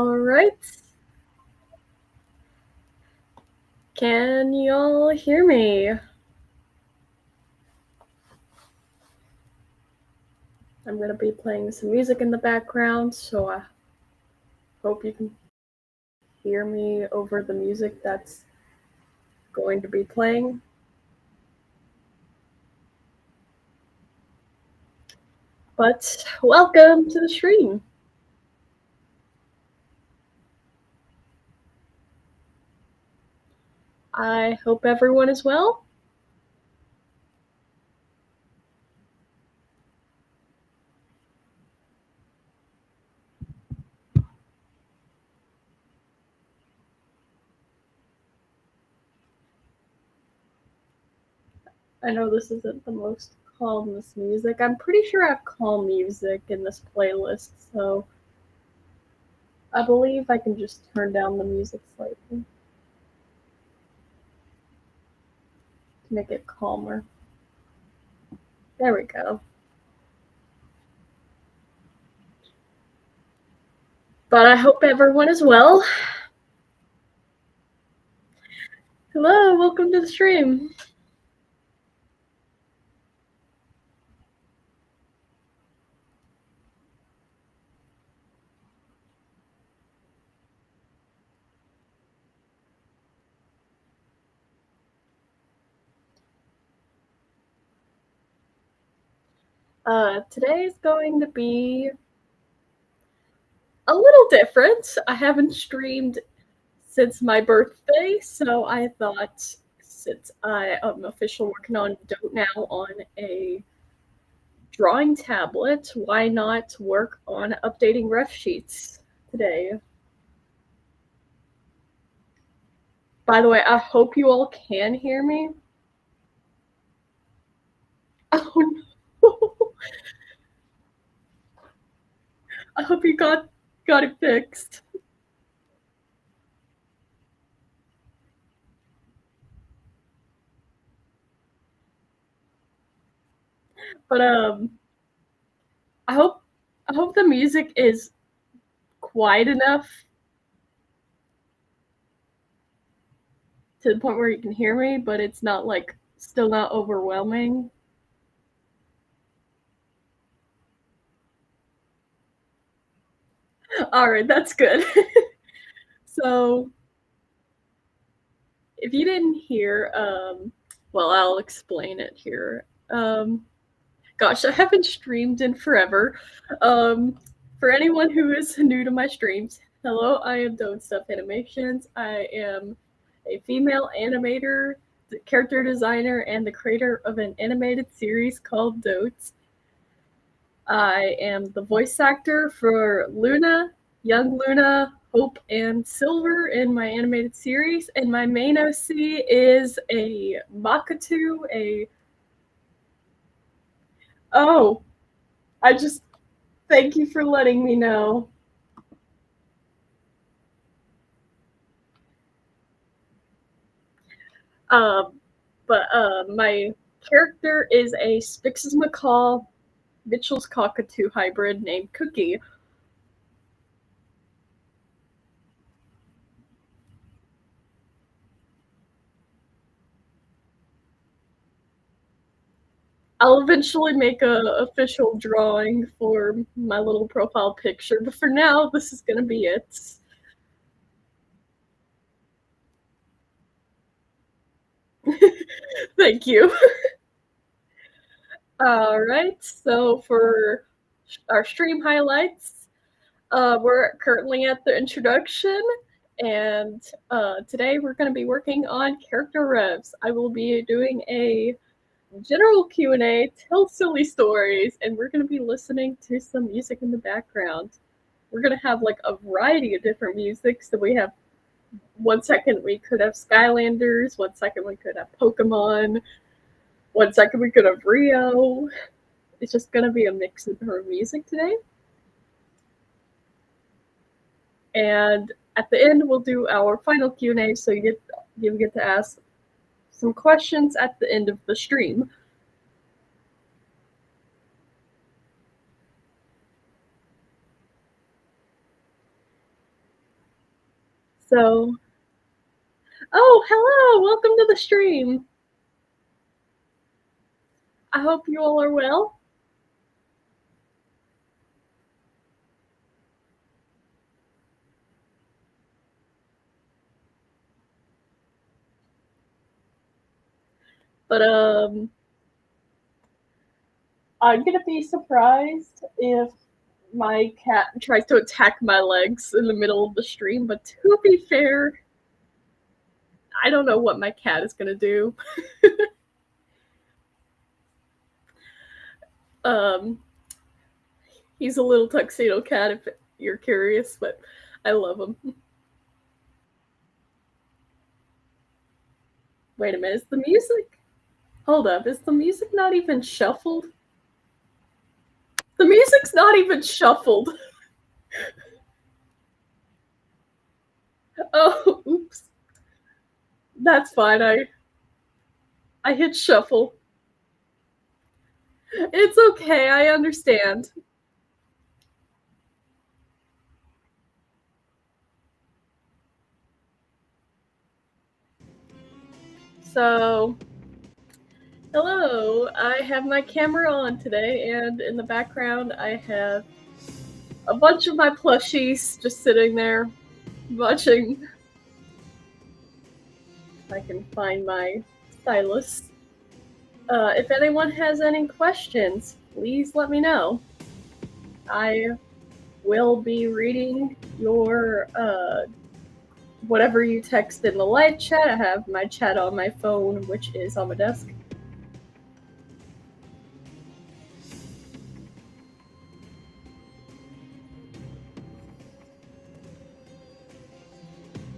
All right. Can y'all hear me? I'm going to be playing some music in the background, so I hope you can hear me over the music that's going to be playing. But welcome to the stream. I hope everyone is well. I know this isn't the most calmest music. I'm pretty sure I have calm music in this playlist, so I believe I can just turn down the music slightly to make it calmer. There we go. But I hope everyone is well. Hello, welcome to the stream. Today is going to be a little different. I haven't streamed since my birthday, so I thought since I am officially working on DOTE now on a drawing tablet, why not work on updating ref sheets today? By the way, I hope you all can hear me. Oh no. I hope you got it fixed. But I hope the music is quiet enough to the point where you can hear me, but it's not like still not overwhelming. All right, that's good. So if you didn't hear, well, I'll explain it here. Gosh, I haven't streamed in forever. For anyone who is new to my streams, hello, I am DOTEandStuff Animations. I am a female animator, character designer, and the creator of an animated series called DOTE. I am the voice actor for Luna, young Luna, Hope, and Silver in my animated series, and my main OC is a Makatu, Oh, I just thank you for letting me know. But my character is a Spix's Macaw Mitchell's Cockatoo hybrid named Cookie. I'll eventually make a official drawing for my little profile picture, but for now, this is gonna be it. Thank you. All right, so for our stream highlights, we're currently at the introduction, and today we're going to be working on character revs. I will be doing a general Q&A, tell silly stories, and we're going to be listening to some music in the background. We're going to have like a variety of different music, so we have 1 second we could have Skylanders, 1 second we could have Pokemon, 1 second we could have Rio. It's just going to be a mix of her music today. And at the end, we'll do our final Q&A, so you get to ask some questions at the end of the stream. So, oh, hello! Welcome to the stream. I hope you all are well. But, I'm gonna be surprised if my cat tries to attack my legs in the middle of the stream, but to be fair, I don't know what my cat is gonna do. um, he's a little tuxedo cat if you're curious, but I love him. Wait a minute, is the music? Hold up, is the music not even shuffled? The music's not even shuffled. Oh, oops. That's fine. I hit shuffle. It's okay. I understand. So, hello. I have my camera on today, and in the background, I have a bunch of my plushies just sitting there watching. If I can find my stylus. If anyone has any questions, please let me know. I will be reading your whatever you text in the live chat. I have my chat on my phone, which is on my desk.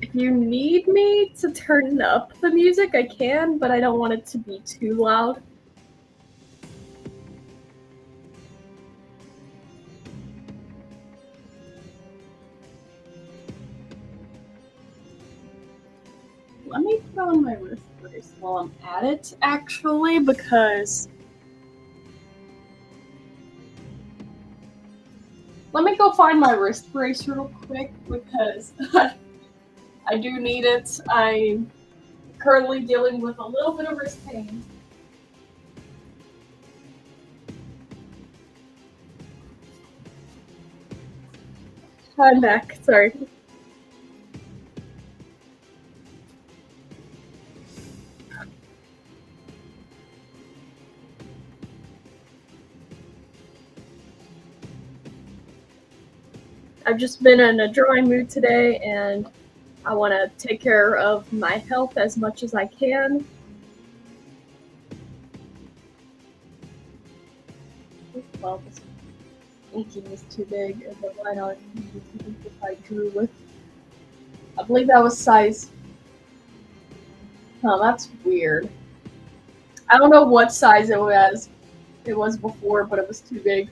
If you need me to turn up the music, I can, but I don't want it to be too loud. Let me put on my wrist brace while I'm at it, actually, because... Let me go find my wrist brace real quick, because I do need it. I'm currently dealing with a little bit of wrist pain. I'm back, sorry. I've just been in a drawing mood today, and I want to take care of my health as much as I can. Well, this inking is too big, and then why not use if I drew with? I believe that was size. Oh, that's weird. I don't know what size it was. It was before, but it was too big.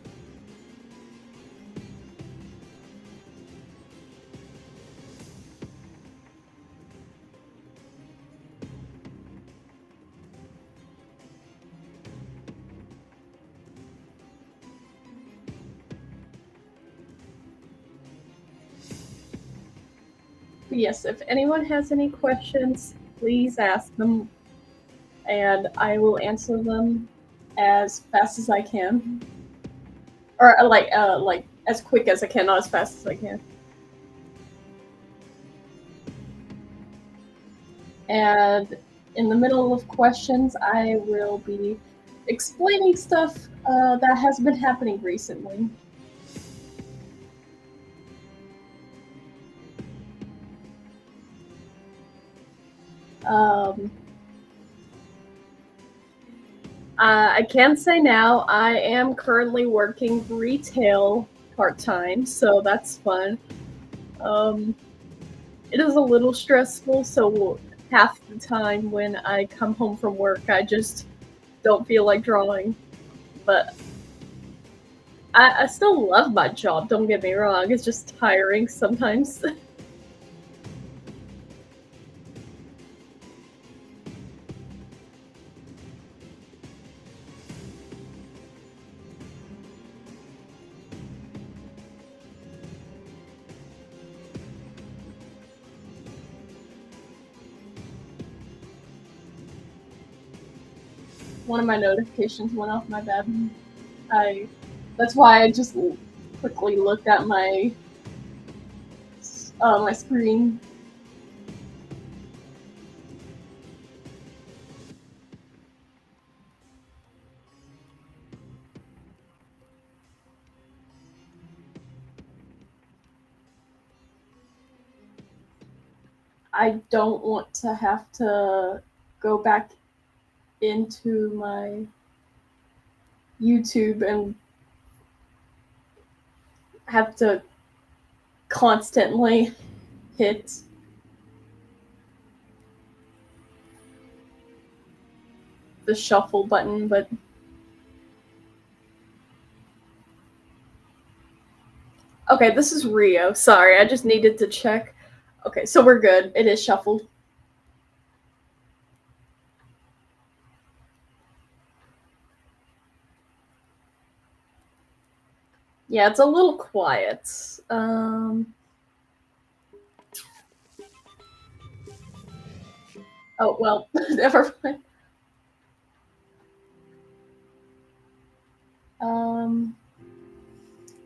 But yes, if anyone has any questions, please ask them, and I will answer them as fast as I can, or like as quick as I can, not as fast as I can. And in the middle of questions, I will be explaining stuff that has been happening recently. I can say now I am currently working retail part-time, so that's fun. It is a little stressful, so half the time when I come home from work, I just don't feel like drawing. But I still love my job, don't get me wrong, it's just tiring sometimes. One of my notifications went off, my bad. That's why I just quickly looked at my my screen. I don't want to have to go back into my YouTube and have to constantly hit the shuffle button, but okay, this is Rio. Sorry, I just needed to check. Okay, so we're good. It is shuffled. Yeah, it's a little quiet. Oh, well, never mind.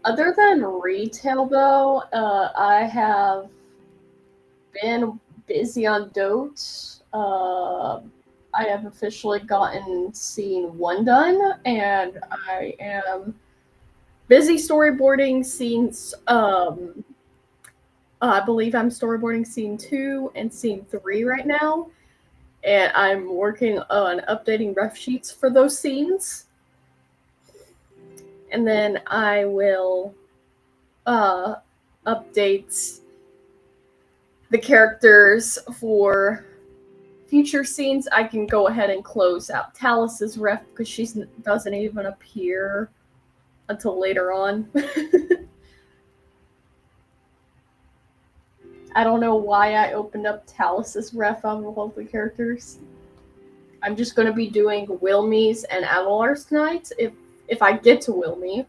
Other than retail, though, I have been busy on DOTE. I have officially gotten scene 1 done, and I am busy storyboarding scenes. I believe I'm storyboarding scene 2 and scene 3 right now, and I'm working on updating ref sheets for those scenes. And then I will update the characters for future scenes. I can go ahead and close out Talus's ref because she doesn't even appear until later on. I don't know why I opened up Talus's ref out of all the characters. I'm just going to be doing Wilmy's and Avalar's tonight if I get to Wilmy.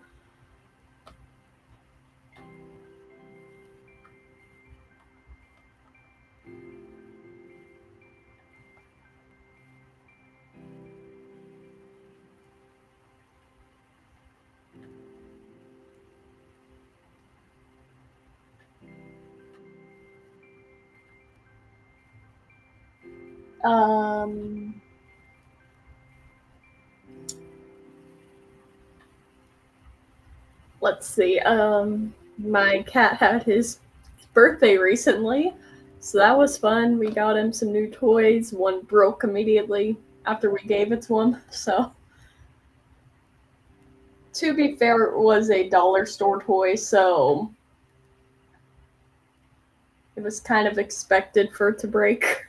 Let's see. My cat had his birthday recently, so that was fun. We got him some new toys. One broke immediately after we gave it to him. So, to be fair, it was a dollar store toy, so it was kind of expected for it to break.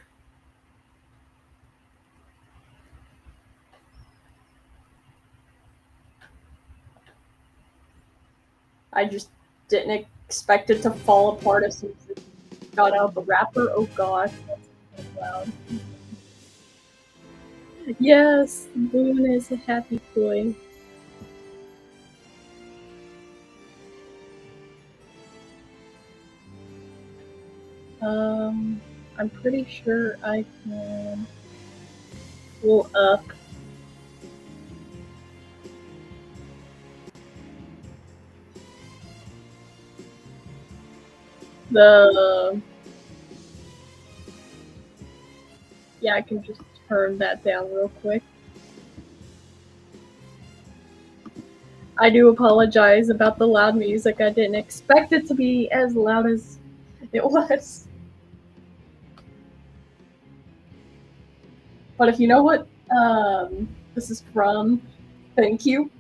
I just didn't expect it to fall apart as soon as it got out of the wrapper. Oh gosh, that's so loud. Yes, Boone is a happy boy. I'm pretty sure I can pull up the. Yeah, I can just turn that down real quick. I do apologize about the loud music. I didn't expect it to be as loud as it was. But if you know what this is from, thank you.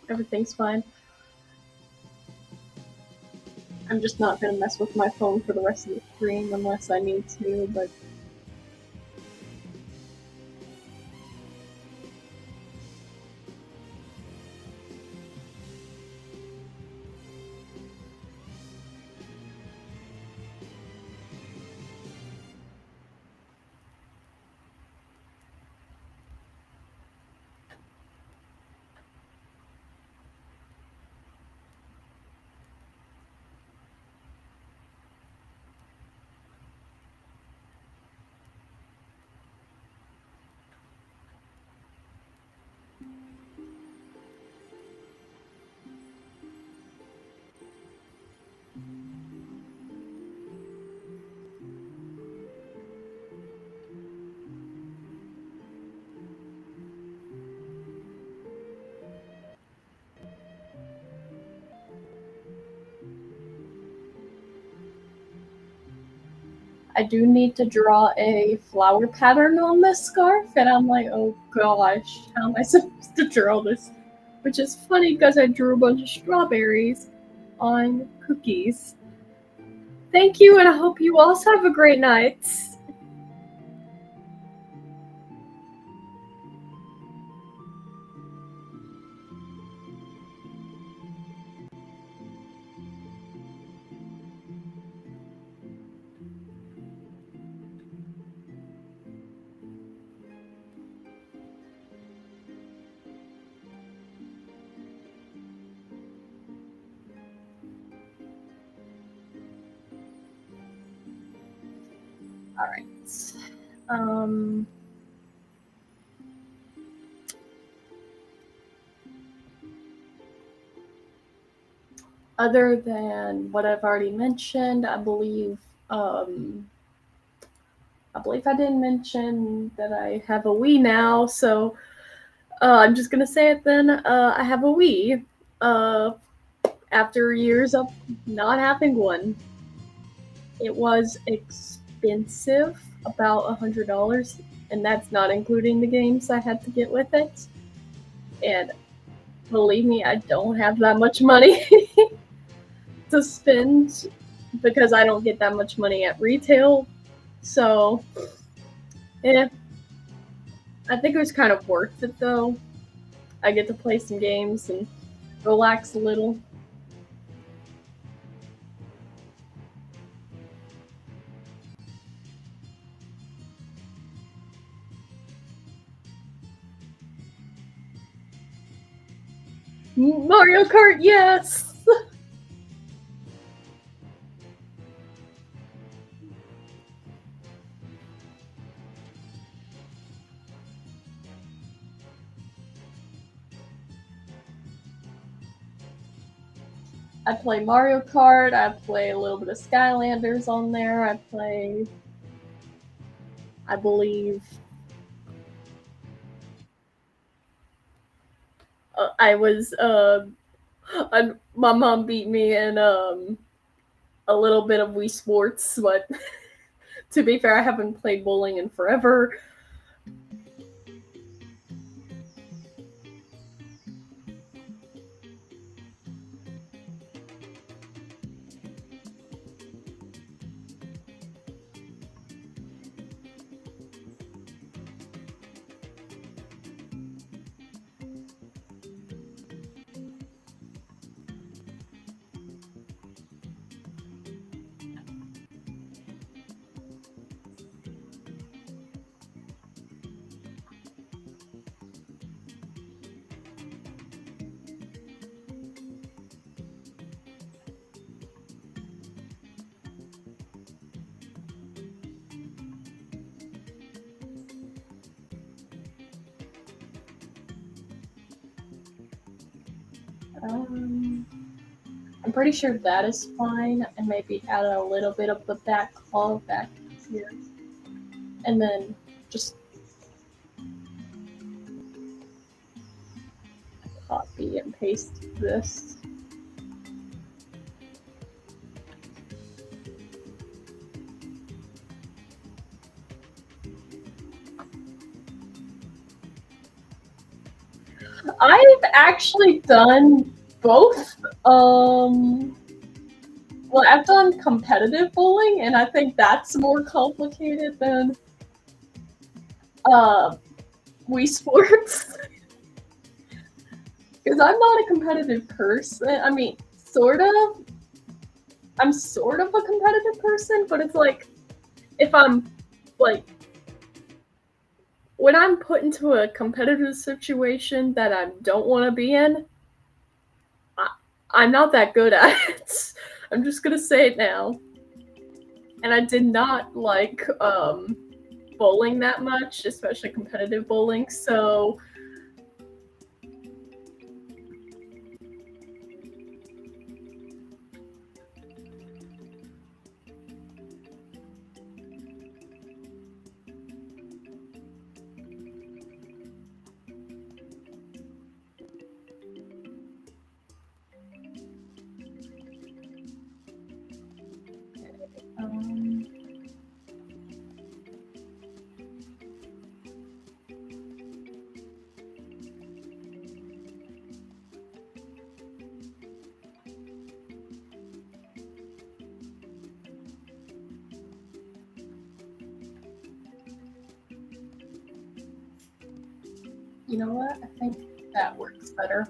Everything's fine. I'm just not going to mess with my phone for the rest of the stream unless I need to, but... I do need to draw a flower pattern on this scarf, and I'm like, oh gosh, how am I supposed to draw this? Which is funny because I drew a bunch of strawberries on cookies. Thank you, and I hope you also have a great night. Alright. Other than what I've already mentioned, I believe I didn't mention that I have a Wii now, so I'm just gonna say it then. I have a Wii. After years of not having one. It was expensive, about $100, and that's not including the games I had to get with it. And believe me, I don't have that much money to spend because I don't get that much money at retail. So, yeah, I think it was kind of worth it though. I get to play some games and relax a little. Mario Kart, yes! I play Mario Kart, I play a little bit of Skylanders on there, I play, I believe, I was, my mom beat me in a little bit of Wii Sports, but to be fair, I haven't played bowling in forever. I'm pretty sure that is fine, and maybe add a little bit of the back claw back here. And then just copy and paste this. I've actually done both. Well, I've done competitive bowling, and I think that's more complicated than Wii Sports. Because I'm not a competitive person. I mean, sort of. I'm sort of a competitive person, but it's like, if I'm, like, when I'm put into a competitive situation that I don't want to be in, I'm not that good at it. I'm just gonna say it now. And I did not like bowling that much, especially competitive bowling, so you know what? I think that works better.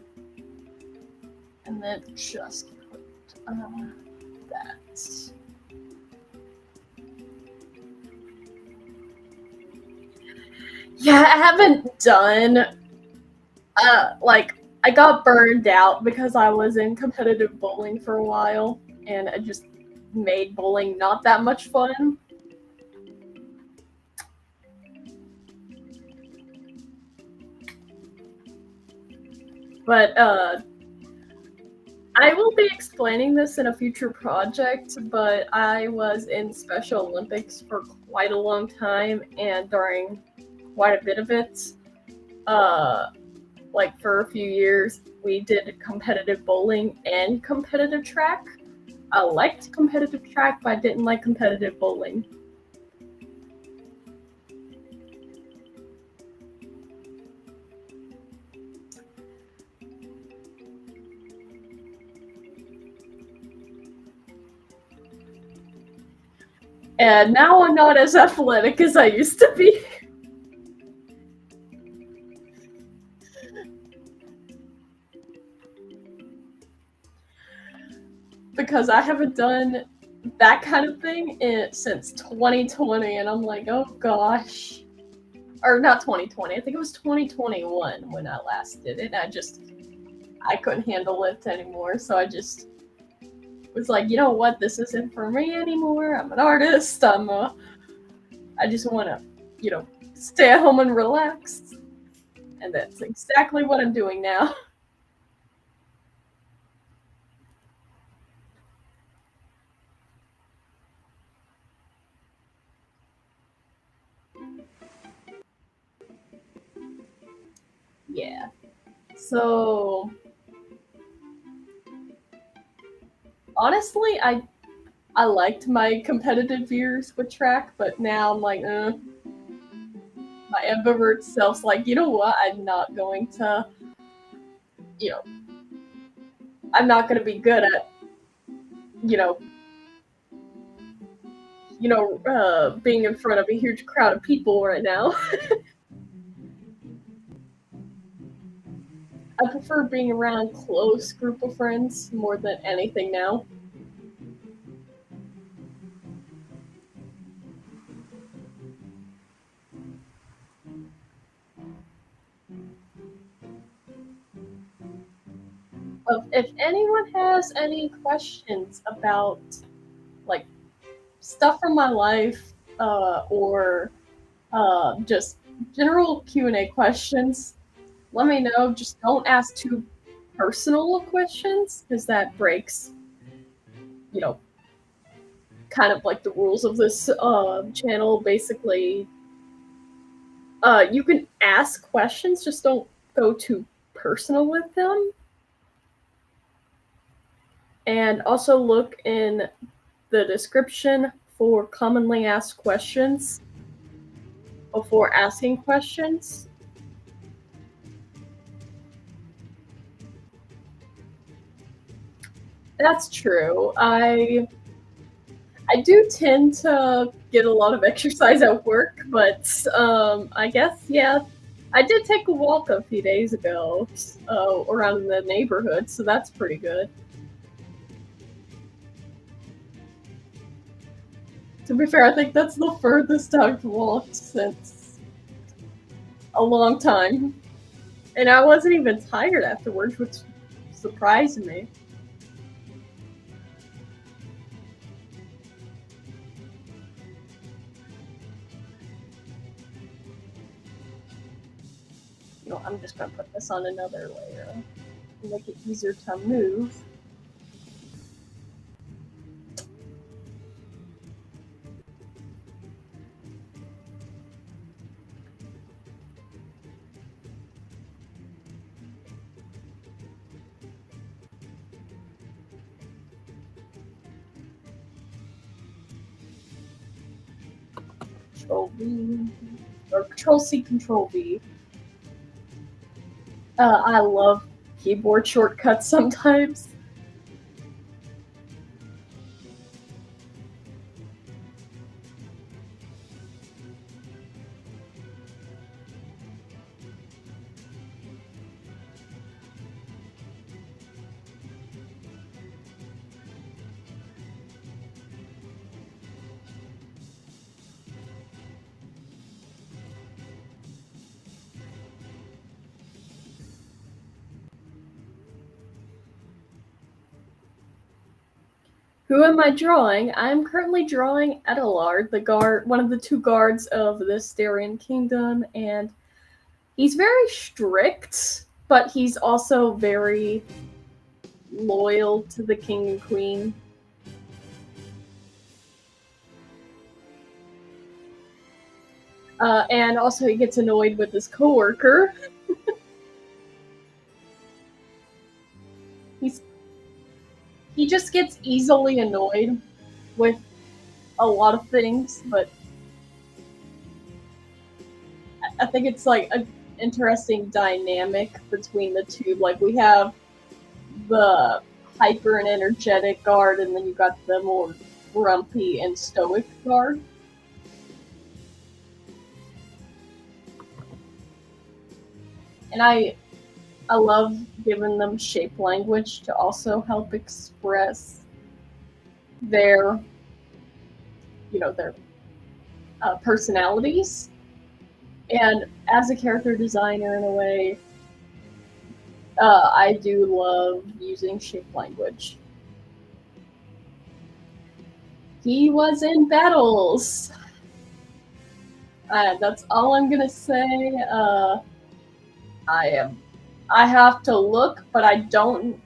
And then just put that. Yeah, I haven't done like, I got burned out because I was in competitive bowling for a while, and it just made bowling not that much fun. But I will be explaining this in a future project, but I was in Special Olympics for quite a long time, and during quite a bit of it, like for a few years, we did competitive bowling and competitive track. I liked competitive track, but I didn't like competitive bowling. And now I'm not as athletic as I used to be. Because I haven't done that kind of thing since 2020, and I'm like, oh gosh. Or not 2020, I think it was 2021 when I last did it. I couldn't handle it anymore, so I just was like, you know what, this isn't for me anymore. I'm an artist. I just want to, stay at home and relax. And that's exactly what I'm doing now. Yeah. So honestly, I liked my competitive years with track, but now I'm like, my ambivert self's like, you know what? I'm not going to, you know, I'm not going to be good at, you know, being in front of a huge crowd of people right now. I prefer being around a close group of friends more than anything now. If anyone has any questions about like stuff from my life, or just general Q&A questions, let me know. Just don't ask too personal questions, because that breaks, you know, kind of like the rules of this channel. Basically, you can ask questions, just don't go too personal with them. And also look in the description for commonly asked questions before asking questions. That's true. I do tend to get a lot of exercise at work, but I guess yeah, I did take a walk a few days ago around the neighborhood, so that's pretty good. To be fair, I think that's the furthest I've walked since a long time, and I wasn't even tired afterwards, which surprised me. You know, I'm just gonna put this on another layer to make it easier to move. Control V or Control C, Control V. I love keyboard shortcuts sometimes. Who am I drawing? I'm currently drawing Edelard, the guard, one of the two guards of the Styrian Kingdom, and he's very strict, but he's also very loyal to the king and queen. And also he gets annoyed with his coworker. He's he just gets easily annoyed with a lot of things, but I think it's like an interesting dynamic between the two. Like we have the hyper and energetic guard, and then you got the more grumpy and stoic guard. And I love giving them shape language to also help express their their personalities. And as a character designer, in a way, I do love using shape language. He was in battles. That's all I'm gonna say. I have to look, but I don't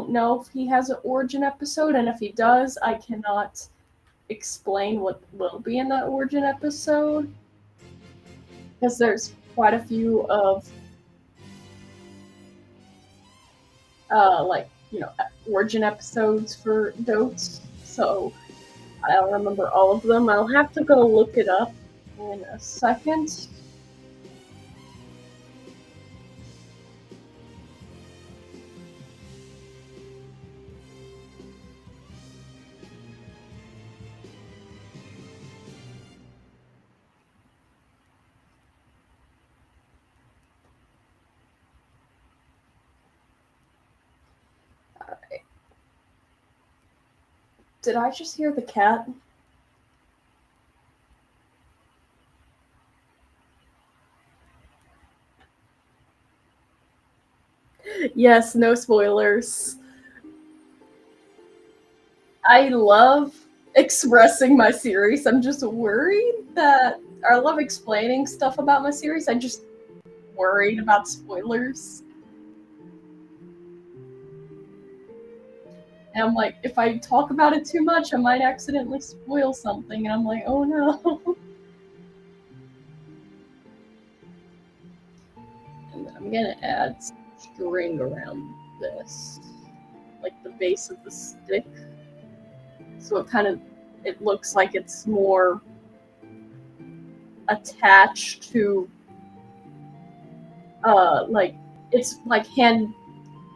know if he has an origin episode, and if he does, I cannot explain what will be in that origin episode because there's quite a few of origin episodes for DOTE, so I don't remember all of them. I'll have to go look it up in a second. Did I just hear the cat? Yes, no spoilers. I love expressing my series. I'm just worried that I love explaining stuff about my series. I'm just worried about spoilers. And I'm like, if I talk about it too much, I might accidentally spoil something. And I'm like, oh no. And then I'm gonna add string around this, like the base of the stick. So it looks like it's more attached to, like, it's like hand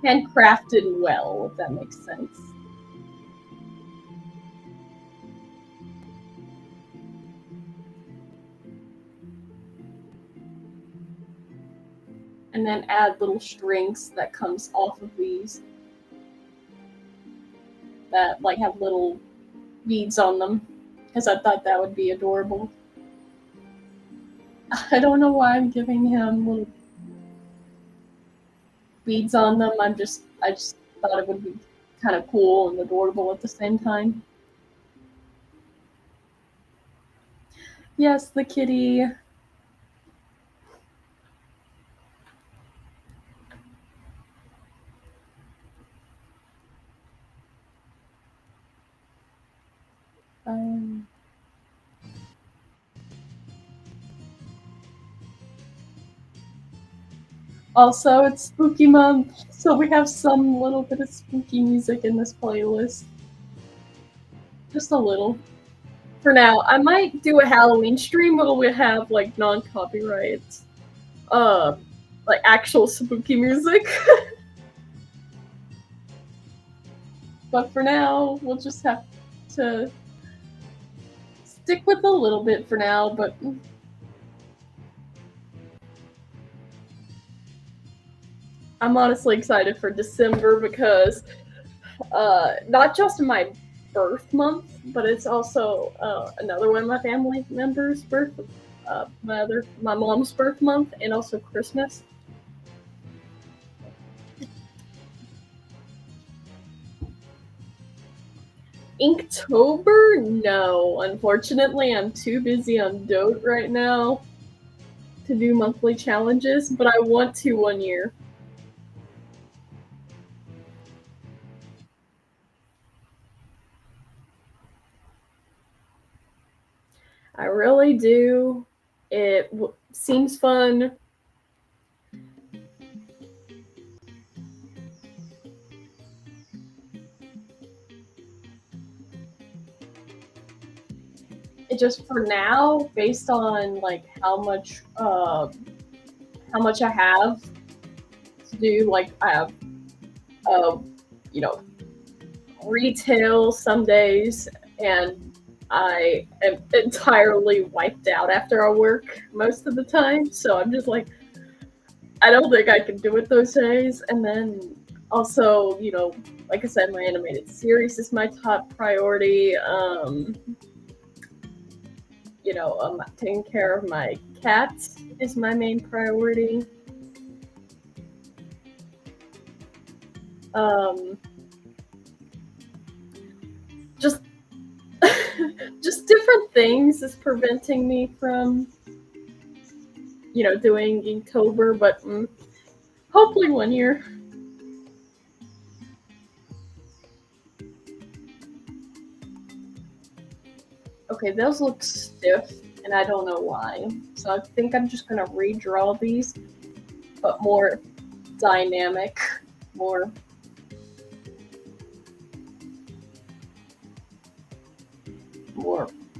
handcrafted well, if that makes sense. And then add little strings that comes off of these that like have little beads on them, because I thought that would be adorable. I don't know why I'm giving him little beads on them. I just thought it would be kind of cool and adorable at the same time. Yes, the kitty. Also, it's spooky month, so we have some little bit of spooky music in this playlist. Just a little. For now, I might do a Halloween stream where we have like non-copyright, like actual spooky music. But for now, we'll just have to stick with a little bit for now, but I'm honestly excited for December because not just my birth month, but it's also another one of my family members' birth, my mom's birth month, and also Christmas. Inktober? No, unfortunately, I'm too busy on DOTE right now to do monthly challenges, but I want to one year. I really do. It seems fun. It just for now, based on like how much I have to do, like I have you know, retail some days, and I am entirely wiped out after I work most of the time. So I'm just like, I don't think I can do it those days. And then also, like I said, my animated series is my top priority. Taking care of my cats is my main priority. Just just different things is preventing me from doing Inktober, but hopefully one year. Okay, those look stiff, and I don't know why. So I think I'm just gonna redraw these, but more dynamic, more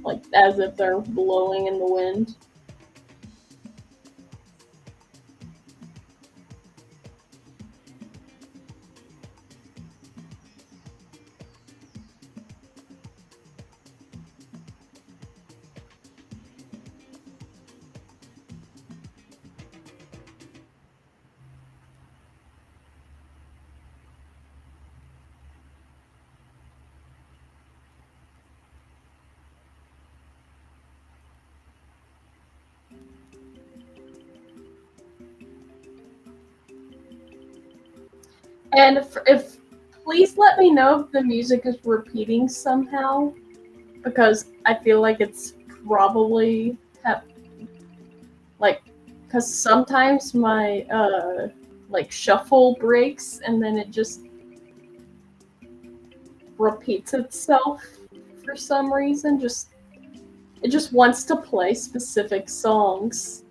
like as if they're blowing in the wind. And if please let me know if the music is repeating somehow, because I feel like it's probably because sometimes my shuffle breaks and then it just repeats itself for some reason. It just wants to play specific songs.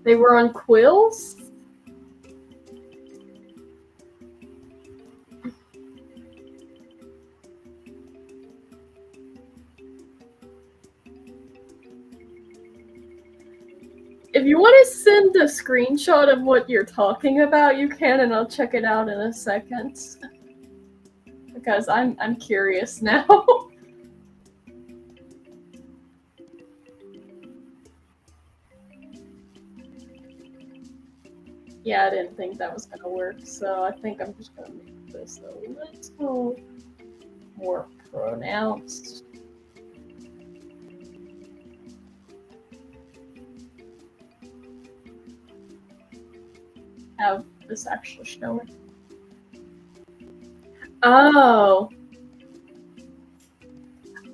They were on quills? If you want to send a screenshot of what you're talking about, you can, and I'll check it out in a second. Because I'm curious now. Yeah, I didn't think that was gonna work, so I think I'm just gonna make this a little more pronounced. Have this actually showing. Oh.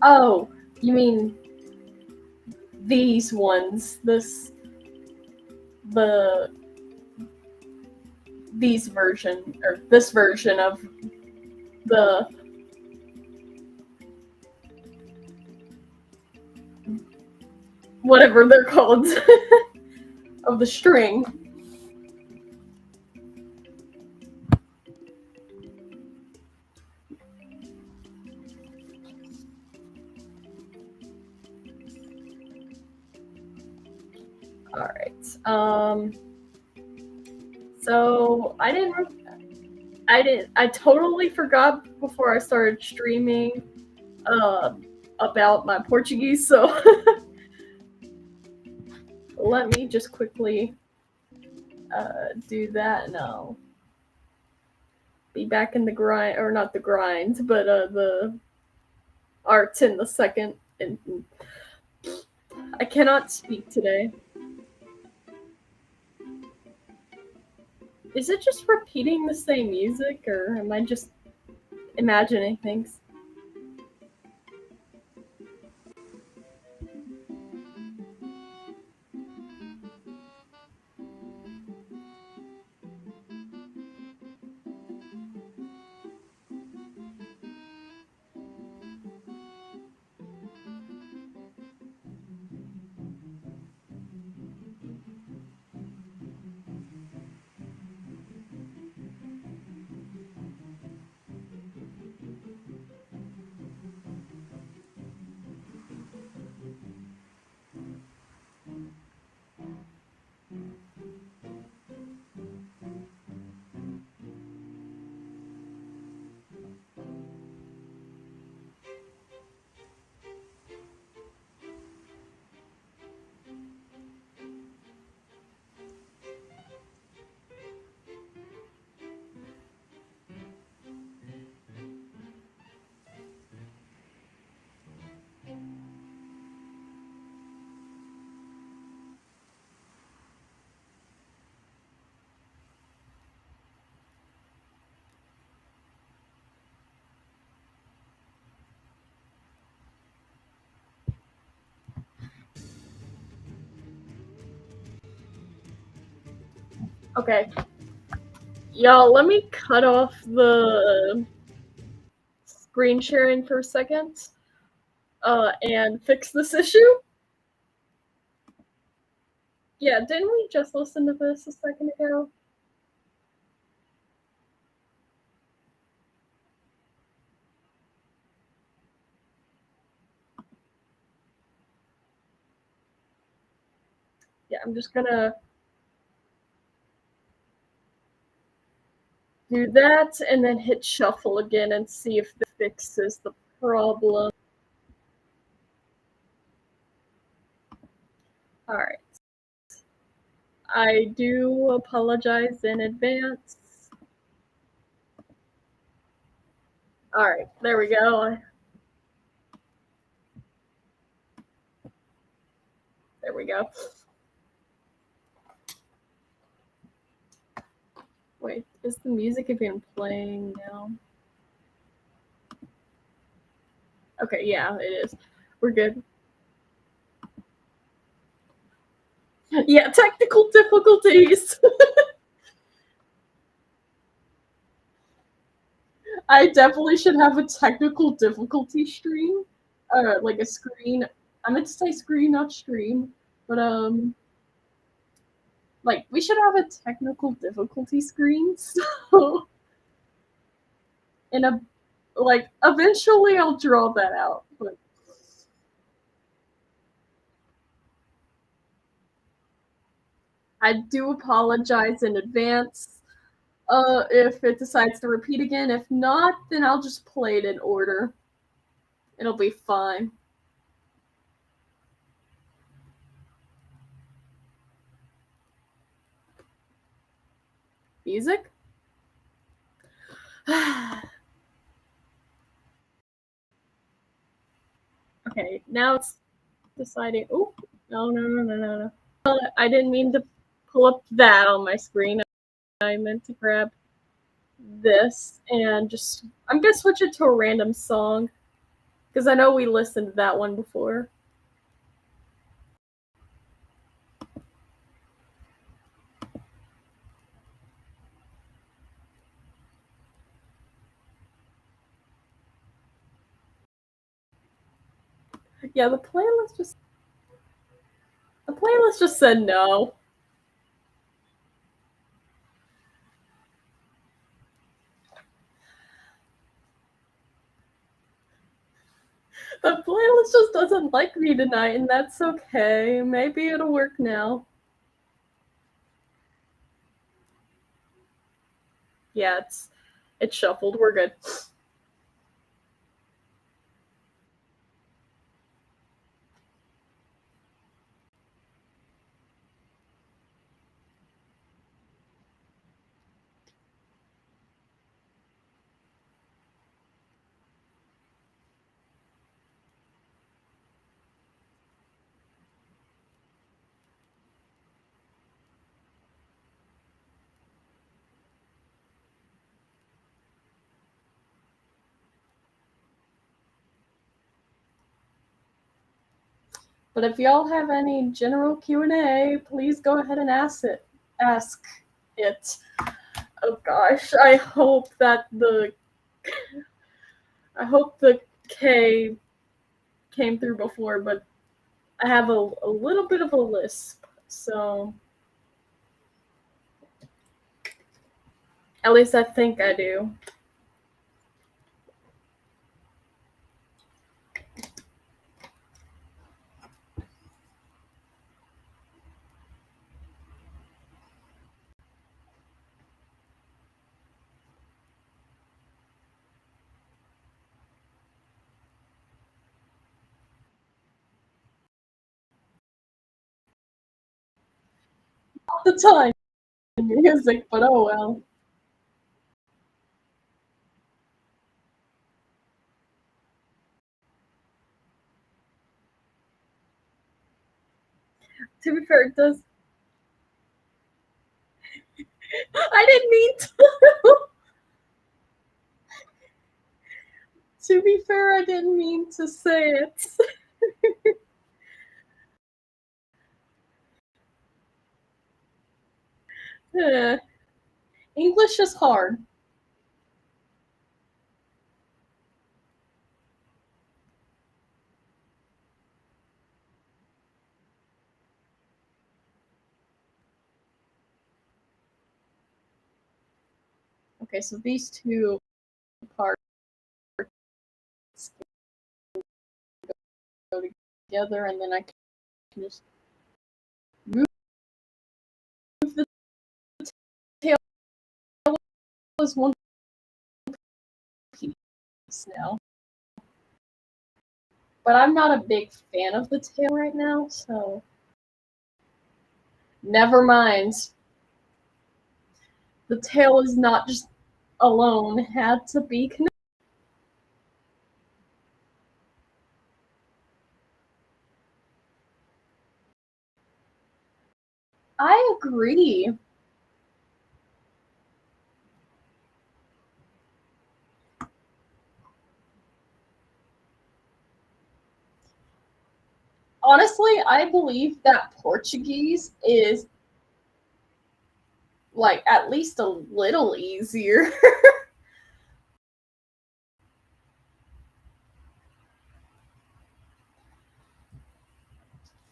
Oh, you mean these ones? These version, or this version of the whatever they're called of the string. All right. So I totally forgot before I started streaming about my Portuguese, so let me just quickly do that, and I'll be back in the grind, or not the grind, but the arts in the second. And I cannot speak today. Is it just repeating the same music, or am I just imagining things? Okay. Y'all, let me cut off the screen sharing for a second and fix this issue. Yeah, didn't we just listen to this a second ago? Yeah, I'm just gonna do that and then hit shuffle again and see if this fixes the problem. All right. I do apologize in advance. All right, there we go. There we go. Wait, is the music even playing now? Okay, yeah, it is. We're good. Yeah, technical difficulties. I definitely should have a technical difficulty stream. Like a screen. I meant to say screen, not stream. But like, we should have a technical difficulty screen, so and like, eventually I'll draw that out, but I do apologize in advance if it decides to repeat again. If not, then I'll just play it in order. It'll be fine. Music? Okay, now it's deciding. Oh, no. I didn't mean to pull up that on my screen. I meant to grab this and just. I'm gonna switch it to a random song because I know we listened to that one before. Yeah, the playlist just said no. The playlist just doesn't like me tonight, and that's okay. Maybe it'll work now. Yeah, it's shuffled. We're good. But if y'all have any general Q&A, please go ahead and ask it. Oh gosh, I hope the K came through before, but I have a little bit of a lisp, so at least I think I do. All the time in music, but oh well. To be fair, it does. I didn't mean to. To be fair, I didn't mean to say it. English is hard. Okay, so these two parts go together, and then I can just move the tail as one piece now. But I'm not a big fan of the tail right now, so never mind. The tail is not just alone, it had to be connected. I agree. Honestly, I believe that Portuguese is like at least a little easier.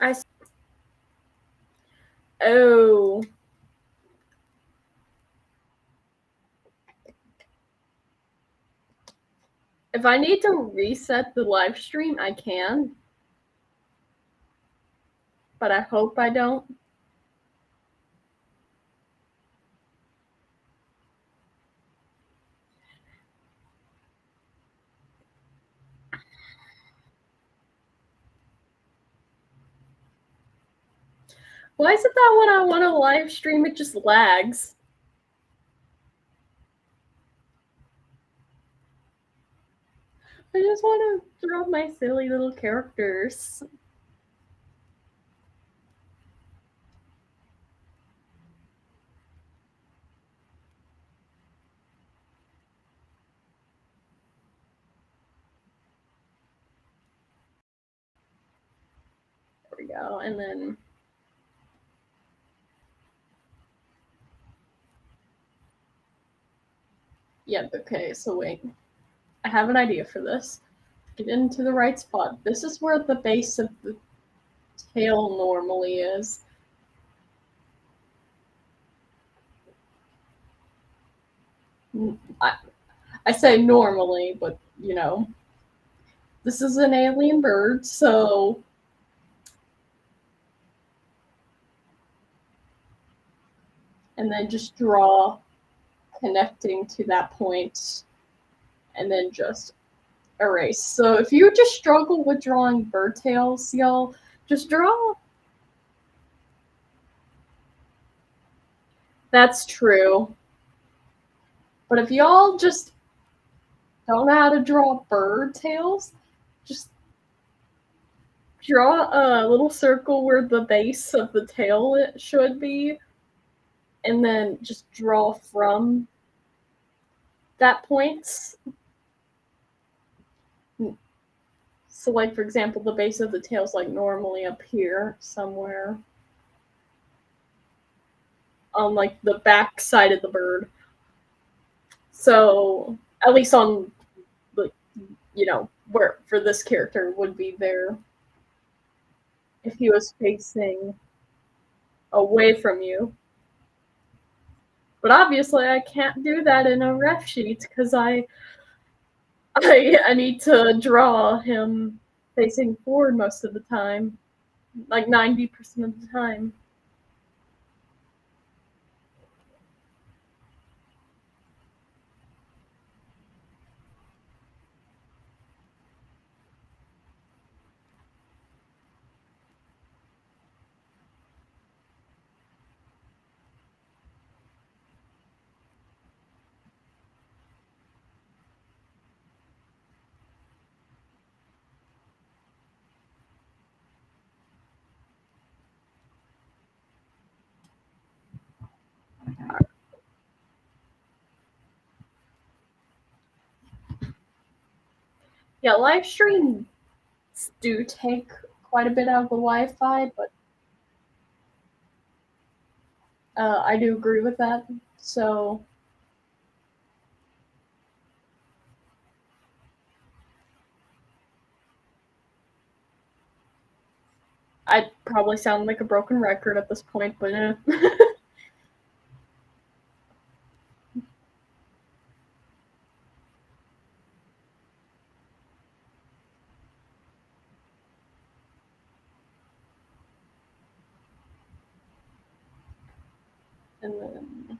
I Oh, If I need to reset the live stream, I can. But I hope I don't. Why is it that when I want to live stream, it just lags? I just want to draw my silly little characters. There we go. And then yeah, okay, so wait. I have an idea for this. Get into the right spot. This is where the base of the tail normally is. I say normally, but you know, this is an alien bird, so and then just draw connecting to that point and then just erase. So if you just struggle with drawing bird tails, y'all, just draw. That's true. But if y'all just don't know how to draw bird tails, just draw a little circle where the base of the tail should be, and then just draw from that point. So, like, for example, the base of the tail is like normally up here somewhere on like the back side of the bird. So, at least on the, you know, where for this character would be there if he was facing away from you. But obviously, I can't do that in a ref sheet because I need to draw him facing forward most of the time, like 90% of the time. Yeah, live streams do take quite a bit out of the Wi-Fi, but I do agree with that. So I probably sound like a broken record at this point, but and then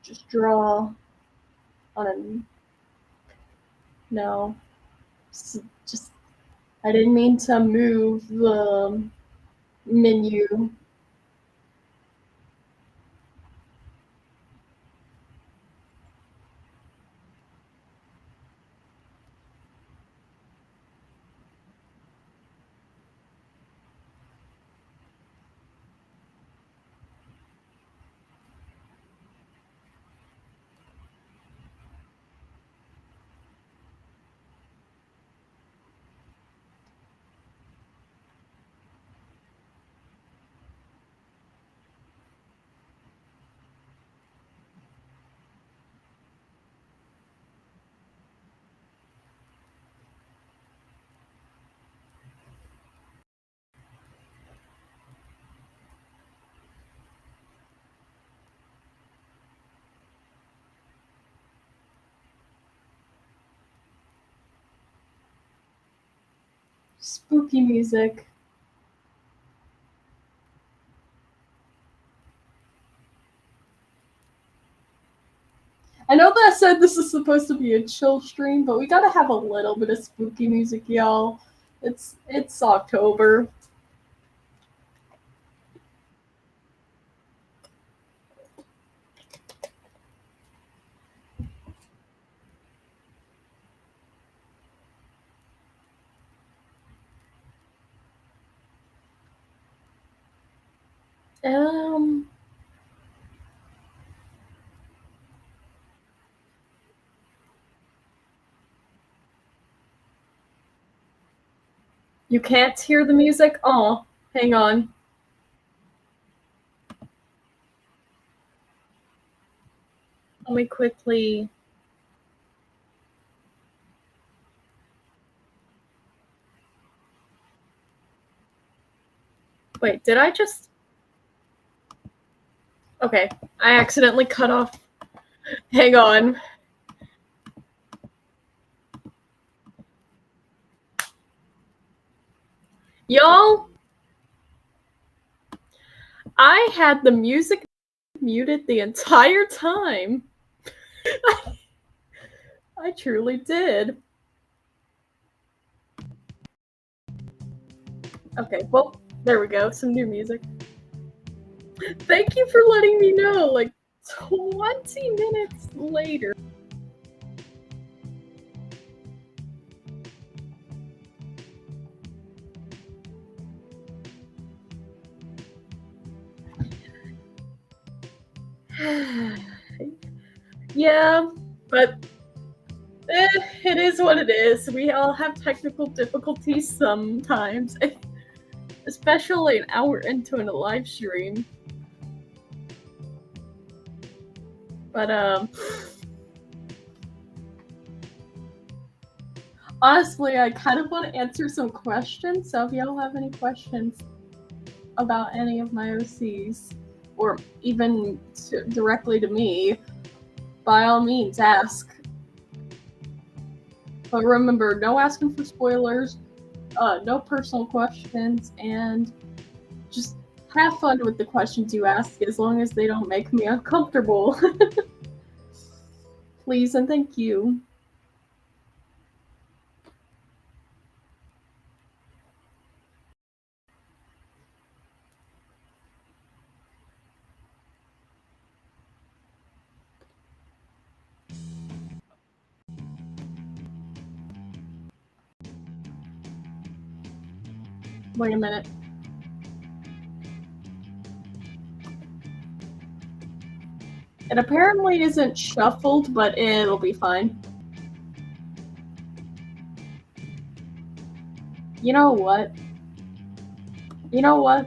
just draw on a no. Just I didn't mean to move the menu. Spooky music. I know that I said this is supposed to be a chill stream, but we gotta have a little bit of spooky music, y'all. It's October. You can't hear the music? Oh, hang on. Let me quickly. Wait, did I just. Okay, I accidentally cut off. Hang on. Y'all, I had the music muted the entire time. I truly did. Okay, well, there we go. Some new music. Thank you for letting me know. Like 20 minutes later. Yeah, but it is what it is. We all have technical difficulties sometimes, especially an hour into a live stream. But honestly, I kind of want to answer some questions. So if y'all have any questions about any of my OCs, or even directly to me, by all means, ask. But remember, no asking for spoilers, no personal questions, and just have fun with the questions you ask as long as they don't make me uncomfortable. Please and thank you. Wait a minute. It apparently isn't shuffled, but it'll be fine. You know what? You know what?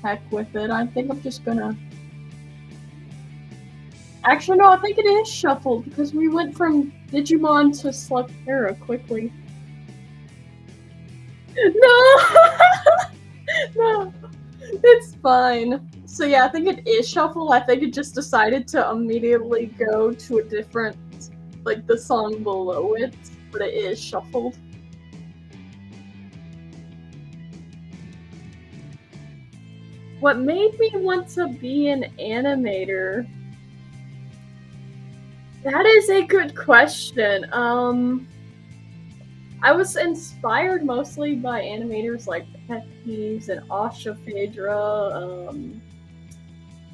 Heck with it. I think I'm just gonna... Actually, no, I think it is shuffled because we went from Digimon to Slugterra quickly. No! No, it's fine. So yeah, I think it is shuffled. I think it just decided to immediately go to a different, like the song below it, but it is shuffled. What made me want to be an animator? That is a good question. I was inspired mostly by animators like Pet Peeves and Asha Phaedra,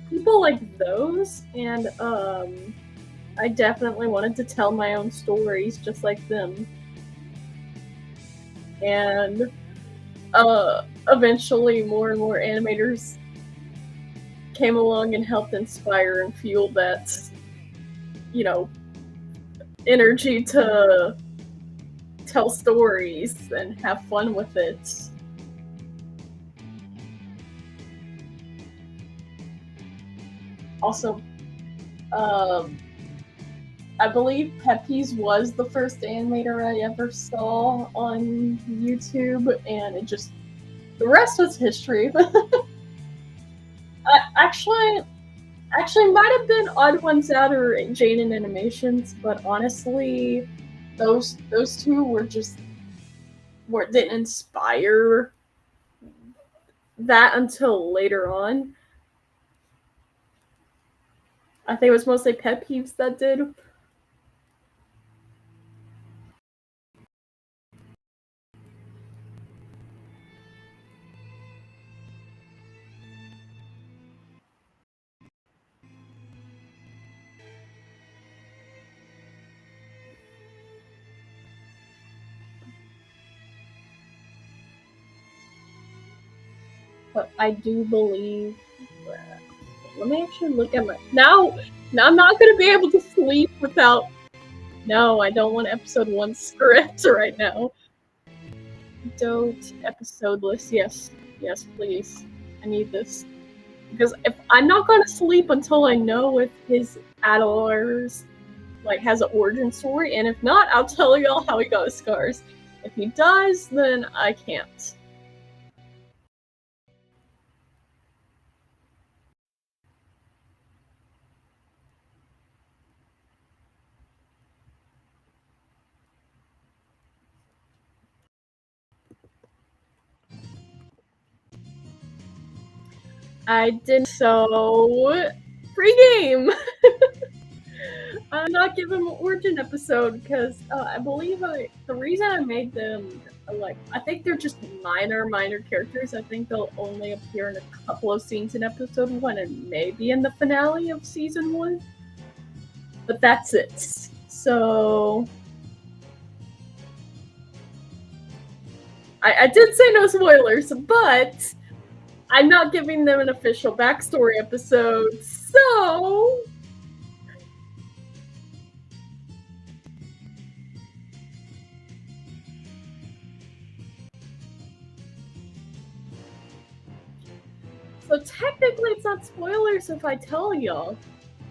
people like those, and I definitely wanted to tell my own stories just like them. And eventually more and more animators came along and helped inspire and fuel that, you know, energy to tell stories and have fun with it. Also, I believe Pepe's was the first animator I ever saw on YouTube, and it just, the rest was history. Actually, might have been Odd Ones Out or Jaden Animations, but honestly, those two were just didn't inspire that until later on. I think it was mostly Pet Peeves that did. But I do believe. Let me actually look at my now. Now I'm not gonna be able to sleep without. No, I don't want episode 1 script right now. DOTE episode list. Yes, yes, please. I need this because if I'm not gonna sleep until I know if his Adler's like has an origin story, and if not, I'll tell y'all how he got his scars. If he does, then I can't. I did so pre-game. I'm not giving him an origin episode because I believe the reason I made them like I think they're just minor characters. I think they'll only appear in a couple of scenes in episode 1 and maybe in the finale of season 1. But that's it. So I did say no spoilers, but I'm not giving them an official backstory episode. So technically it's not spoilers if I tell y'all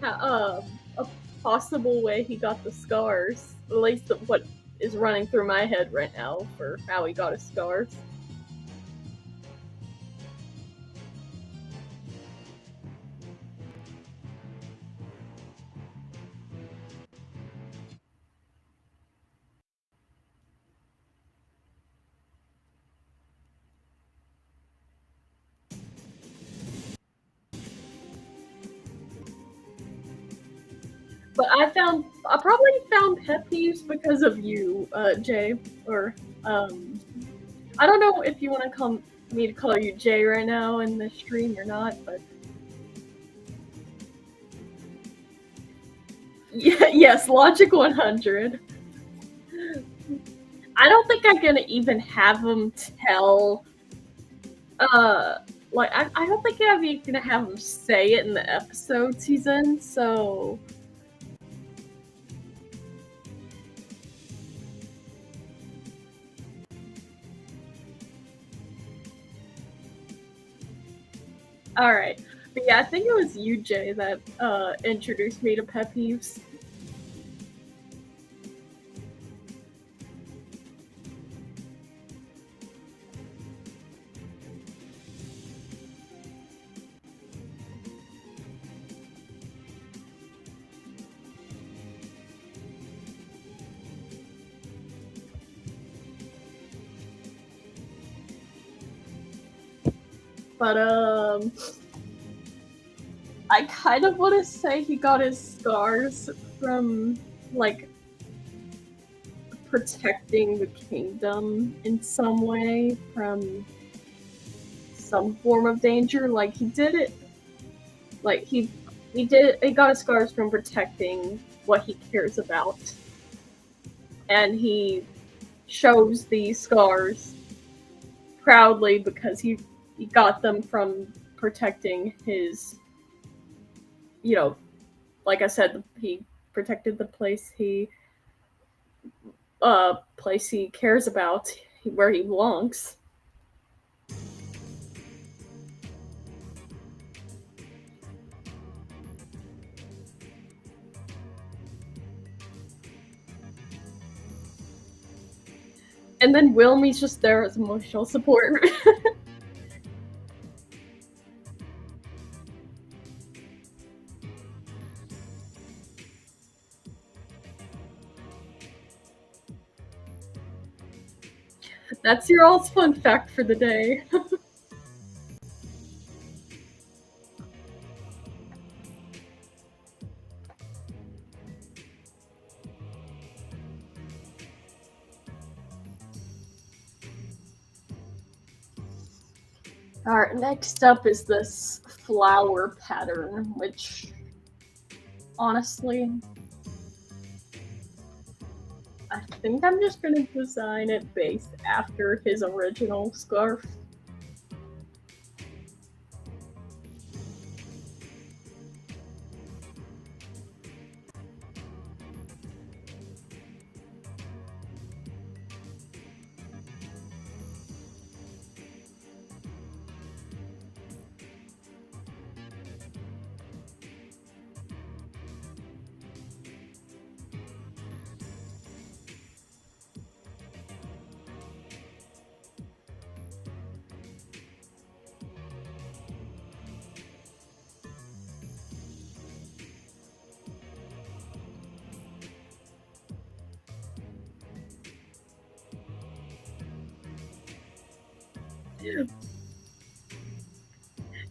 a possible way he got the scars. At least what is running through my head right now for how he got his scars. But I probably found pet peeves because of you, Jay, or I don't know if you want to call me to call you Jay right now in the stream or not, but yeah, yes, Logic 100. I don't think I'm gonna even have him tell. Like I don't think I'm even gonna have him say it in the episodes he's in. So all right, but yeah, I think it was you, Jay, that introduced me to pet peeves. But I kind of want to say he got his scars from like protecting the kingdom in some way from some form of danger. Like he did it. Like he got his scars from protecting what he cares about, and he shows these scars proudly because he got them from protecting his, you know, like I said, he protected the place he cares about, where he belongs. And then Wilmy's just there as emotional support. That's your all's fun fact for the day. Alright, next up is this flower pattern, which honestly, I think I'm just gonna design it based after his original scarf.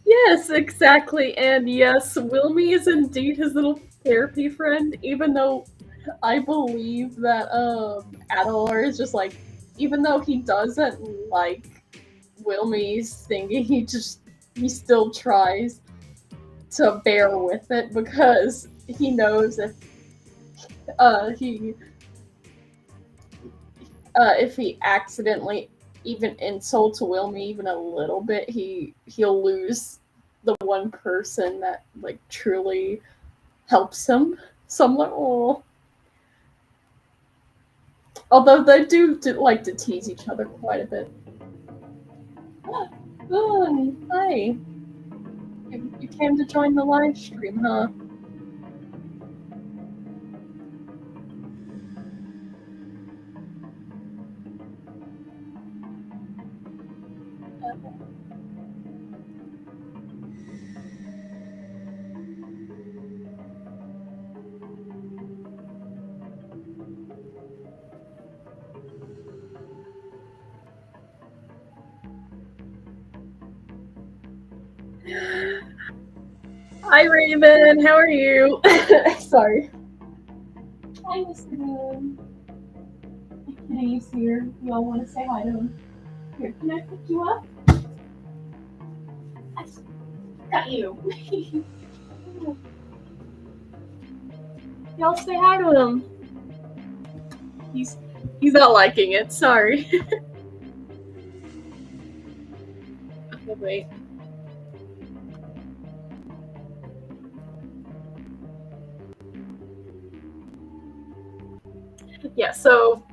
Yes, exactly. And yes, Wilmy is indeed his little therapy friend, even though I believe that Adelar is just like, even though he doesn't like Wilmy's thinking, he still tries to bear with it because he knows he if he accidentally even insults Wilmy even a little bit, he'll lose the one person that like truly helps him somewhat. Oh. Although they do like to tease each other quite a bit. Oh, hi. You came to join the live stream, huh? Hi, Raven. How are you? Sorry. Hi, Mr. Moon. Kitty's here. You all want to say hi to him? Here, can I pick you up? I got you. Y'all say hi to him. He's not liking it. Sorry. Okay, wait. Yeah, so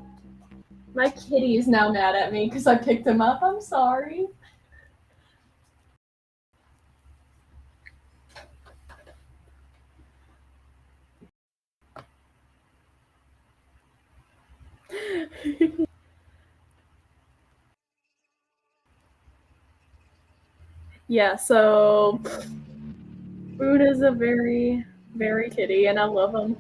my kitty is now mad at me because I picked him up. I'm sorry. Yeah, so Food is a very, very kitty, and I love him.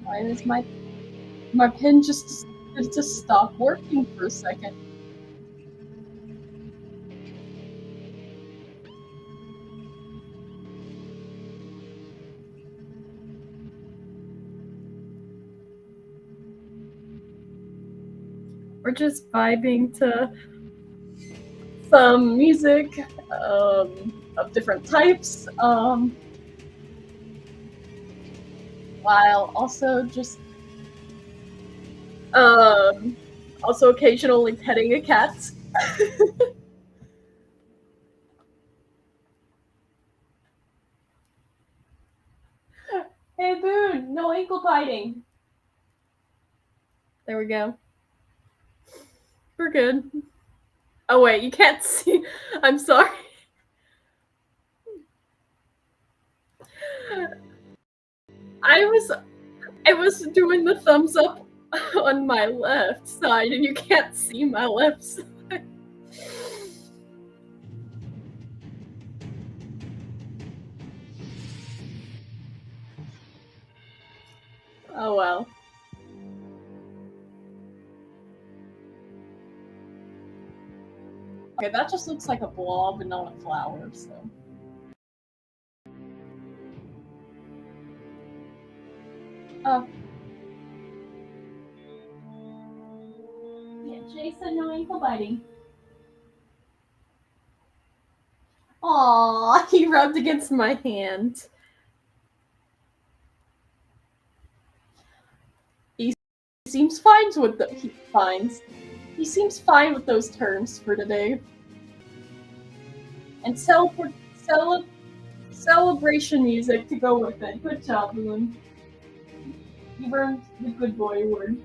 Why is my pen just stopped working for a second? We're just vibing to some music of different types, while also just also occasionally petting a cat. Hey, Boone, no ankle biting. There we go. We're good. Oh wait, you can't see. I'm sorry. I was doing the thumbs up on my left side, and you can't see my left side. Oh well. Okay, that just looks like a blob and not a flower, so. Oh. Yeah, Jason, no ankle biting. Aww, he rubbed against my hand. He seems fine with he seems fine with those terms for today. And celebration music to go with it. Good job, Boone. You earned the good boy award.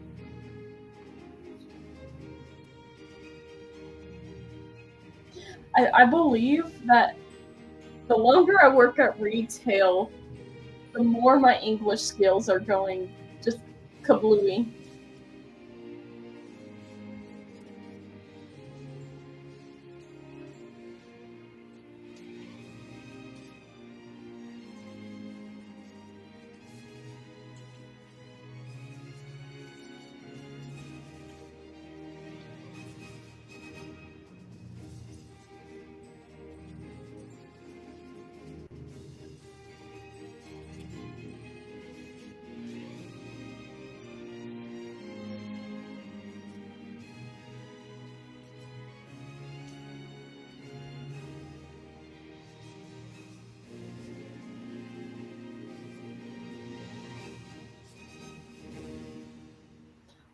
I believe that the longer I work at retail, the more my English skills are going just kablooey.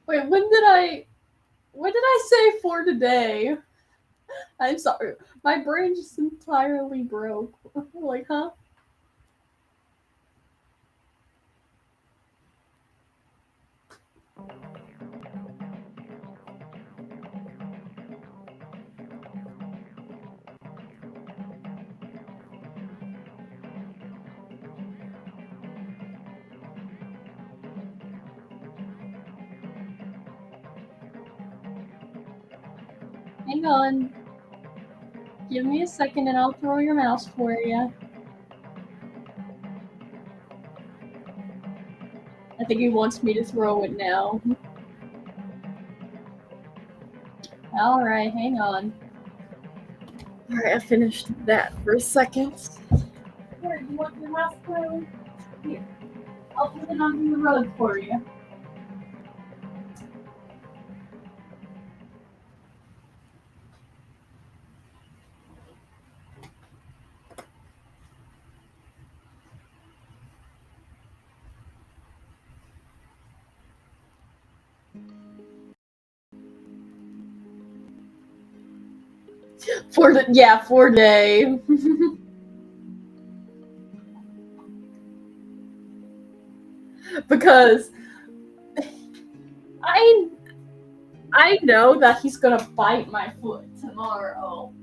Wait, what did I say for today? I'm sorry. My brain just entirely broke. Like, huh? Hang on. Give me a second and I'll throw your mouse for you. I think he wants me to throw it now. Alright, hang on. Alright, I finished that for a second. Here, you want your mouse thrown? Here. I'll put it on the rug for you. For day. Because I know that he's gonna bite my foot tomorrow.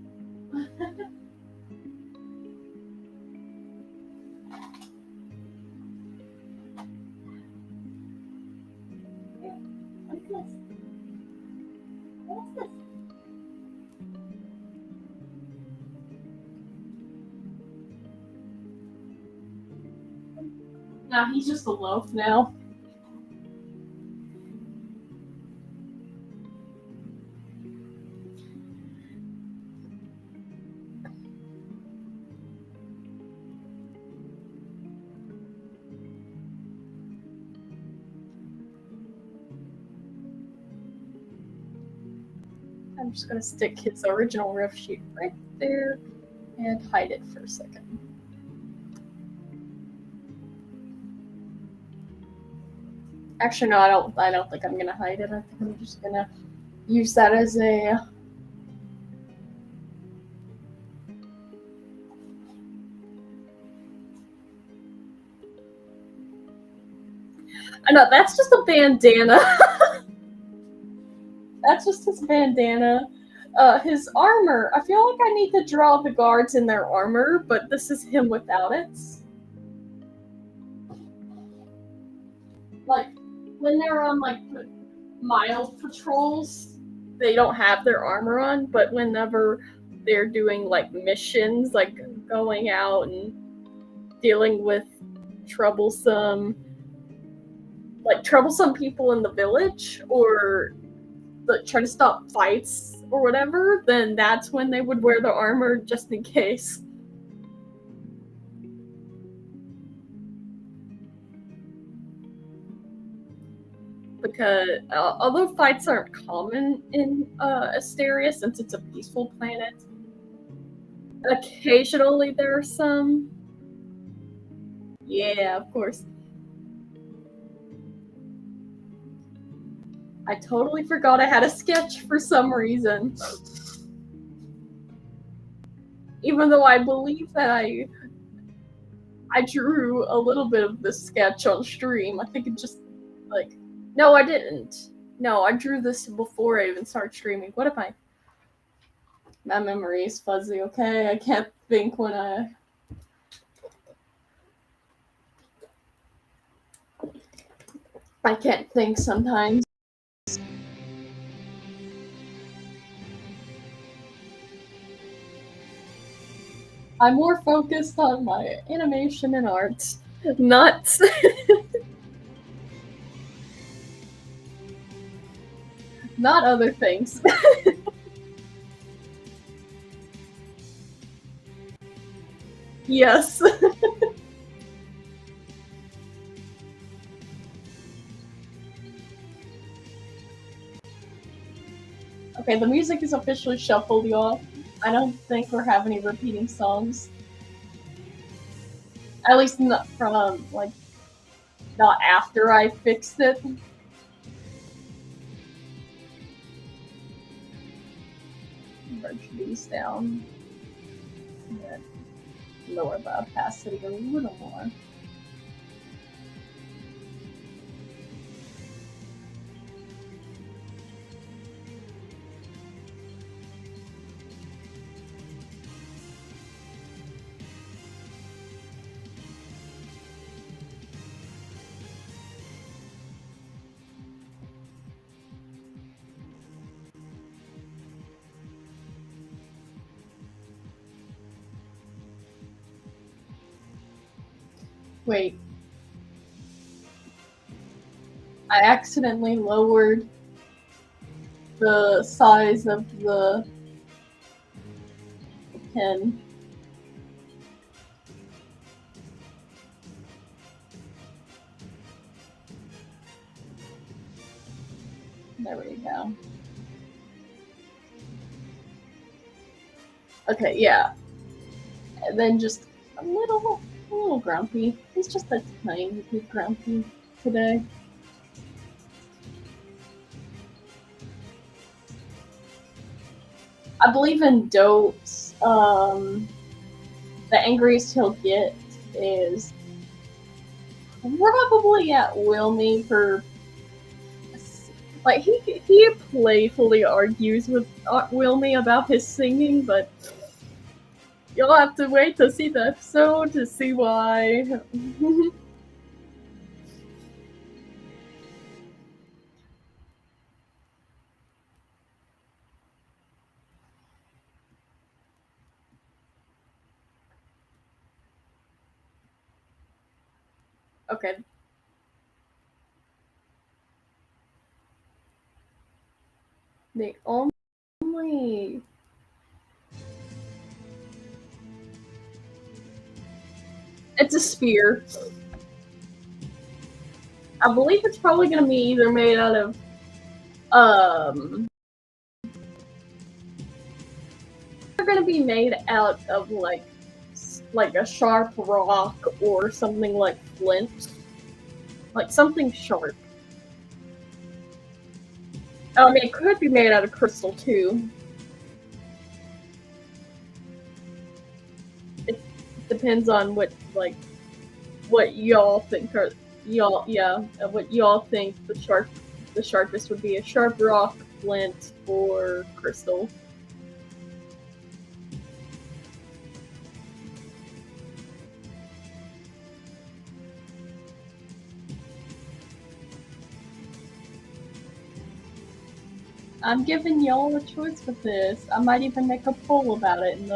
What's this? What's this? Nah, he's just a loaf now. I'm just gonna stick his original riff sheet right there and hide it for a second. Actually, no, I don't think I'm gonna hide it. I think I'm just gonna use that as a. No, that's just a bandana. That's just his bandana. His armor. I feel like I need to draw the guards in their armor, but this is him without it. Like, when they're on, like, mild patrols, they don't have their armor on, but whenever they're doing, like, missions, like, going out and dealing with troublesome, like troublesome people in the village or try to stop fights or whatever, then that's when they would wear the armor just in case. Because although fights aren't common in Asteria since it's a peaceful planet, occasionally there are some. Yeah, of course. I totally forgot I had a sketch for some reason. Even though I believe that I drew a little bit of this sketch on stream. I think it just, like... No, I didn't. No, I drew this before I even started streaming. What am I... My memory is fuzzy, okay? I can't think when I can't think sometimes. I'm more focused on my animation and art, not... not other things. Yes. Okay, the music is officially shuffled, y'all. I don't think we're having any repeating songs. At least not from, like, not after I fixed it. Merge these down. And lower the opacity a little more. Wait. I accidentally lowered the size of the pen. There we go. Okay, yeah. And then just a little grumpy. He's just a tiny bit grumpy today. I believe in DOTE. The angriest he'll get is probably at Wilmy for... Like, he playfully argues with Wilmy about his singing, but you'll have to wait to see the episode to see why. Okay. The only... It's a spear. I believe it's probably going to be either made out of... They're going to be made out of, like a sharp rock or something like flint. Like, something sharp. I mean, it could be made out of crystal, too. It depends on what y'all think are... what y'all think the sharpest would be. A sharp rock, flint, or crystal. I'm giving y'all a choice with this. I might even make a poll about it in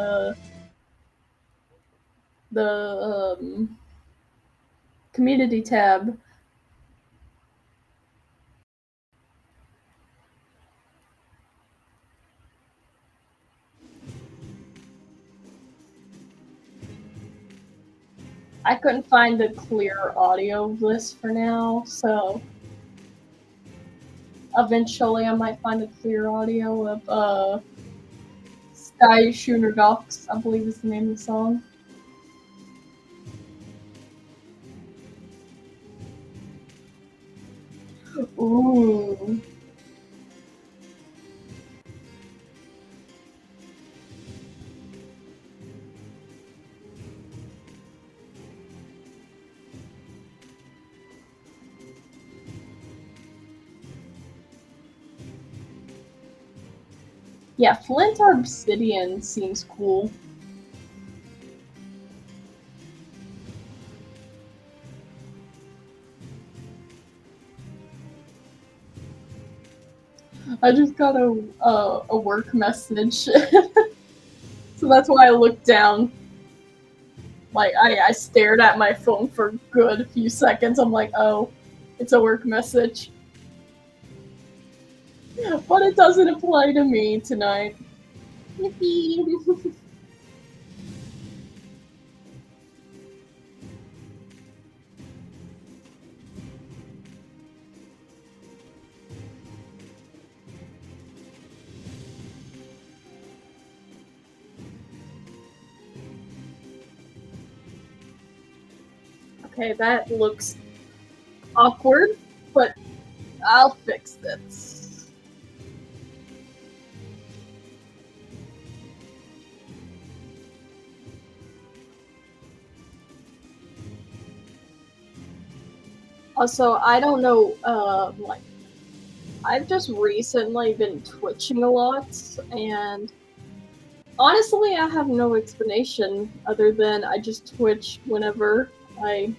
the community tab. I couldn't find a clear audio list for now, so eventually I might find a clear audio of Sky Schooner Docks, I believe is the name of the song. Ooh. Yeah, Flint Obsidian seems cool. I just got a work message, so that's why I looked down. Like I stared at my phone for a good few seconds. I'm like, oh, it's a work message, but it doesn't apply to me tonight. Yippee! Okay, that looks awkward, but I'll fix this. Also, I don't know, like, I've just recently been twitching a lot, and honestly, I have no explanation other than I just twitch whenever I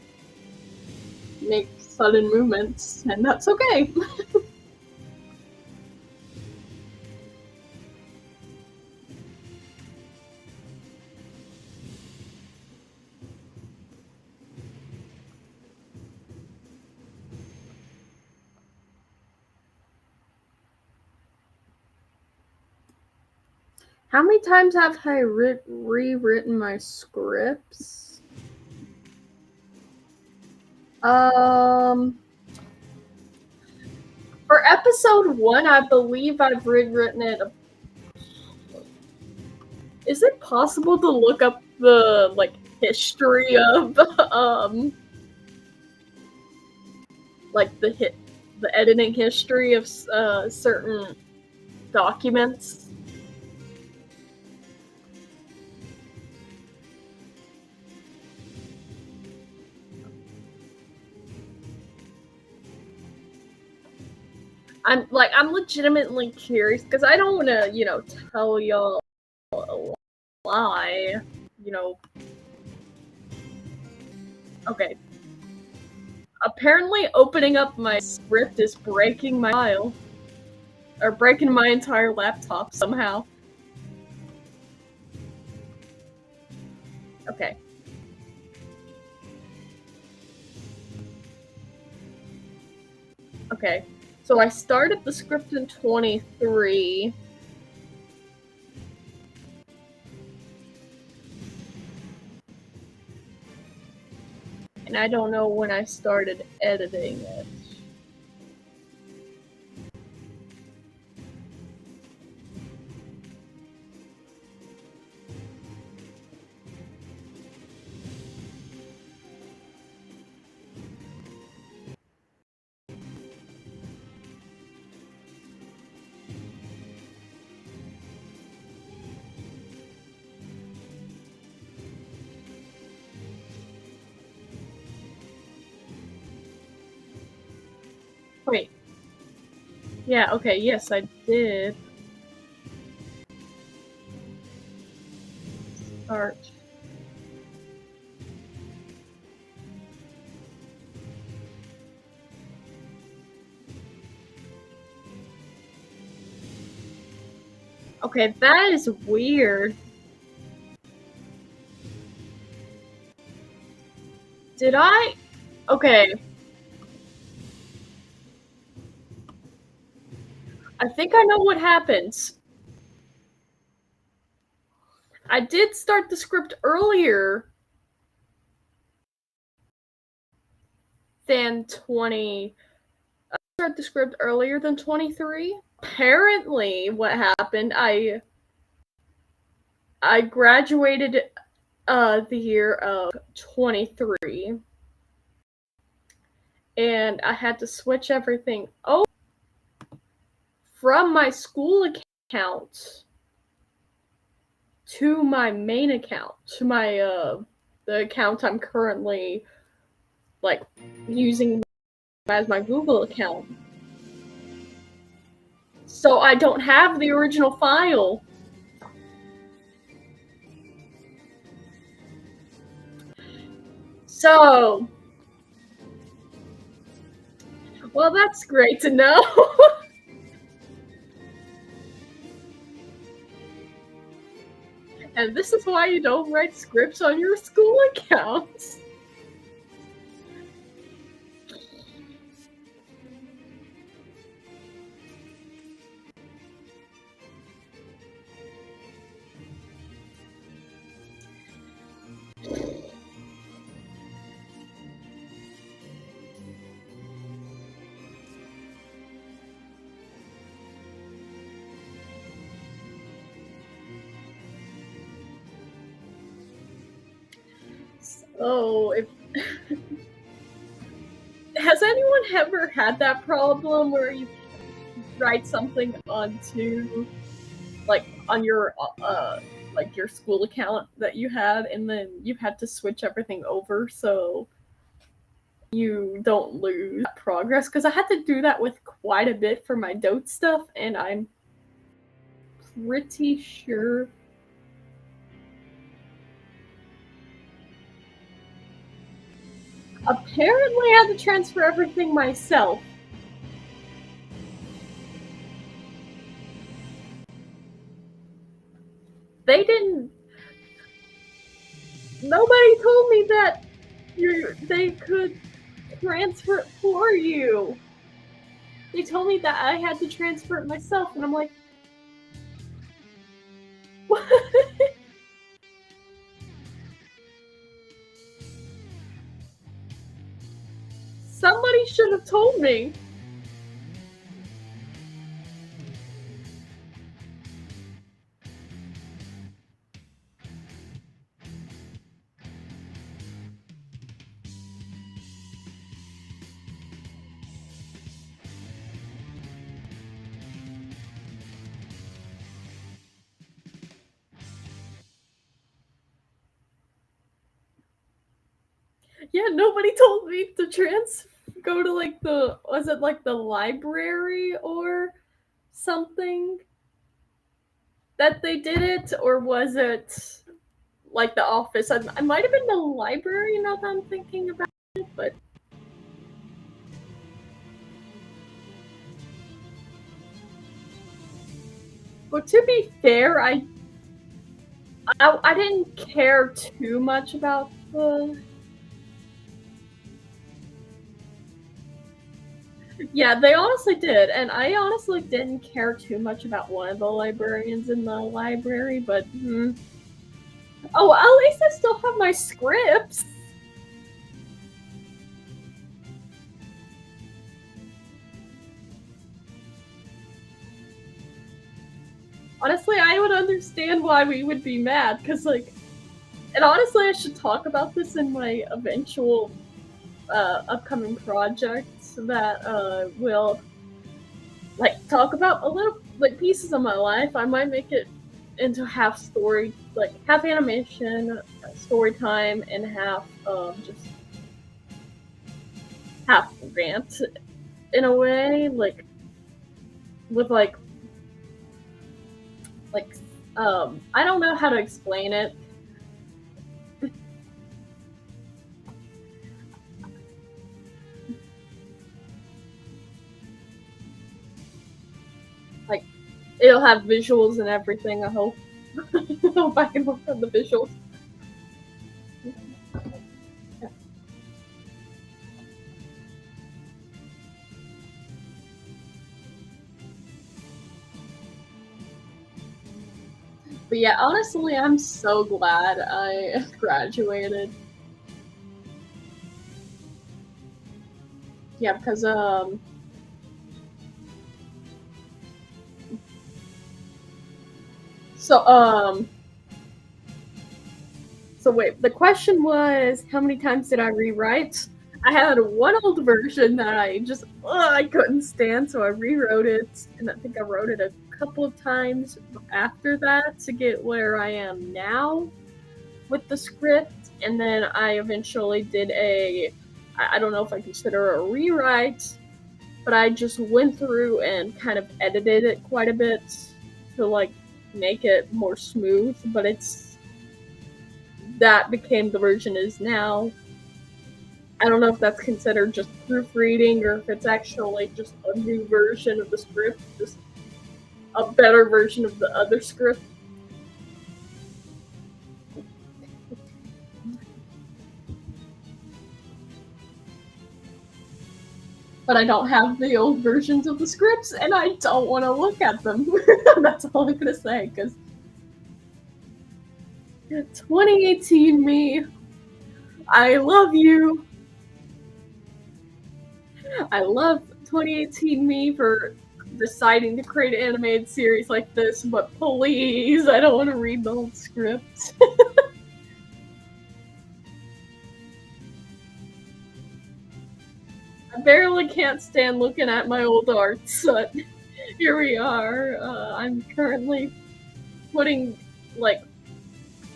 make sudden movements, and that's okay. How many times have I rewritten my scripts? For episode 1, I believe I've rewritten it. Is it possible to look up the like history of like the editing history of certain documents? I'm legitimately curious because I don't want to tell y'all a lie. Okay. Apparently, opening up my script is breaking my file or breaking my entire laptop somehow. Okay. Okay. So I started the script in 23. And I don't know when I started editing it. Wait. Yeah, okay, yes, I did. Start. Okay, that is weird. Did I? Okay. I think I know what happens. I did start the script earlier, than 20. I started the script earlier than 23. Apparently, what happened, I graduated the year of 23, and I had to switch everything over from my school account to my main account, to my the account I'm currently like using as my Google account. So I don't have the original file. So, well, that's great to know. And this is why you don't write scripts on your school accounts. So, if has anyone ever had that problem where you write something onto, like, on your like your school account that you had, and then you had to switch everything over so you don't lose progress? Because I had to do that with quite a bit for my DOTE stuff, and I'm pretty sure. Apparently, I had to transfer everything myself. They didn't. Nobody told me that they could transfer it for you. They told me that I had to transfer it myself, and I'm like, what? Somebody should have told me. Yeah, nobody told me to go to like was it like the library or something that they did it, or was it like the office? I might have been the library now that I'm thinking about it, but to be fair, I didn't care too much about the. Yeah, they honestly did, and I honestly didn't care too much about one of the librarians in the library, but oh, at least I still have my scripts. Honestly, I would understand why we would be mad, because like, and honestly, I should talk about this in my eventual upcoming projects that will like talk about a little like pieces of my life. I might make it into half story, like half animation, story time, and half just half rant in a way, like with like I don't know how to explain it. Like it'll have visuals and everything. I hope. I hope I can work on the visuals. But yeah, honestly, I'm so glad I graduated. Yeah, because so wait, the question was how many times did I rewrite? I had one old version that I couldn't stand, so I rewrote it, and I think I wrote it a couple of times after that to get where I am now with the script, and then I eventually did I don't know if I consider a rewrite, but I just went through and kind of edited it quite a bit to like make it more smooth, but that became the version is now. I don't know if that's considered just proofreading or if it's actually just a new version of the script, just a better version of the other script. But I don't have the old versions of the scripts, and I don't want to look at them. That's all I'm gonna say, because 2018 me, I love you. I love 2018 me for deciding to create an animated series like this, but please, I don't want to read the old script. I barely can't stand looking at my old art, but here we are. I'm currently putting, like,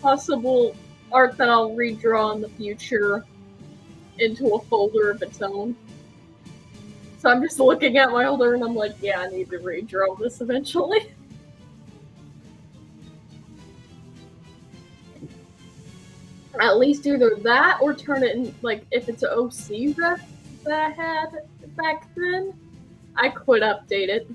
possible art that I'll redraw in the future into a folder of its own. So I'm just looking at my older and I'm like, yeah, I need to redraw this eventually. At least either that or turn it in, like, if it's an OC ref that I had back then, I could update it.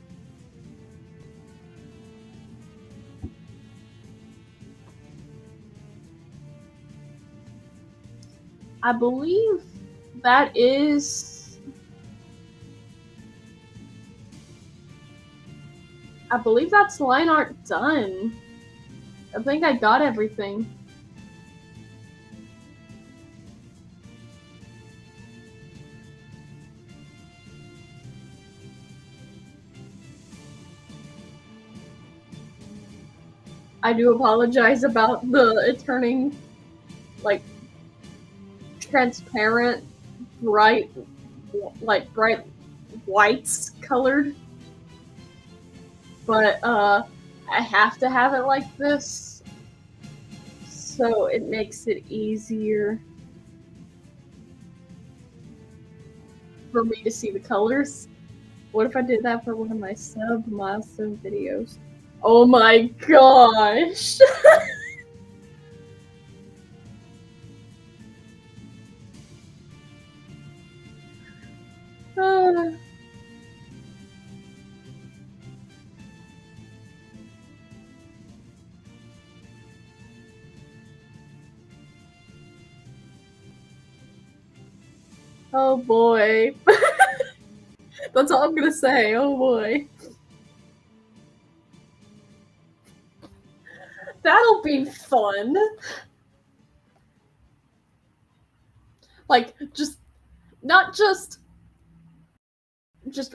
I believe that is. I believe that's line art done. I think I got everything. I do apologize about it turning, like, transparent, bright whites colored. But I have to have it like this, so it makes it easier for me to see the colors. What if I did that for one of my sub milestone videos? Oh my gosh! Oh boy. That's all I'm gonna say. Oh boy. That'll be fun. Like, not just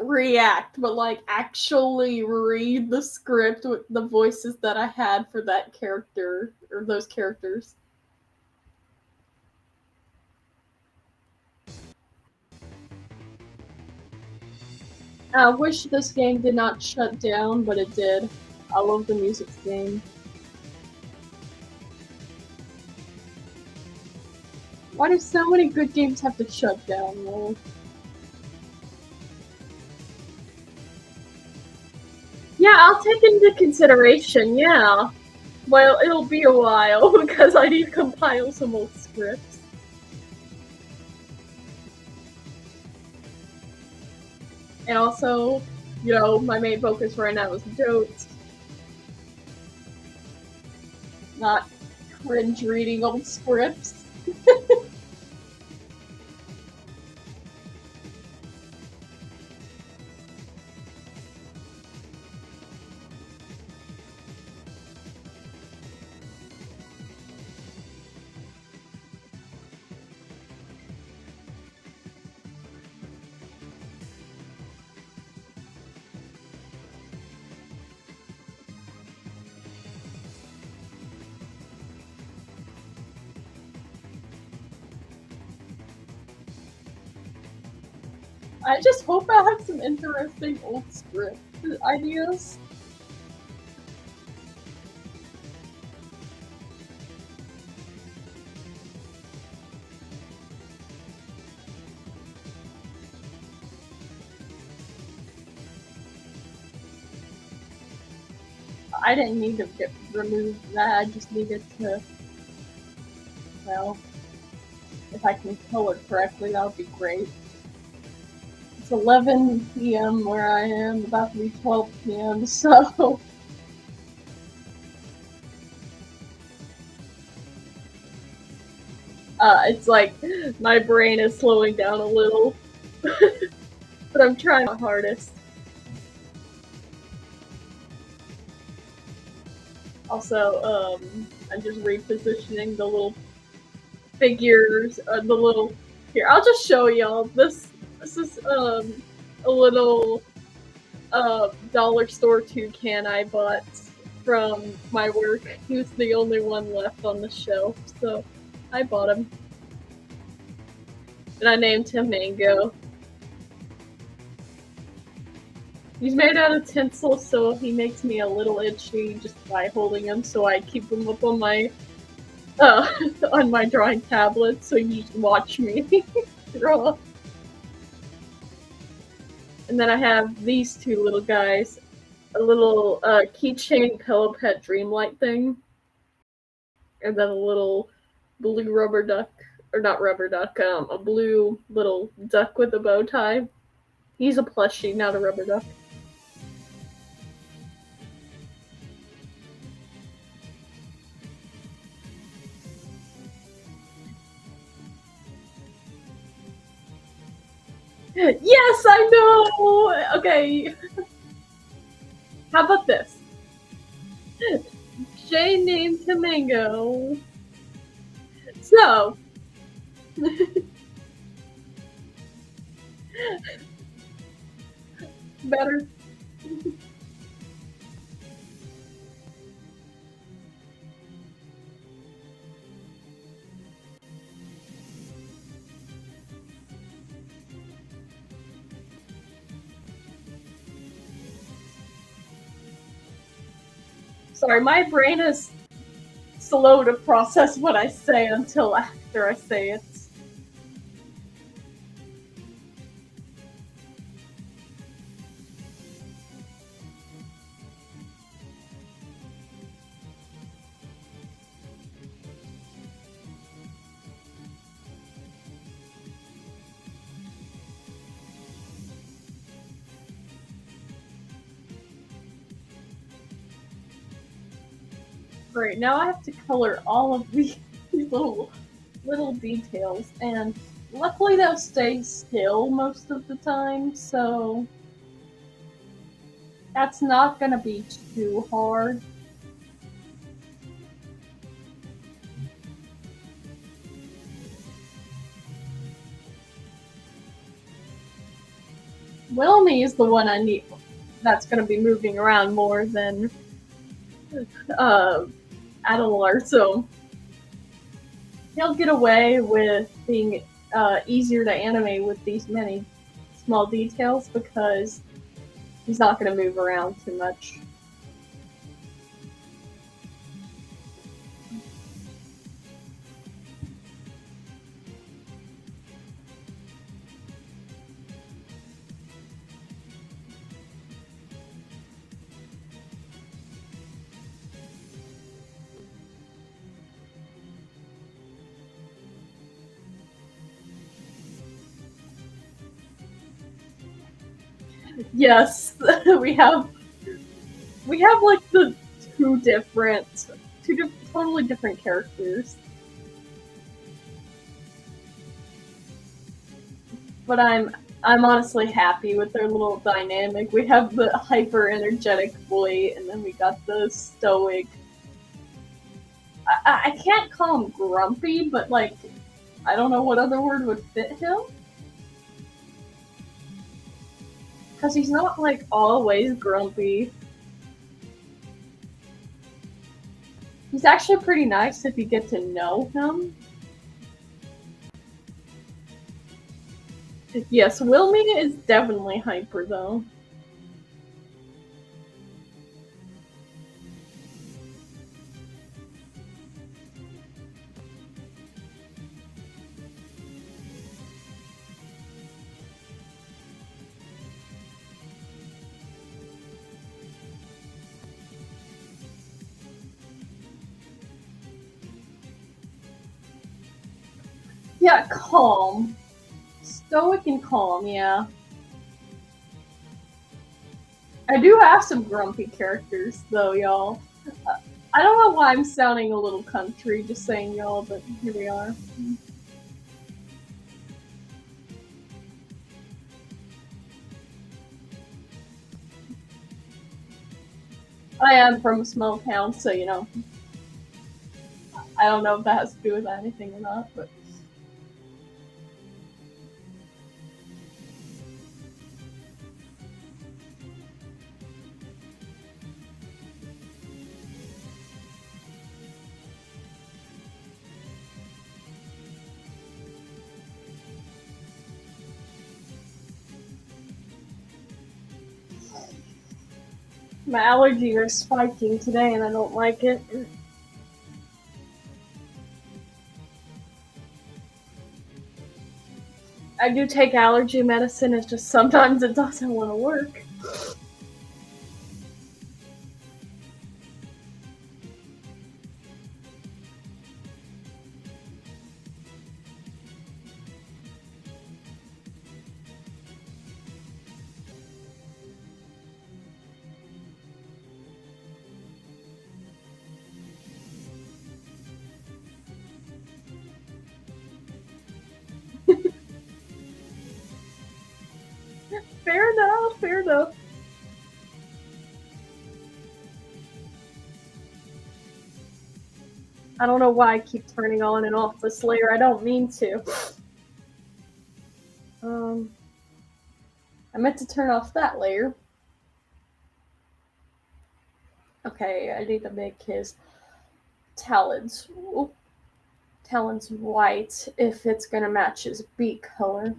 react, but like actually read the script with the voices that I had for that character or those characters. I wish this game did not shut down, but it did. I love the music game. Why do so many good games have to shut down, though? Yeah, I'll take into consideration, yeah. Well, it'll be a while because I need to compile some old scripts. And also, you know, my main focus right now is DOTE. Not cringe reading old scripts. I just hope I have some interesting old script ideas. I didn't need to remove that, I just needed to, well, if I can color correctly, that would be great. It's 11 p.m. where I am, about to be 12 p.m., so... it's like, my brain is slowing down a little. But I'm trying my hardest. Also, I'm just repositioning the little figures, the little... Here, I'll just show y'all. This is, a little, dollar store toucan I bought from my work. He was the only one left on the shelf, so I bought him. And I named him Mango. He's made out of tinsel, so he makes me a little itchy just by holding him, so I keep him up on my on my drawing tablet, so you just watch me draw. And then I have these two little guys, a little keychain pillow pet dreamlight thing, and then a little blue rubber duck, or not rubber duck, a blue little duck with a bow tie. He's a plushie, not a rubber duck. Yes, I know! Okay. How about this? Jay named him Mango. So. Better. Sorry, my brain is slow to process what I say until after I say it. Great, now I have to color all of these little details, and luckily they'll stay still most of the time, so that's not gonna be too hard. Wilmy is the one I need that's gonna be moving around more than Adelar, so he'll get away with being easier to animate with these many small details because he's not going to move around too much. Yes, we have like the two totally different characters. But I'm honestly happy with their little dynamic. We have the hyper energetic boy, and then we got the stoic. I can't call him grumpy, but like I don't know what other word would fit him. Because he's not, like, always grumpy. He's actually pretty nice if you get to know him. Yes, Wilmy is definitely hyper though. Yeah, calm. Stoic and calm, yeah. I do have some grumpy characters, though, y'all. I don't know why I'm sounding a little country just saying y'all, but here we are. I am from a small town, so, you know, I don't know if that has to do with anything or not, but. My allergies are spiking today and I don't like it. I do take allergy medicine, it's just sometimes it doesn't want to work. Fair enough, fair enough. I don't know why I keep turning on and off this layer. I don't mean to. I meant to turn off that layer. Okay, I need to make his talons. Talons white if it's gonna match his beak color.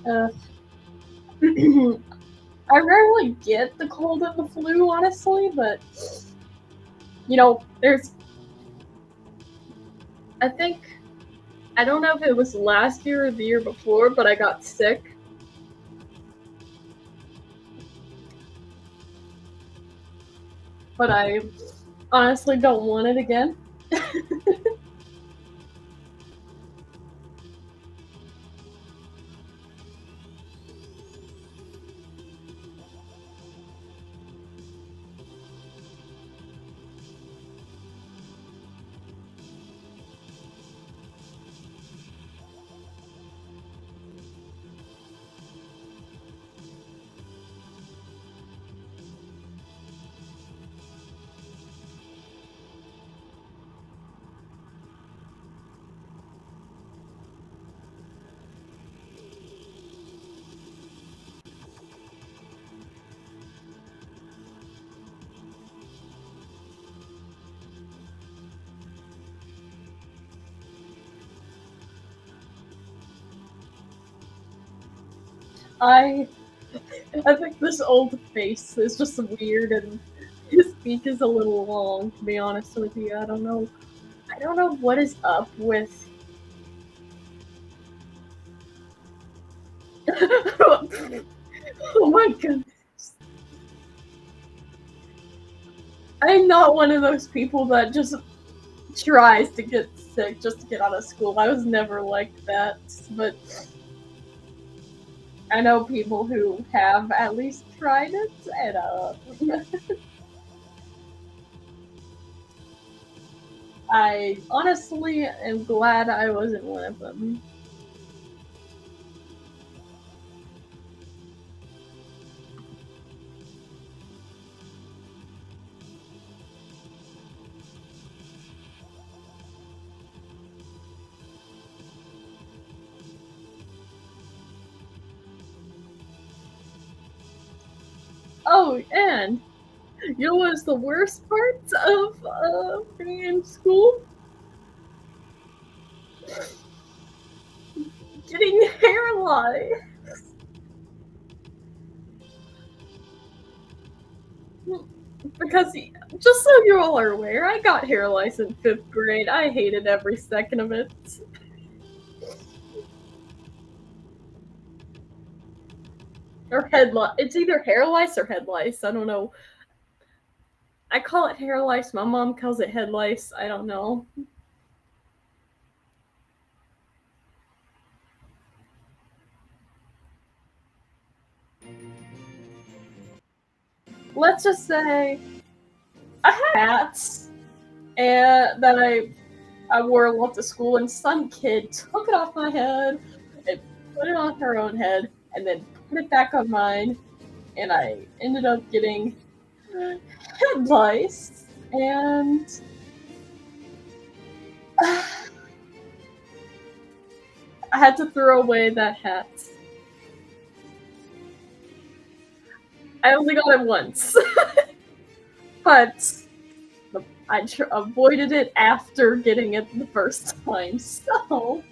Uh, I rarely get the cold and the flu, honestly, but you know, I think, I don't know if it was last year or the year before, but I got sick. But I honestly don't want it again. I I think this old face is just weird and his beak is a little long, to be honest with you. I don't know. I don't know what is up with. Oh my god. I'm not one of those people that just tries to get sick just to get out of school. I was never like that, but I know people who have at least tried it, and I honestly am glad I wasn't one of them. Oh, and You know what's the worst part of being in school? Getting hair lice. Because, just so you all are aware, I got hair lice in 5th grade. I hated every second of it. Or head lice. It's either hair lice or head lice. I don't know. I call it hair lice. My mom calls it head lice. I don't know. Let's just say I had hats and that I wore a lot to school, and some kid took it off my head and put it on her own head, and then put it back on mine, and I ended up getting head lice, and I had to throw away that hat. I only got it once, but I avoided it after getting it the first time, so.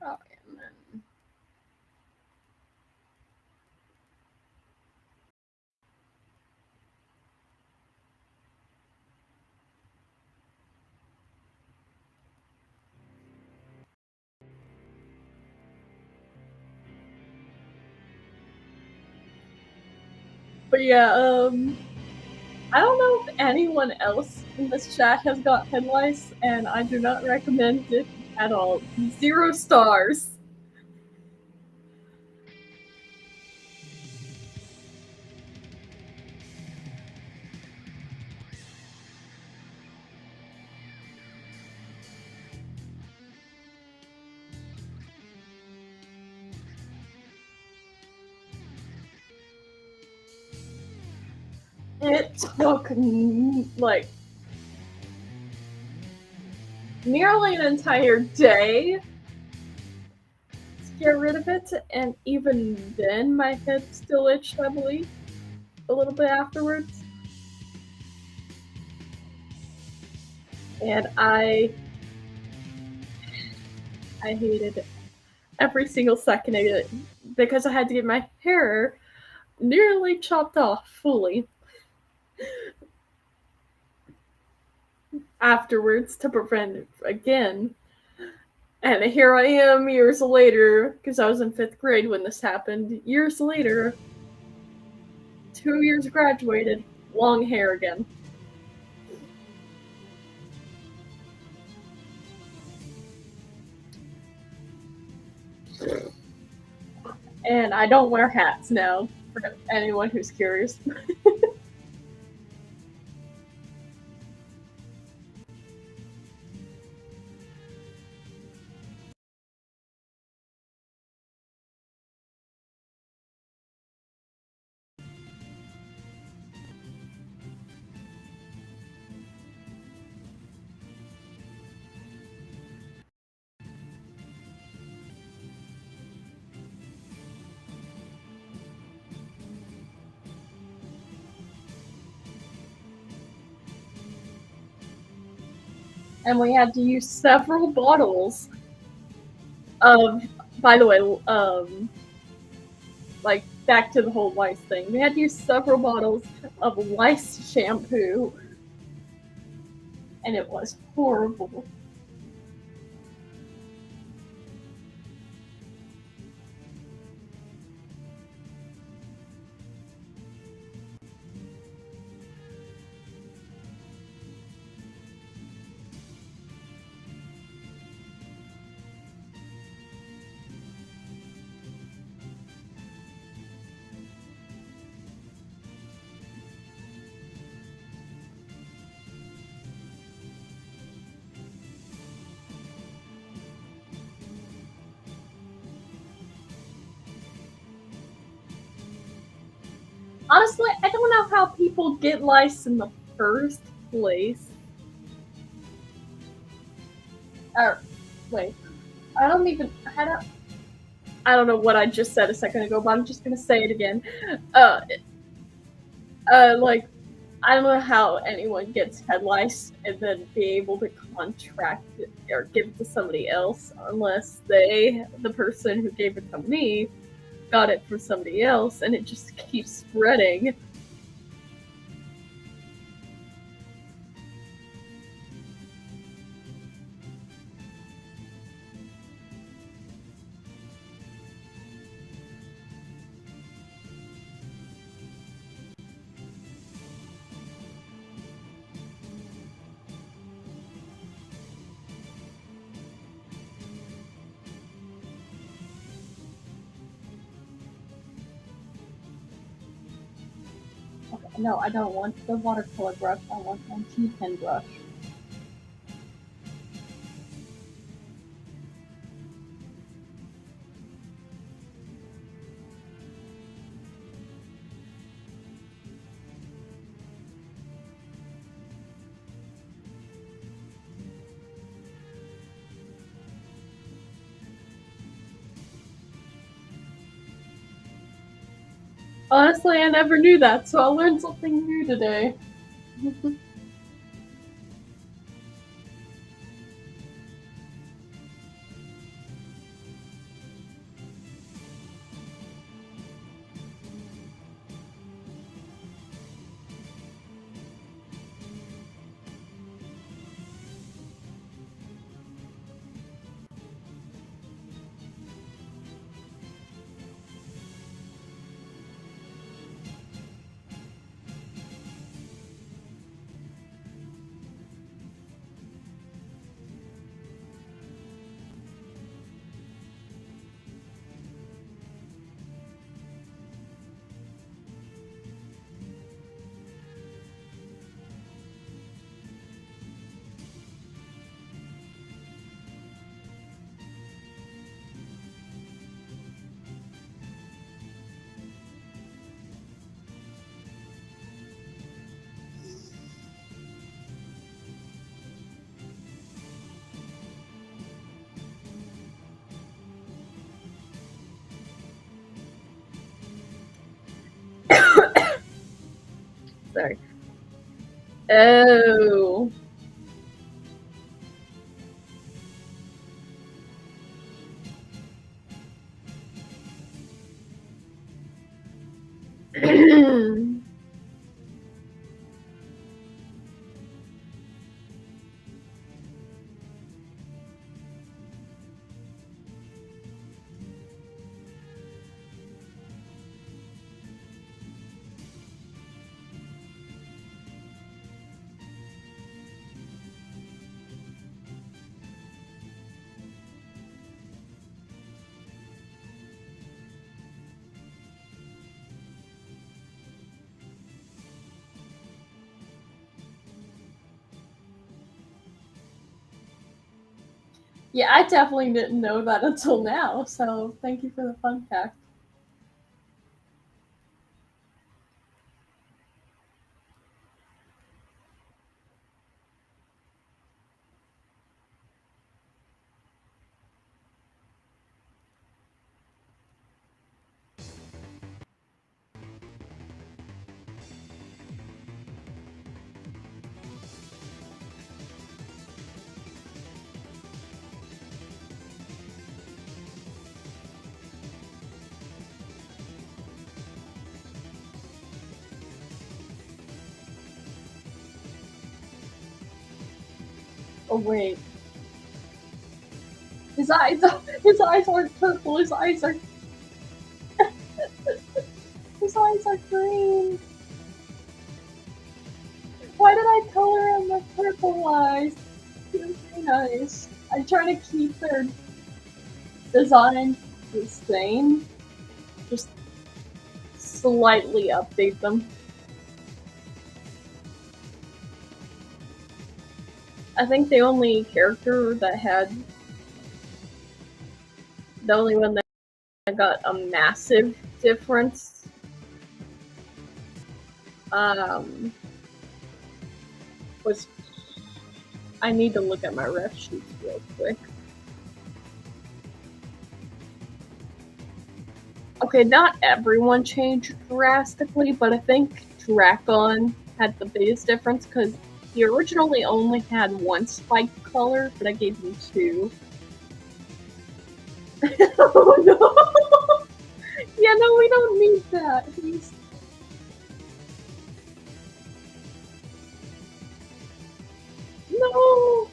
Oh, man. But yeah, I don't know if anyone else in this chat has got head lice, and I do not recommend it at all. 0 stars. It took like nearly an entire day to get rid of it, and even then my head still itched, I believe, a little bit afterwards. And I hated every single second of it because I had to get my hair nearly chopped off fully afterwards to prevent it again. And here I am years later, because I was in 5th grade when this happened. Years later, 2 years graduated, long hair again. And I don't wear hats now, for anyone who's curious. And we had to use several bottles of, by the way, like back to the whole lice thing. We had to use several bottles of lice shampoo, and it was horrible. Honestly, I don't know how people get lice in the first place. Wait, I don't know what I just said a second ago, but I'm just gonna say it again. Like, I don't know how anyone gets head lice and then be able to contract it or give it to somebody else unless the person who gave it to me, got it from somebody else, and it just keeps spreading. Okay, no, I don't want the watercolor brush. I want my T-pen brush. Honestly, I never knew that, so I learned something new today. Sorry. Oh. Yeah, I definitely didn't know that until now, so thank you for the fun fact. Oh wait, his eyes, his eyes aren't purple. His eyes are green. Why did I color him with purple eyes? It's very nice. I'm trying to keep their design the same, just slightly update them. I think the only character that had the only one that got a massive difference was I need to look at my ref sheets real quick. Okay, not everyone changed drastically, but I think Dracon had the biggest difference because he originally only had one spike color, but I gave him two. Oh no! Yeah, no, we don't need that. He's... No!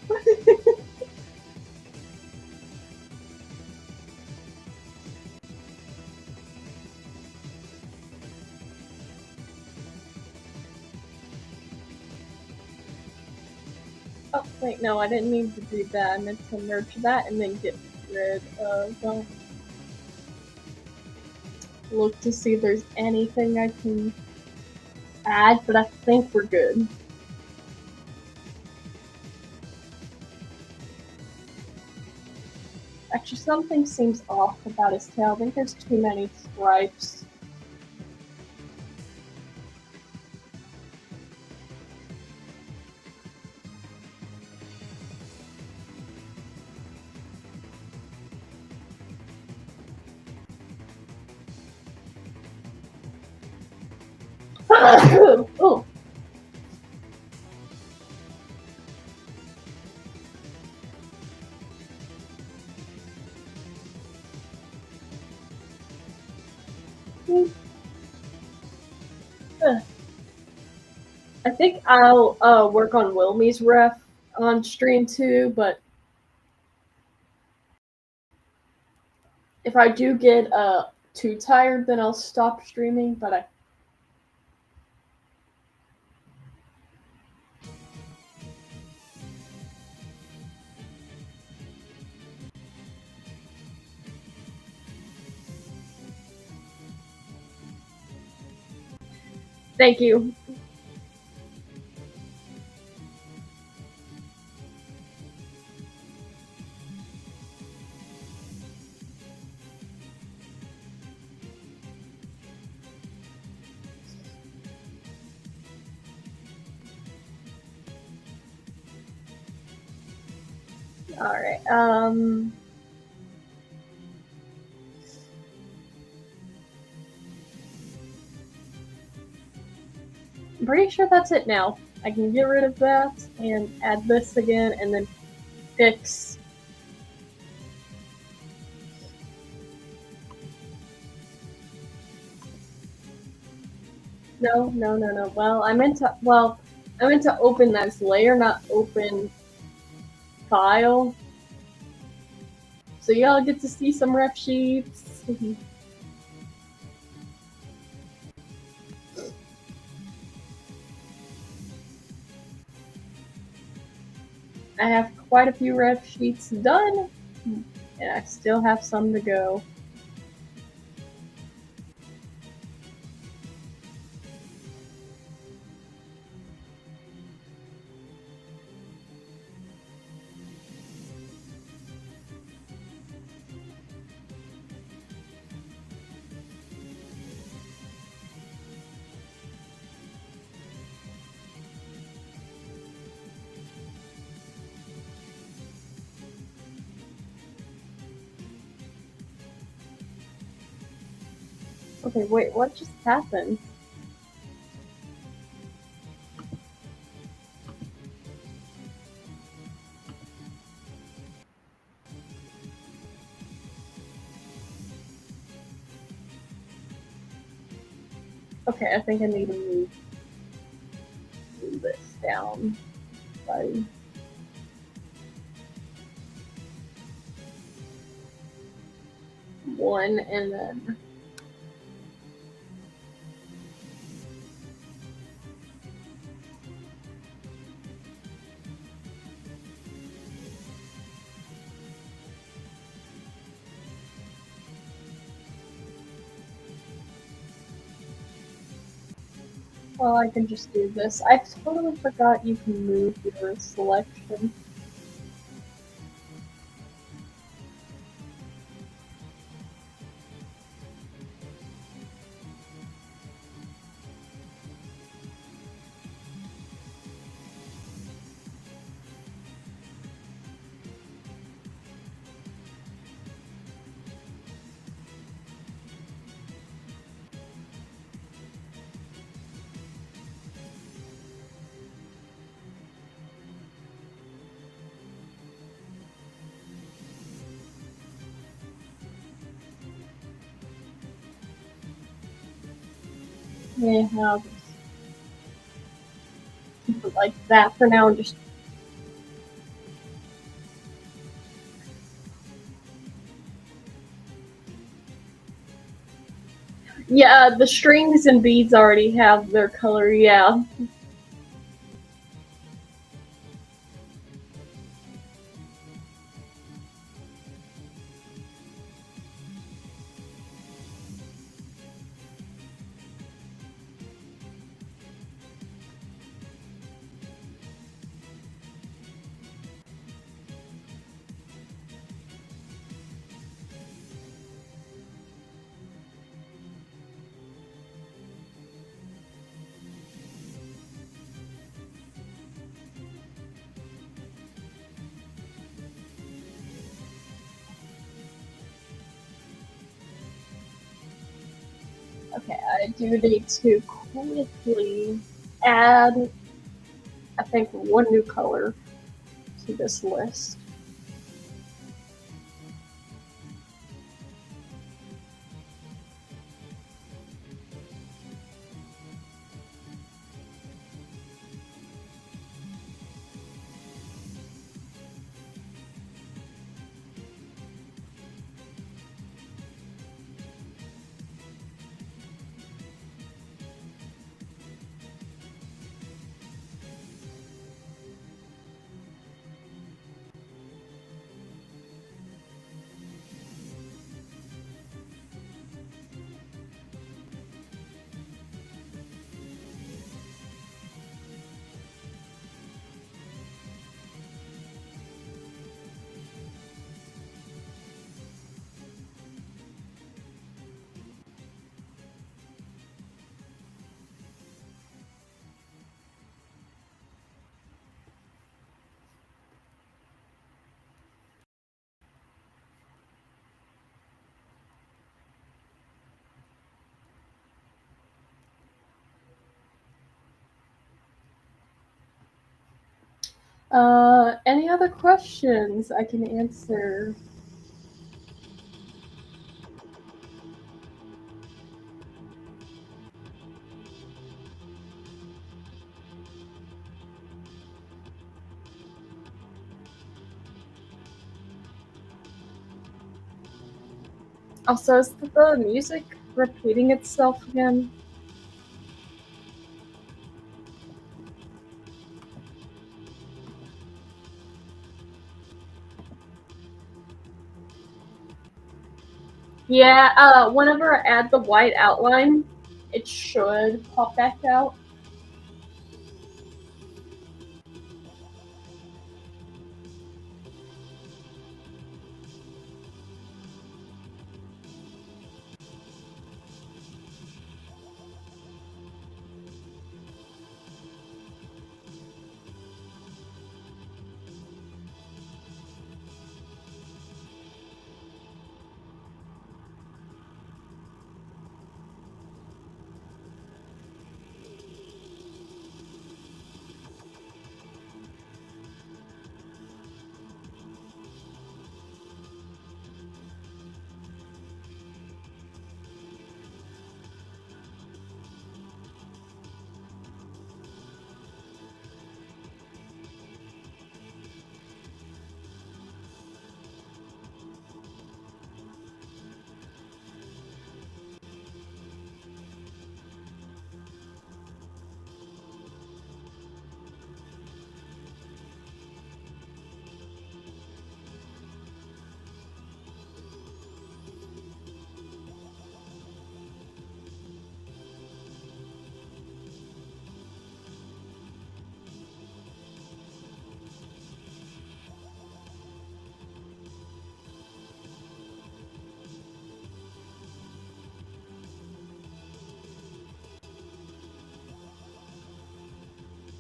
Oh, wait, no, I didn't mean to do that. I meant to merge that and then get rid of... look to see if there's anything I can add, but I think we're good. Actually, something seems off about his tail. I think there's too many stripes. Oh. I think I'll work on Wilmy's ref on stream too, but if I do get too tired, then I'll stop streaming, but I... Thank you. Alright, I'm pretty sure that's it now. I can get rid of that and add this again and then fix... No. Well, I meant to open this layer, not open file. So y'all get to see some ref sheets. I have quite a few ref sheets done, and I still have some to go. Okay, wait, what just happened? Okay, I think I need to move this down by... one, and then... Well, I can just do this. I totally forgot you can move your selection. may have keep it like that for now and just yeah, the strings and beads already have their color, yeah. Okay, I do need to quickly add, I think, one new color to this list. Any other questions I can answer? Also, is the music repeating itself again? Yeah, whenever I add the white outline, it should pop back out.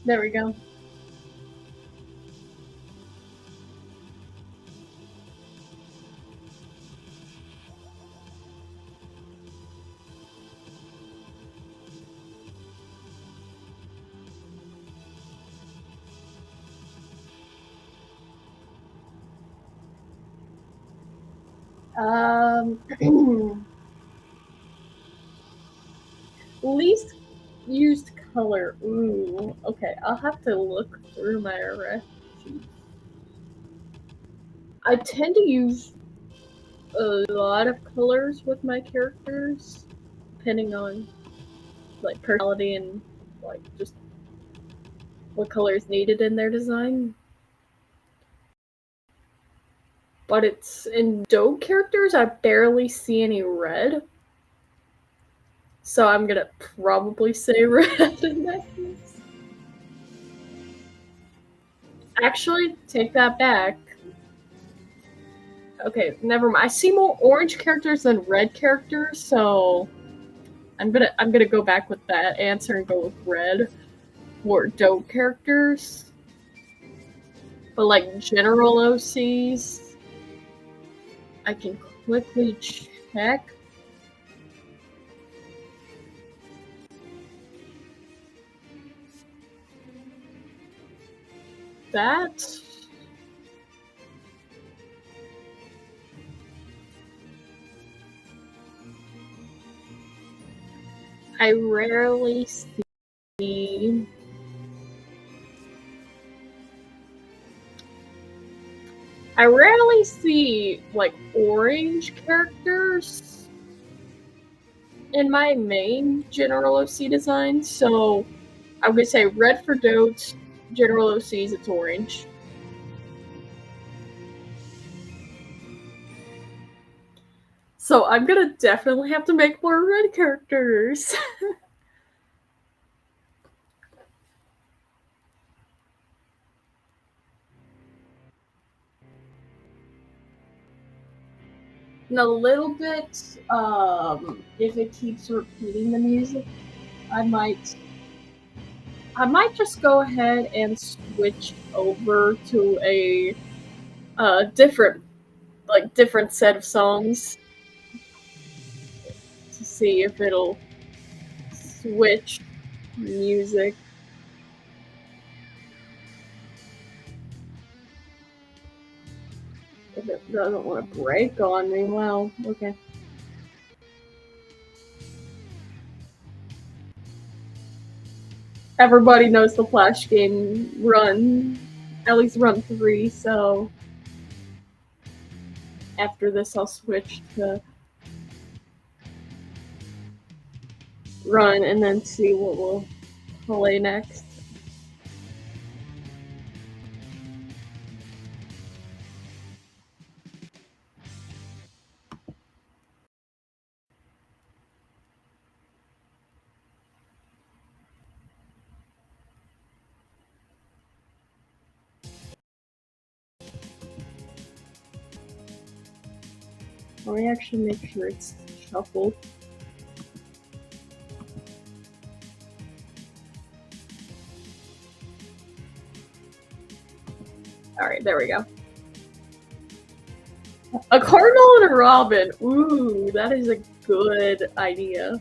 There we go. Least used color. Ooh, okay. I'll have to look through my array. I tend to use a lot of colors with my characters, depending on like personality and like just what color is needed in their design. But it's in DOTE characters, I barely see any red. So I'm gonna probably say red in that case. Actually, take that back. Okay, never mind. I see more orange characters than red characters, so I'm gonna go back with that answer and go with red for DOTE characters. But like general OCs, I can quickly check. That I rarely see. I rarely see like orange characters in my main general OC design, so I would say red for DOTE, general OCs it's orange. So I'm gonna definitely have to make more red characters. And a little bit, if it keeps repeating the music, I might just go ahead and switch over to a different set of songs to see if it'll switch music. If it doesn't want to break on me, well, okay. Everybody knows the Flash game run, at least run 3, so after this I'll switch to run and then see what we'll play next. Let me actually make sure it's shuffled. Alright, there we go. A cardinal and a robin. Ooh, that is a good idea.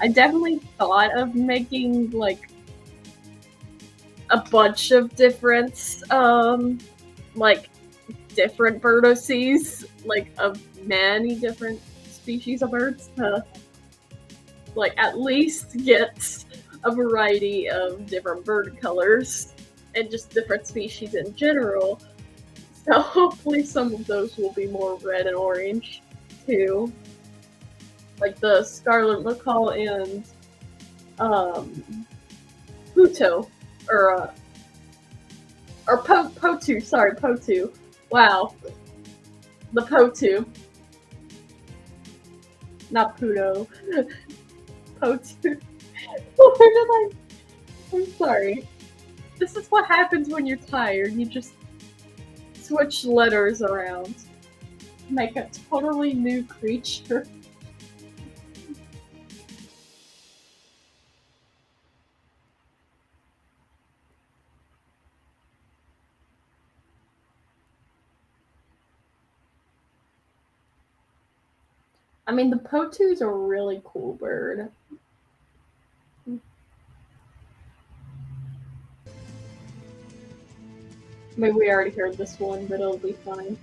I definitely thought of making like a bunch of different like different bird OCs, like of many different species of birds to like at least get a variety of different bird colors and just different species in general. So hopefully some of those will be more red and orange too. Like the scarlet macaw and Puto or Potu, sorry, Potu. Wow. The Potu. Not Puto. Potu. Where did I? I'm sorry. This is what happens when you're tired. You just switch letters around. Make a totally new creature. I mean, the Potu's a really cool bird. Maybe we already heard this one, but it'll be fine.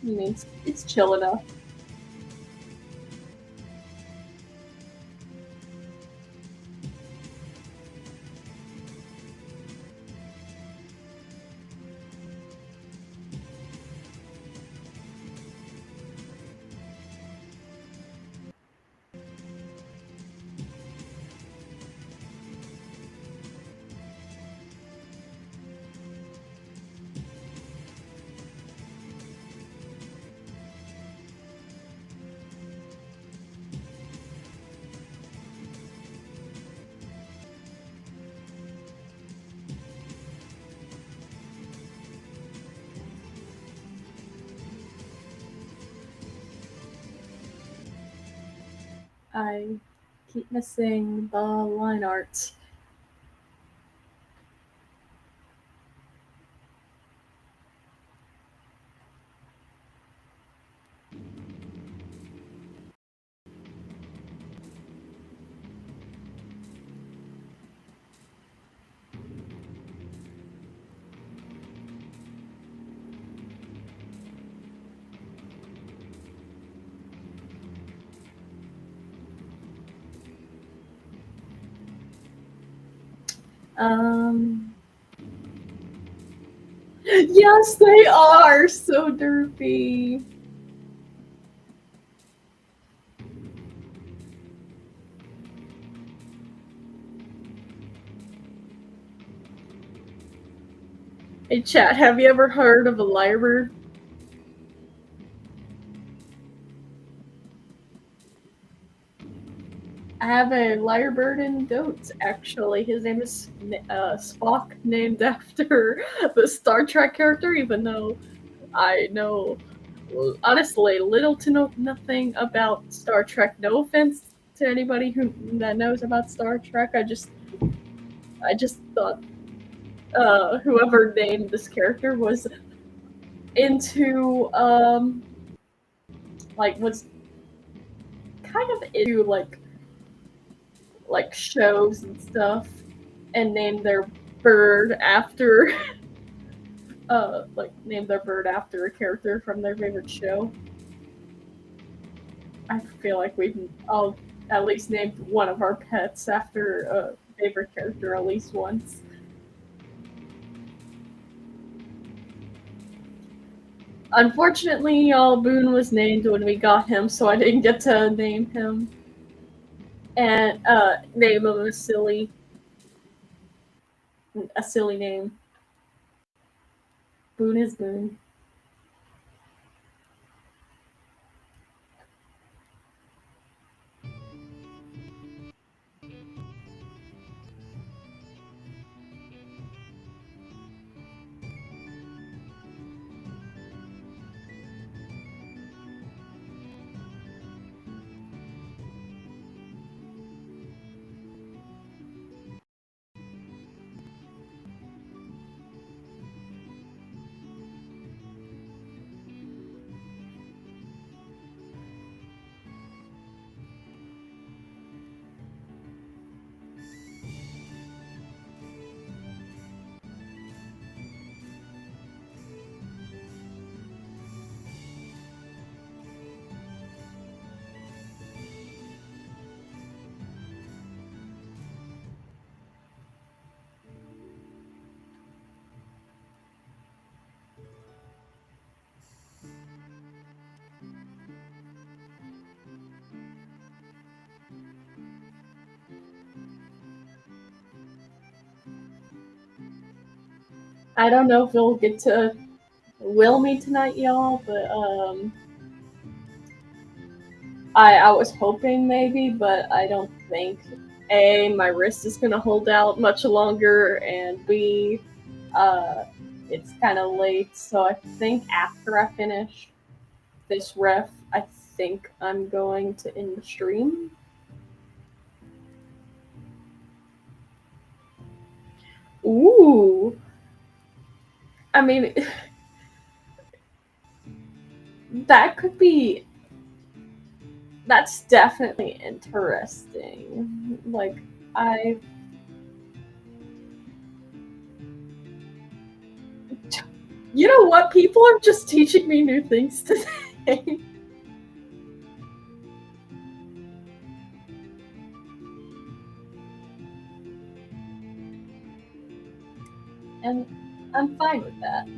means it's chill enough. I keep missing the line art. Yes, they are so derpy. Hey, chat, have you ever heard of a lyrebird? I have a lyrebird in DOTE, actually. His name is Spock, named after the Star Trek character, even though I know, honestly, little to nothing about Star Trek. No offense to anybody that knows about Star Trek. I just thought whoever named this character was into was kind of into like shows and stuff, and named their bird after named their bird after a character from their favorite show. I feel like we've all at least named one of our pets after a favorite character at least once. Unfortunately, y'all, Boone was named when we got him, so I didn't get to name him and name him a silly name. Boone is Boone. I don't know if you'll get to will me tonight, y'all, but I was hoping maybe, but I don't think A, my wrist is gonna hold out much longer, and B, it's kind of late, so I think after I finish this ref, I think I'm going to end the stream. Ooh. I mean, that could be. That's definitely interesting. Like, You know what? People are just teaching me new things today. And I'm fine with that.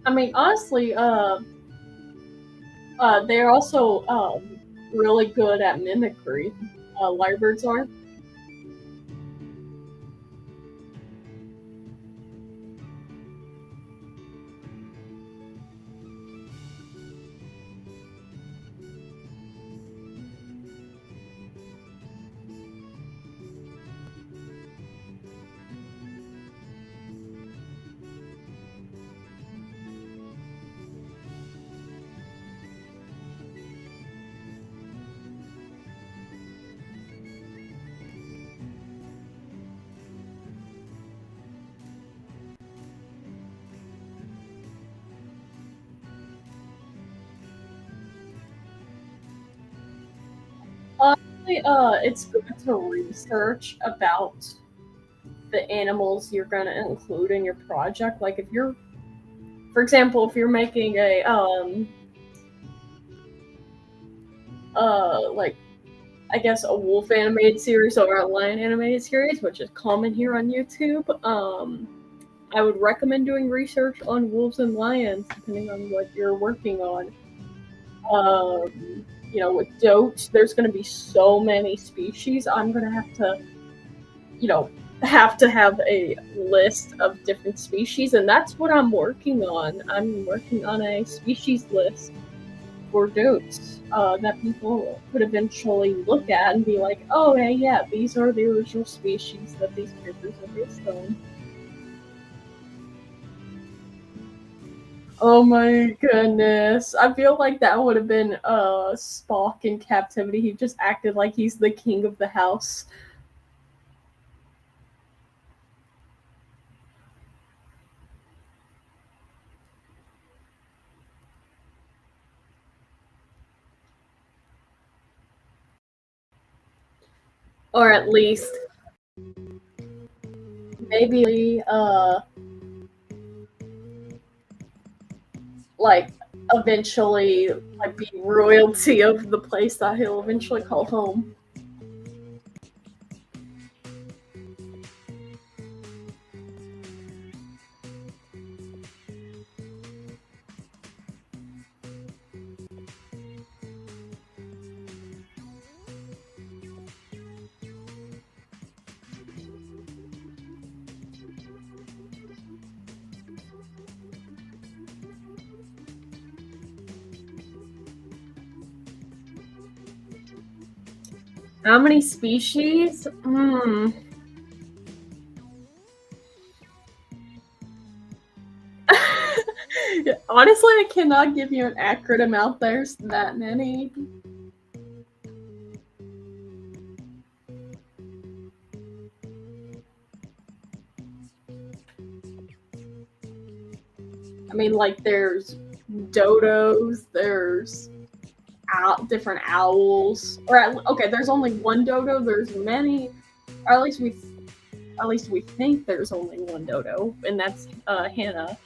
I mean, honestly, they're also really good at mimicry. Lyrebirds are. Honestly, it's good to research about the animals you're gonna include in your project. Like, if you're, for example, if you're making a like, I guess a wolf animated series or a lion animated series, which is common here on YouTube, I would recommend doing research on wolves and lions, depending on what you're working on. You know, with DOTE, there's going to be so many species. I'm going to have to, you know, have a list of different species, and that's what I'm working on. I'm working on a species list for DOTEs that people could eventually look at and be like, oh, yeah, these are the original species that these characters are based on. Oh my goodness. I feel like that would have been Spock in captivity. He just acted like he's the king of the house. Or at least maybe like eventually like be royalty of the place that he'll eventually call home. How many species? Honestly, I cannot give you an accurate amount. There's that many. I mean, like, there's dodos, there's different owls. Okay, there's only one dodo. There's many, or at least we think there's only one dodo, and that's Hannah.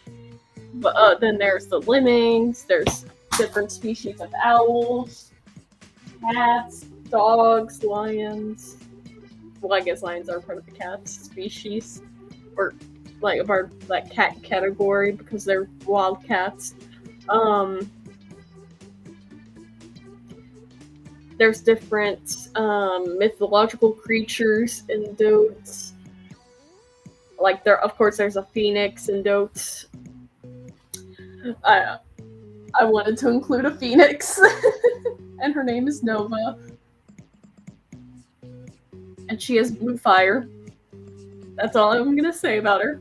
But then there's the lemmings. There's different species of owls, cats, dogs, lions. Well, I guess lions are part of the cat species, or like of our like cat category because they're wild cats. Um, there's different mythological creatures in DOTE. Like of course, there's a phoenix in DOTE. I I wanted to include a phoenix, and her name is Nova, and she has blue fire. That's all I'm gonna say about her.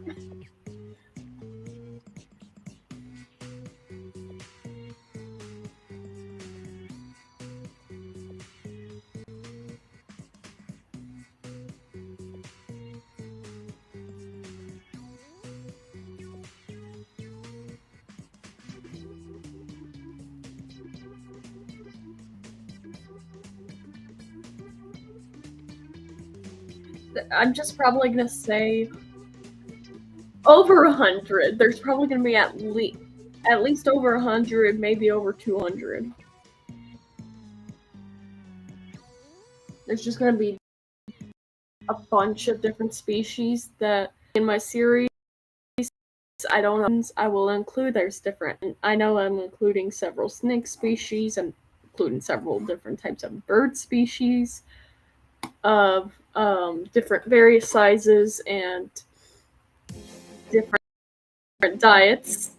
I'm just probably gonna say over 100. There's probably gonna be at least over 100, maybe over 200. There's just gonna be a bunch of different species that in my series I don't know. I will include. There's different. I know I'm including several snake species. I'm including several different types of bird species of different various sizes and different diets.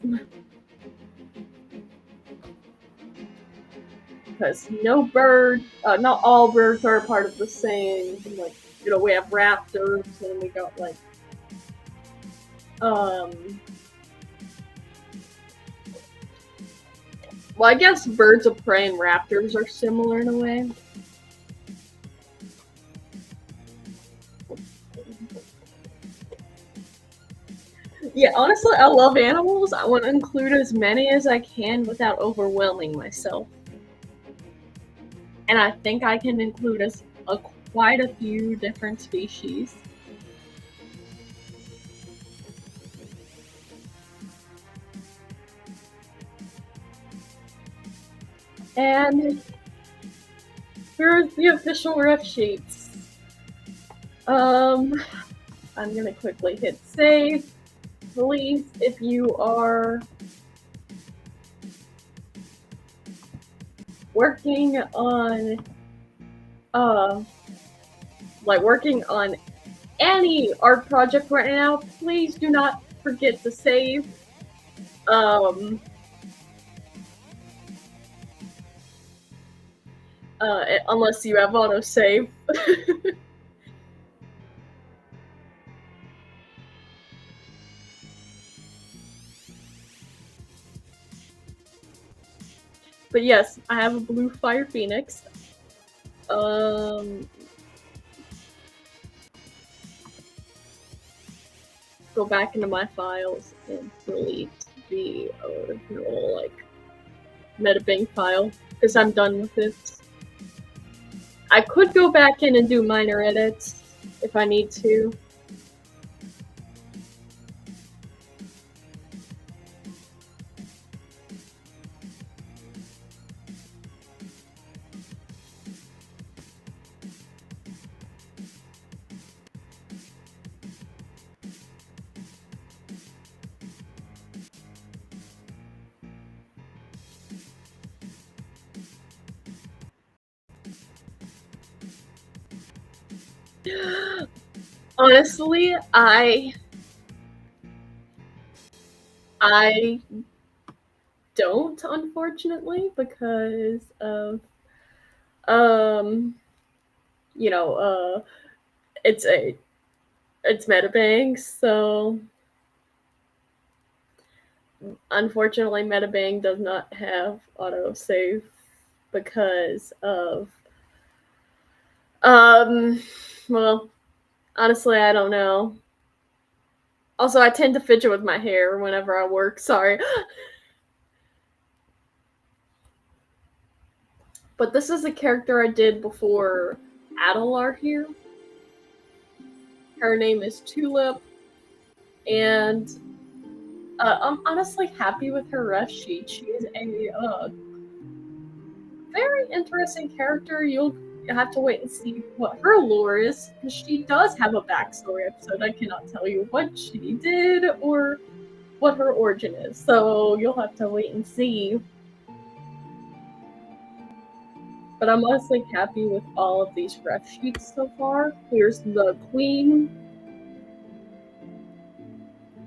Because not all birds are part of the same. Like, we have raptors, and we got like well, I guess birds of prey and raptors are similar in a way. Yeah, honestly, I love animals. I want to include as many as I can without overwhelming myself. And I think I can include quite a few different species. And here's the official ref sheets. I'm gonna quickly hit save. Please, if you are working on any art project right now, please do not forget to save. Unless you have autosave. But yes, I have a blue fire phoenix. Go back into my files and delete the original Medibang file because I'm done with it. I could go back in and do minor edits if I need to. Honestly, I don't, unfortunately, because of it's Medibang, so unfortunately Medibang does not have autosave because of well, honestly, I don't know. Also, I tend to fidget with my hair whenever I work, sorry. But this is a character I did before Adelar here. Her name is Tulip, and I'm honestly happy with her ref sheet. She is a very interesting character. You'll have to wait and see what her lore is, because she does have a backstory episode. I cannot tell you what she did or what her origin is, so you'll have to wait and see. But I'm honestly happy with all of these ref sheets so far. Here's the queen.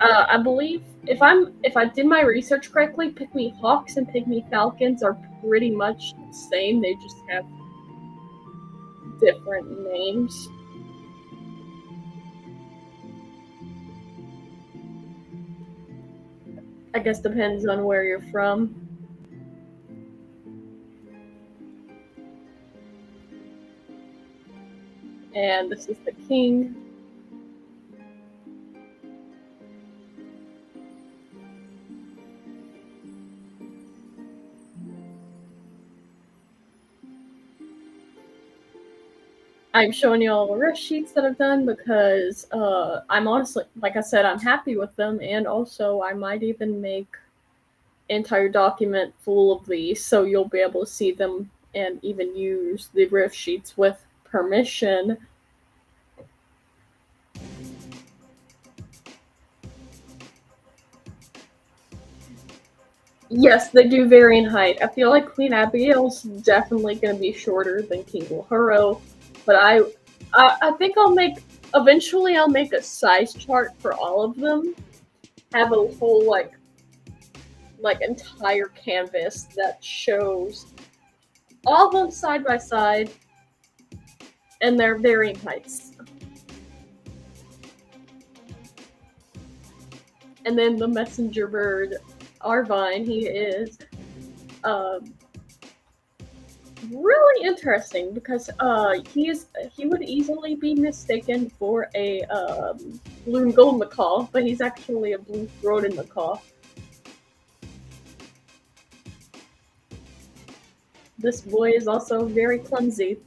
I believe if I did my research correctly, Pygmy Hawks and Pygmy Falcons are pretty much the same. They just have different names. I guess depends on where you're from. And this is the king. I'm showing you all the riff sheets that I've done because I'm honestly, like I said, I'm happy with them, and also I might even make an entire document full of these so you'll be able to see them and even use the riff sheets with permission. Yes, they do vary in height. I feel like Queen Abigail's definitely going to be shorter than King Uhuro, but I think eventually I'll make a size chart for all of them. Have a whole like entire canvas that shows all of them side by side and their varying heights. And then the messenger bird, Arvine, he is really interesting because he would easily be mistaken for a blue and gold macaw, but he's actually a blue-throated macaw. This boy is also very clumsy.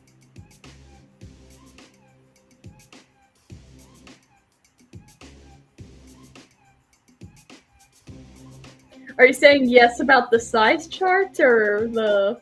Are you saying yes about the size chart or the...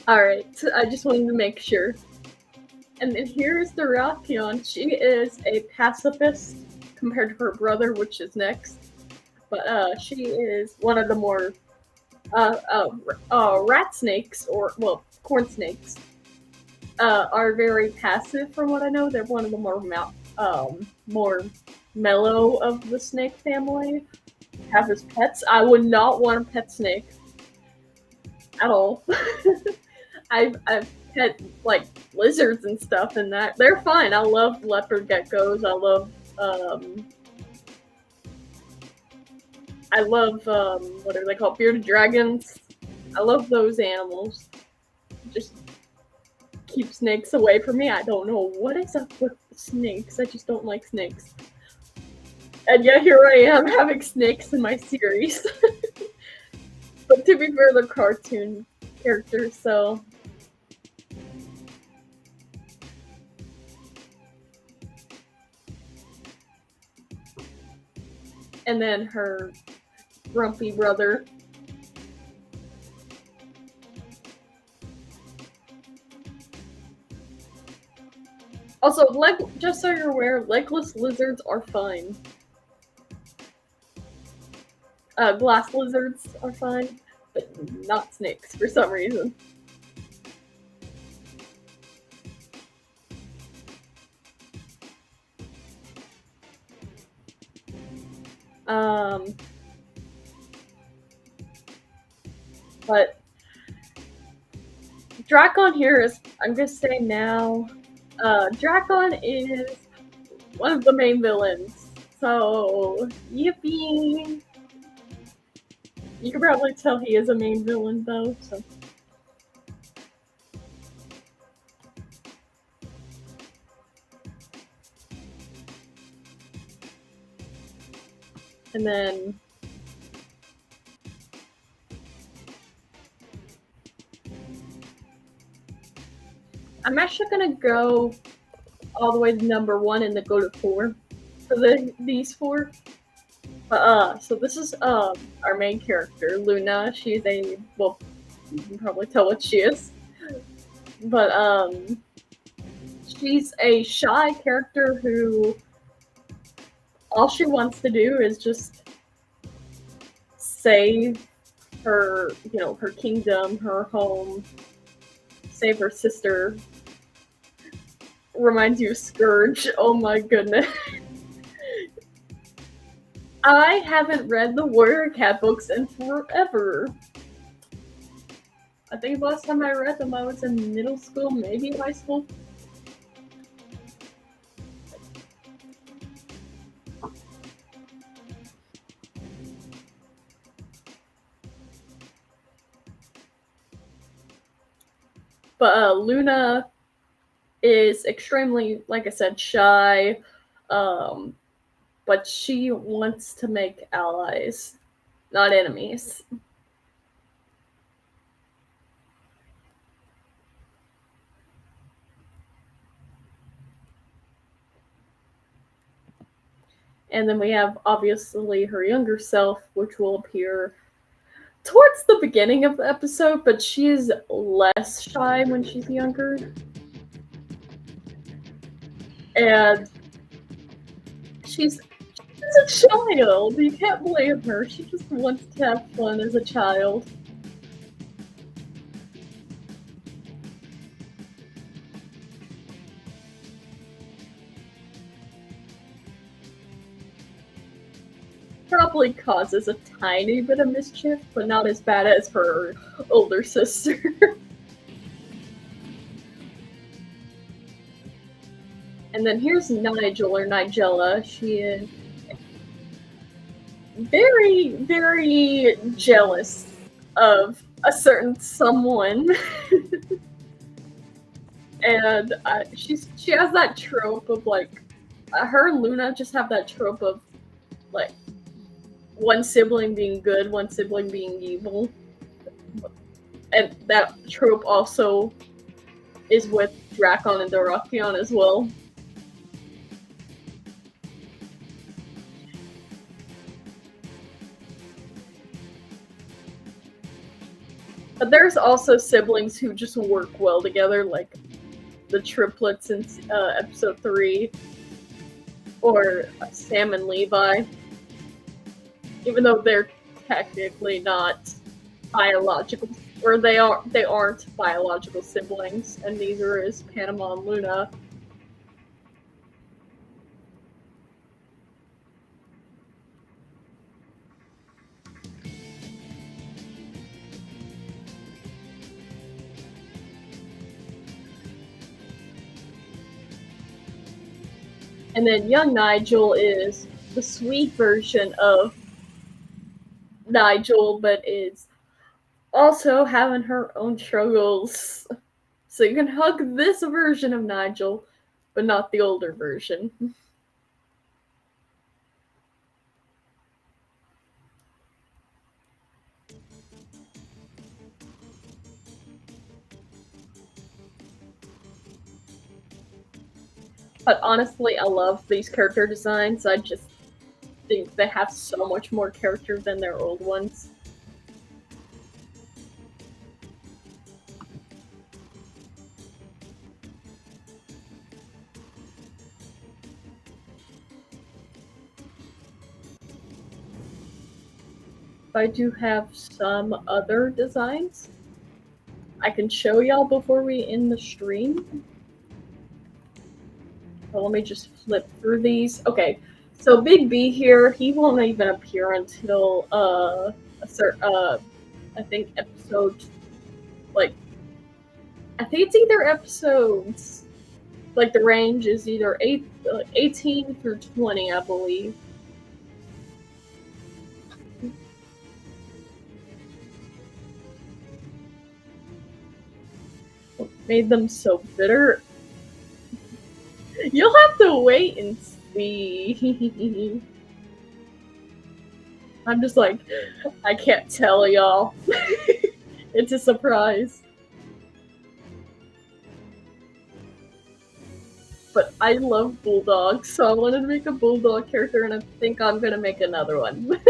Alright, I just wanted to make sure. And then here's the Rakion. She is a pacifist compared to her brother, which is next. But she is one of the more rat snakes, or, well, corn snakes, are very passive from what I know. They're one of the more mellow of the snake family. Have as pets. I would not want a pet snake at all. I've pet like lizards and stuff, and that they're fine. I love leopard geckos. I love what are they called? Bearded dragons. I love those animals. Just keep snakes away from me. I don't know what is up with snakes. I just don't like snakes. And yet here I am having snakes in my series. But to be fair, they're cartoon characters, so... And then her grumpy brother. Also, just so you're aware, legless lizards are fine. Glass lizards are fine, but not snakes for some reason. But Drakon here is, I'm gonna say now, Drakon is one of the main villains. So, yippee! You can probably tell he is a main villain though, so. And then I'm actually gonna go all the way to number 1 and then go to 4 for these 4. So this is our main character, Luna. She's a, well, you can probably tell what she is. But she's a shy character who all she wants to do is just save her, her kingdom, her home, save her sister. Reminds you of Scourge. Oh my goodness. I haven't read the Warrior Cat books in forever. I think last time I read them I was in middle school, maybe high school. But Luna is extremely, like I said, shy, but she wants to make allies, not enemies. And then we have, obviously, her younger self, which will appear towards the beginning of the episode, but she is less shy when she's younger. And she's a child. You can't blame her. She just wants to have fun as a child. Probably causes a tiny bit of mischief, but not as bad as her older sister. And then here's Nigel, or Nigella. She is very, very jealous of a certain someone. And she has that trope of, like, her and Luna just have that trope of, like, one sibling being good, one sibling being evil. And that trope also is with Drakon and Dorotheon as well. But there's also siblings who just work well together, like the triplets in episode 3, or Sam and Levi. Even though they're technically not biological, or they aren't biological siblings, and neither is Panama and Luna. And then young Nigel is the sweet version of Nigel, but is also having her own struggles. So you can hug this version of Nigel, but not the older version. But honestly, I love these character designs. I just think they have so much more character than their old ones. I do have some other designs I can show y'all before we end the stream. So let me just flip through these. Okay, so Big B here, he won't even appear until I think episode, like, I think it's either episodes, like the range is either 18 through 20, I believe. What made them so bitter? You'll have to wait and see. I'm just like, I can't tell y'all. It's a surprise. But I love bulldogs, so I wanted to make a bulldog character, and I think I'm gonna make another one.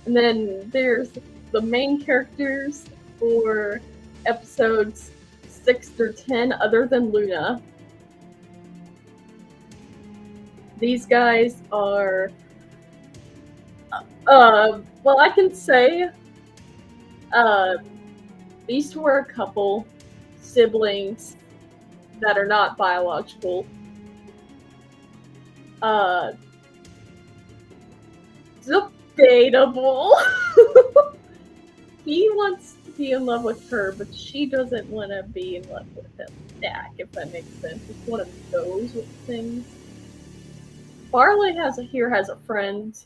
And then there's the main characters for episodes 6 through 10, other than Luna. These guys are, well, I can say, these two are a couple, siblings that are not biological. Debatable. He wants to be in love with her, but she doesn't want to be in love with him back, if that makes sense. It's one of those things. Barley has a friend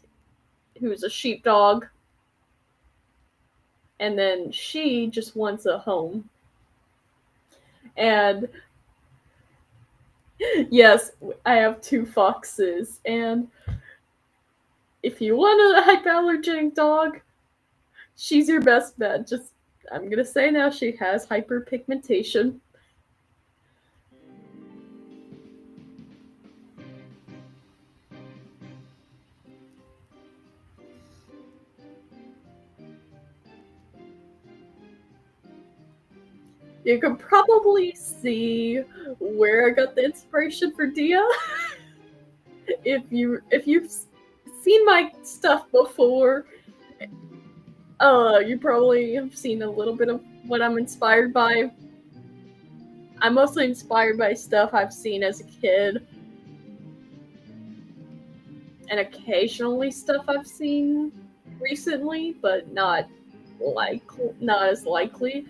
who's a sheepdog, and then she just wants a home. And yes, I have 2 foxes, and if you want a hypoallergenic dog, she's your best bet. I'm gonna say now, she has hyperpigmentation. You can probably see where I got the inspiration for Dia. if you've seen my stuff before, you probably have seen a little bit of what I'm inspired by. I'm mostly inspired by stuff I've seen as a kid, and occasionally stuff I've seen recently, but not as likely.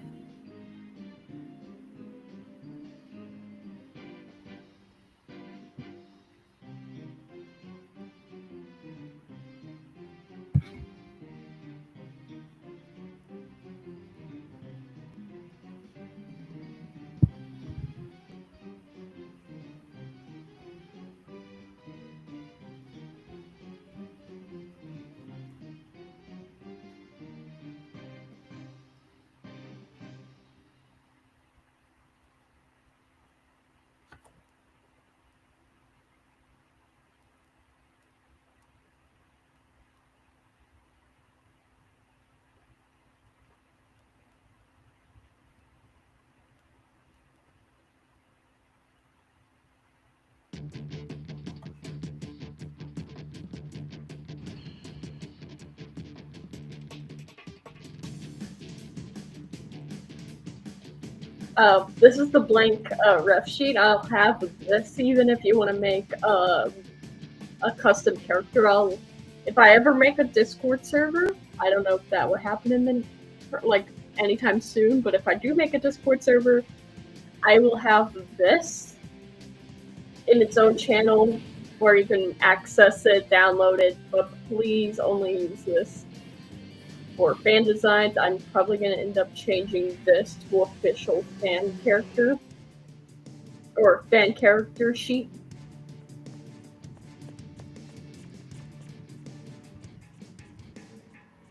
This is the blank ref sheet. I'll have this even if you want to make a custom character. If I ever make a Discord server, I don't know if that will happen anytime soon, but if I do make a Discord server, I will have this in its own channel where you can access it, download it, but please only use this for fan designs. I'm probably going to end up changing this to official fan character or fan character sheet.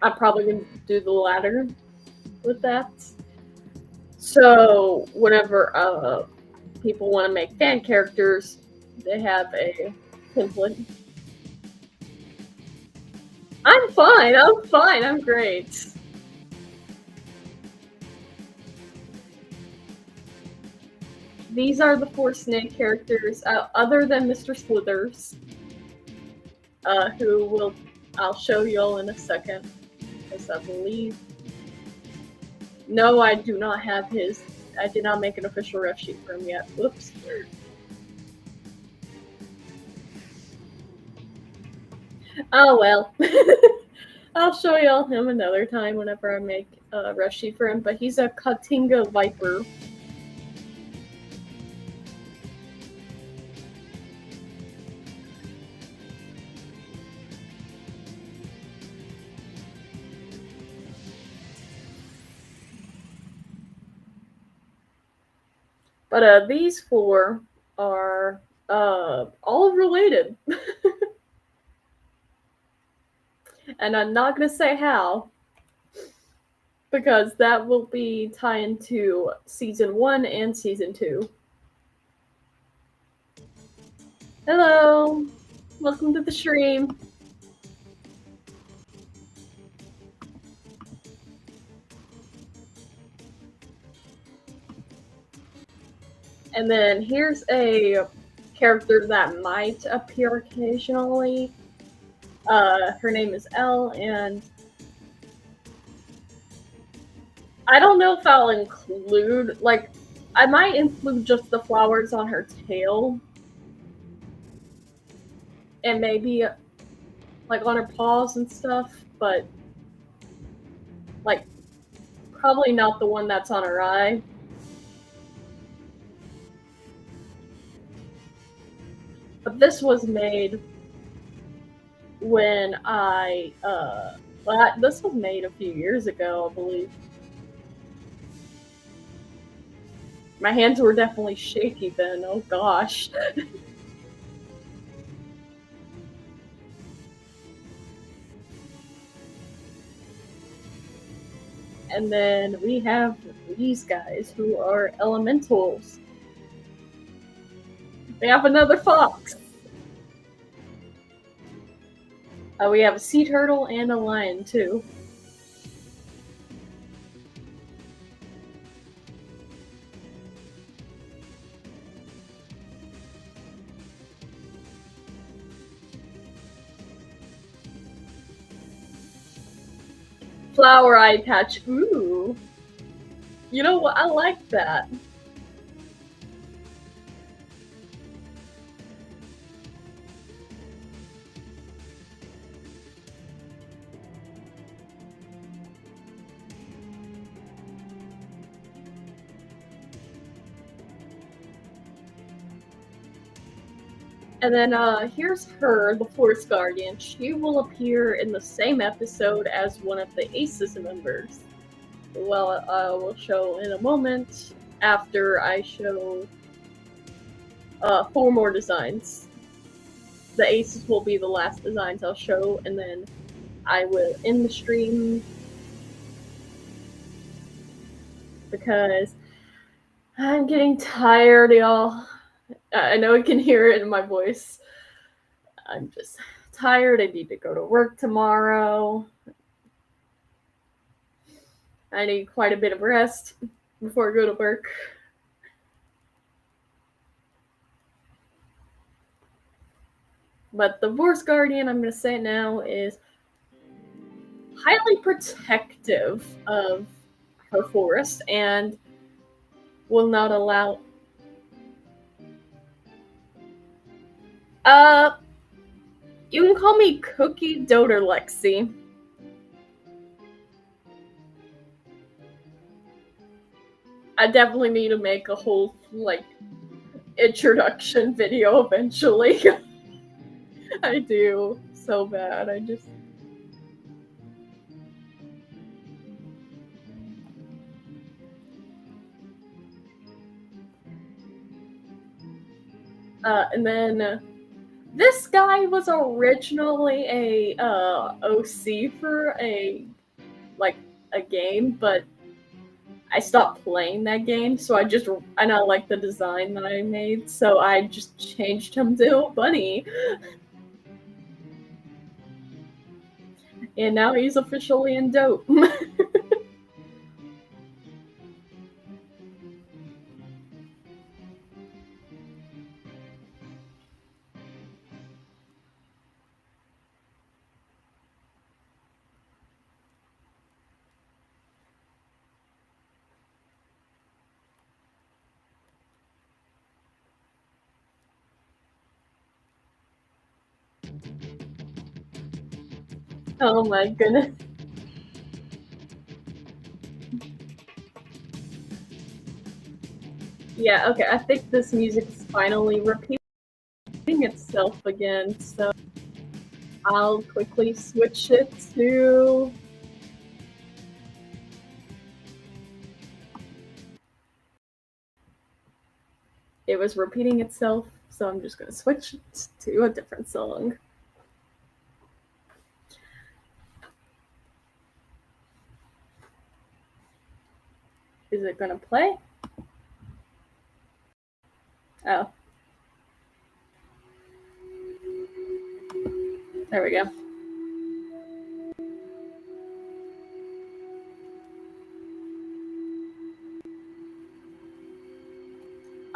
I'm probably going to do the latter with that. So whenever people want to make fan characters, they have a template. I'm fine, I'm great. These are the 4 snake characters, other than Mr. Slithers, who I'll show y'all in a second, because I believe... No, I do not have his... I did not make an official ref sheet for him yet. Whoops. Oh well. I'll show y'all him another time whenever I make a ref sheet for him, but he's a Katinga Viper. But these 4 are all related. And I'm not going to say how, because that will be tying to Season 1 and Season 2. Hello! Welcome to the stream. And then here's a character that might appear occasionally. Her name is Elle, and I don't know if I'll include, like, I might include just the flowers on her tail. And maybe, like, on her paws and stuff, but, like, probably not the one that's on her eye. But this was made when this was made a few years ago, I believe. My hands were definitely shaky then, oh gosh. And then we have these guys who are elementals. They have another fox. We have a sea turtle and a lion too. Flower eye patch. Ooh. You know what? I like that. And then here's her, the Forest Guardian. She will appear in the same episode as one of the ACES members. Well, I will show in a moment after I show 4 more designs. The ACES will be the last designs I'll show, and then I will end the stream because I'm getting tired, y'all. I know you can hear it in my voice. I'm just tired. I need to go to work tomorrow. I need quite a bit of rest before I go to work. But the Forest Guardian, I'm going to say now, is highly protective of her forest and will not allow... You can call me Cookie DOTE or Lexi. I definitely need to make a whole, like, introduction video eventually. I do so bad. I just... and then this guy was originally a OC for a game, but I stopped playing that game, so I not like the design that I made, so I just changed him to a bunny. And now he's officially in DOTE. Oh my goodness. Yeah, okay, I think this music is finally repeating itself again, so I'll quickly switch it to... It was repeating itself, so I'm just going to switch it to a different song. Is it going to play? Oh. There we go.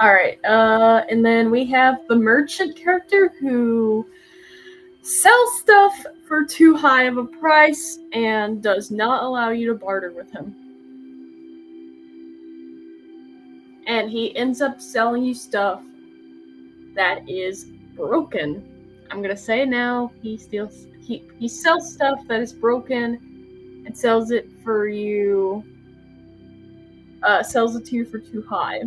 Alright, and then we have the merchant character who sells stuff for too high of a price and does not allow you to barter with him. and he ends up selling you stuff that is broken. I'm gonna say it now. He sells stuff that is broken and sells it for you. Sells it to you for too high.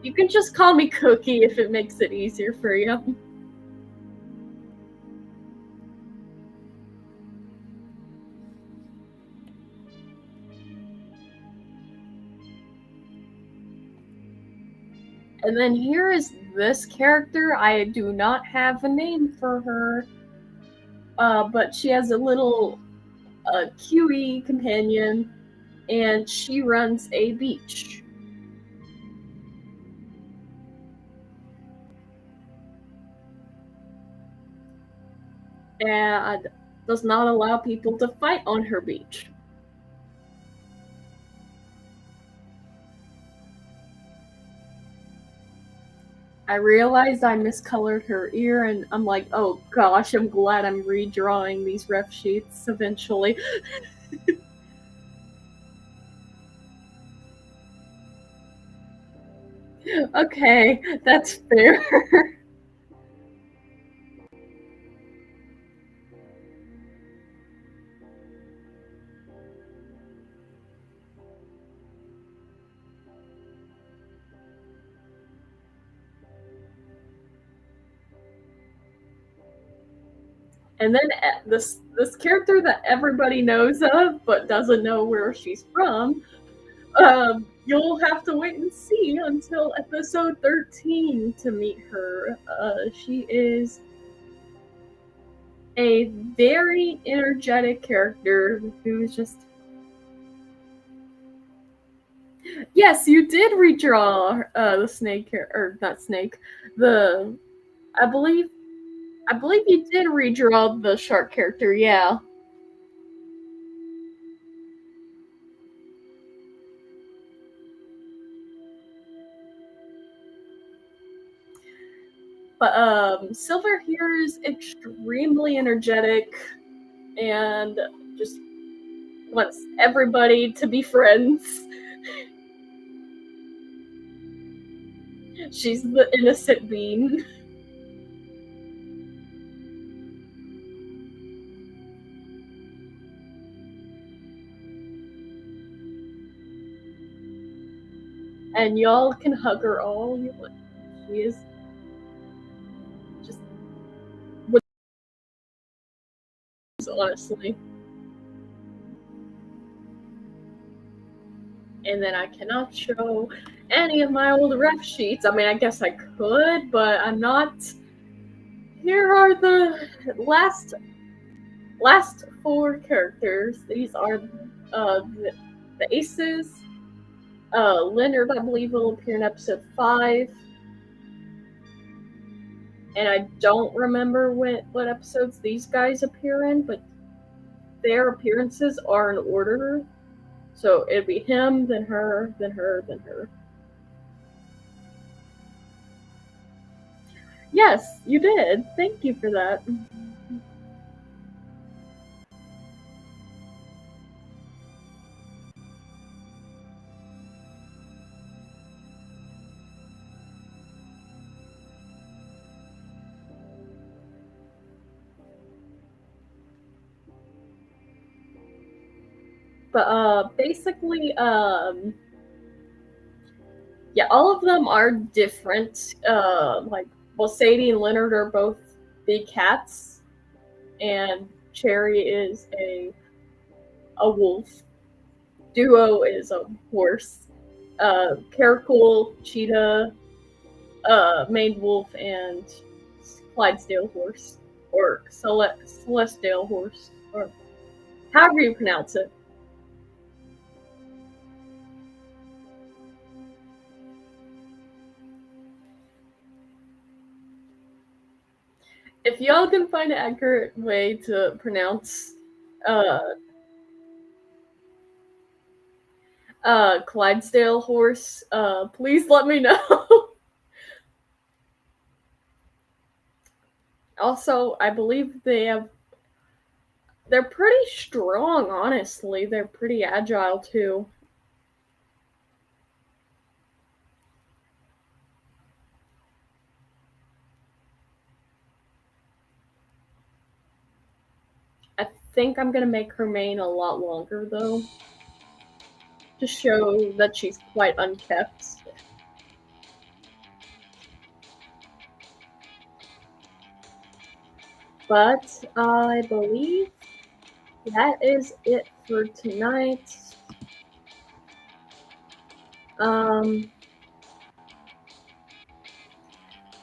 You can just call me Cookie if it makes it easier for you. And then here is this character. I do not have a name for her, but she has a little QE companion, and she runs a beach. And does not allow people to fight on her beach. I realized I miscolored her ear, and I'm like, oh gosh, I'm glad I'm redrawing these ref sheets eventually. Okay, that's fair. And then this character that everybody knows of but doesn't know where she's from, you'll have to wait and see until episode 13 to meet her. She is a very energetic character who's just... Yes, you did redraw the snake, or not snake. I believe you did redraw the shark character. Yeah. But Silver here is extremely energetic and just wants everybody to be friends. She's the innocent bean. And y'all can hug her all you want. She is just... honestly. And then I cannot show any of my old ref sheets. I mean, I guess I could, but I'm not. Here are the last 4 characters. These are the aces. Leonard, I believe, will appear in episode 5. And I don't remember what episodes these guys appear in, but their appearances are in order. So it'd be him, then her, then her, then her. Yes, you did. Thank you for that. But basically, yeah, all of them are different. Like, well, Sadie and Leonard are both big cats, and Cherry is a wolf. Duo is a horse. Caracol, cheetah, maned wolf, and Clydesdale horse, or Celestial horse, or however you pronounce it. If y'all can find an accurate way to pronounce Clydesdale horse, please let me know. Also, I believe they have They're pretty strong, honestly. They're pretty agile, too. I think I'm gonna make her mane a lot longer, though, to show that she's quite unkept. But I believe that is it for tonight.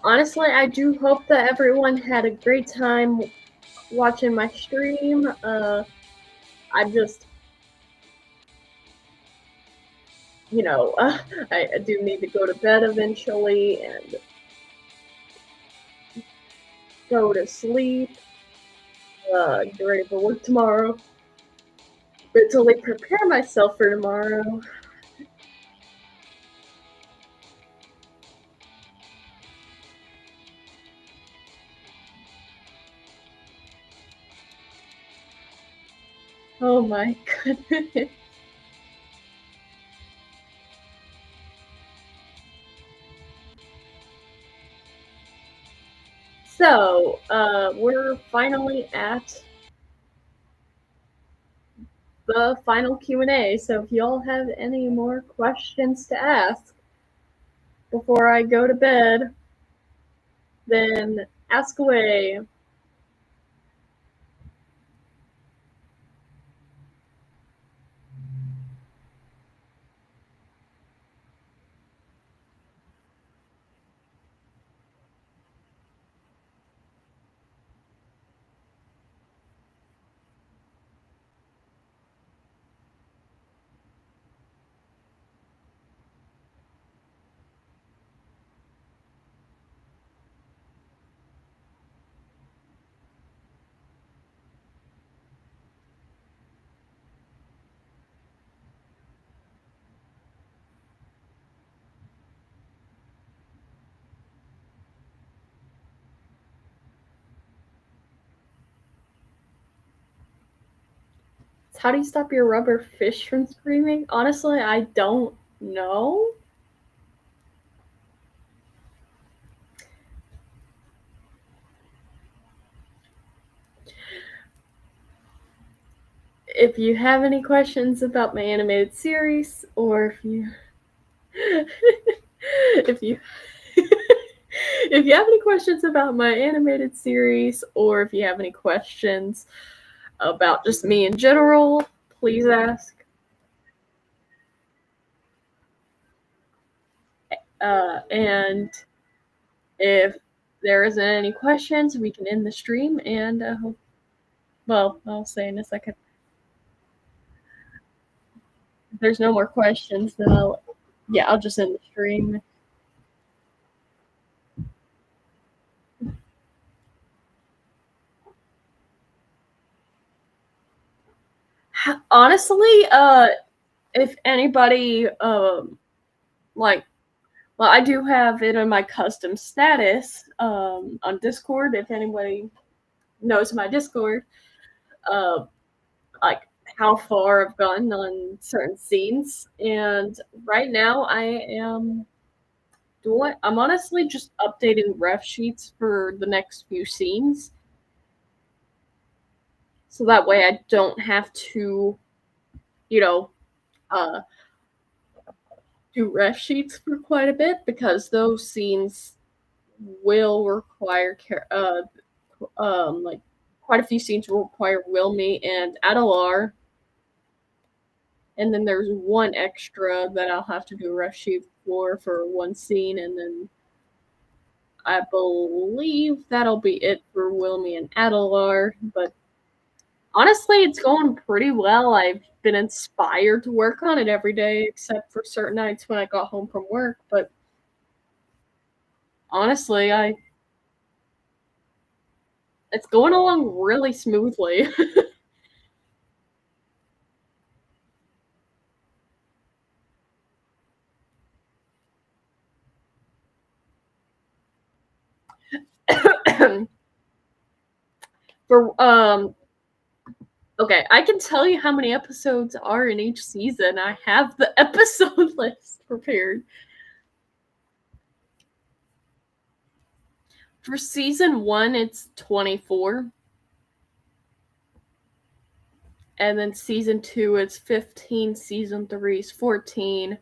Honestly, I do hope that everyone had a great time watching my stream. I just, I do need to go to bed eventually and go to sleep. Get ready for work tomorrow. Mentally prepare myself for tomorrow. Oh my goodness. So, we're finally at the final Q&A. So if y'all have any more questions to ask before I go to bed, then ask away. How do you stop your rubber fish from screaming? Honestly, I don't know. If you have any questions about my animated series, or if you if you if you have any questions about my animated series, or if you have any questions about just me in general, please ask. And if there isn't any questions, we can end the stream. And well, I'll say in a second. If there's no more questions, then I'll just end the stream. Honestly, if anybody like, well, I do have it on my custom status on Discord. If anybody knows my Discord, uh, like how far I've gotten on certain scenes, and right now I'm honestly just updating ref sheets for the next few scenes, so that way I don't have to, you know, uh, do ref sheets for quite a bit, because those scenes will require like quite a few scenes will require Wilmy and Adelar, and then there's one extra that I'll have to do a ref sheet for one scene, and then I believe that'll be it for Wilmy and Adelar. But honestly, it's going pretty well. I've been inspired to work on it every day, except for certain nights when I got home from work. But honestly, it's going along really smoothly. For Okay, I can tell you how many episodes are in each season. I have the episode list prepared. For season 1, it's 24. And then season 2, it's 15. Season 3 is 14.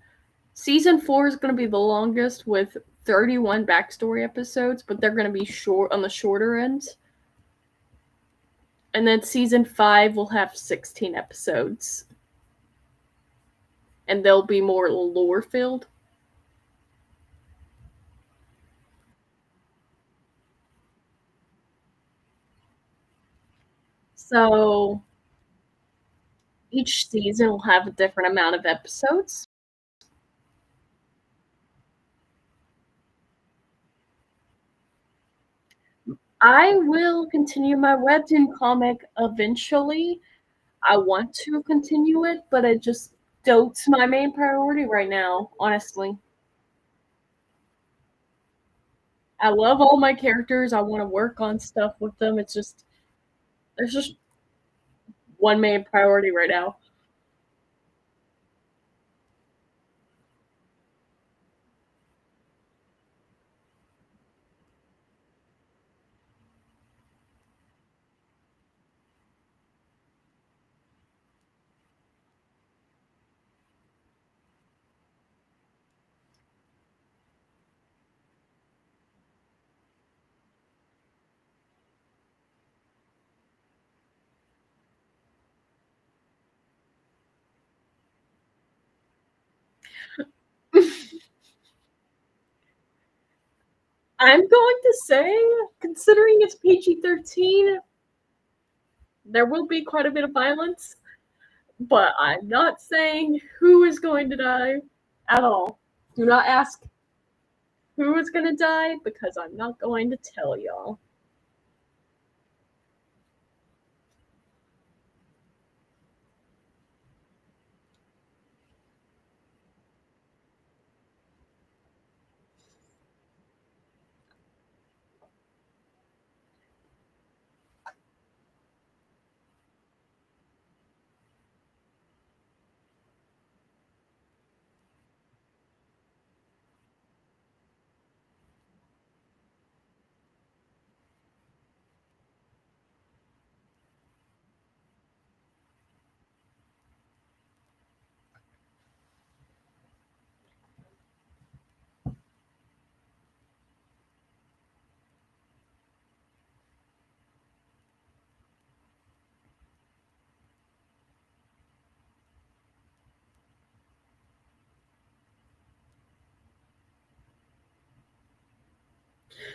Season 4 is going to be the longest with 31 backstory episodes, but they're going to be short on the shorter end. And then season 5 will have 16 episodes. And they'll be more lore filled. So each season will have a different amount of episodes. I will continue my webtoon comic eventually. I want to continue it, but it just DOTE's my main priority right now, honestly. I love all my characters. I want to work on stuff with them. It's just there's just one main priority right now. I'm going to say, considering it's PG-13, there will be quite a bit of violence, but I'm not saying who is going to die at all. Do not ask who is going to die because I'm not going to tell y'all.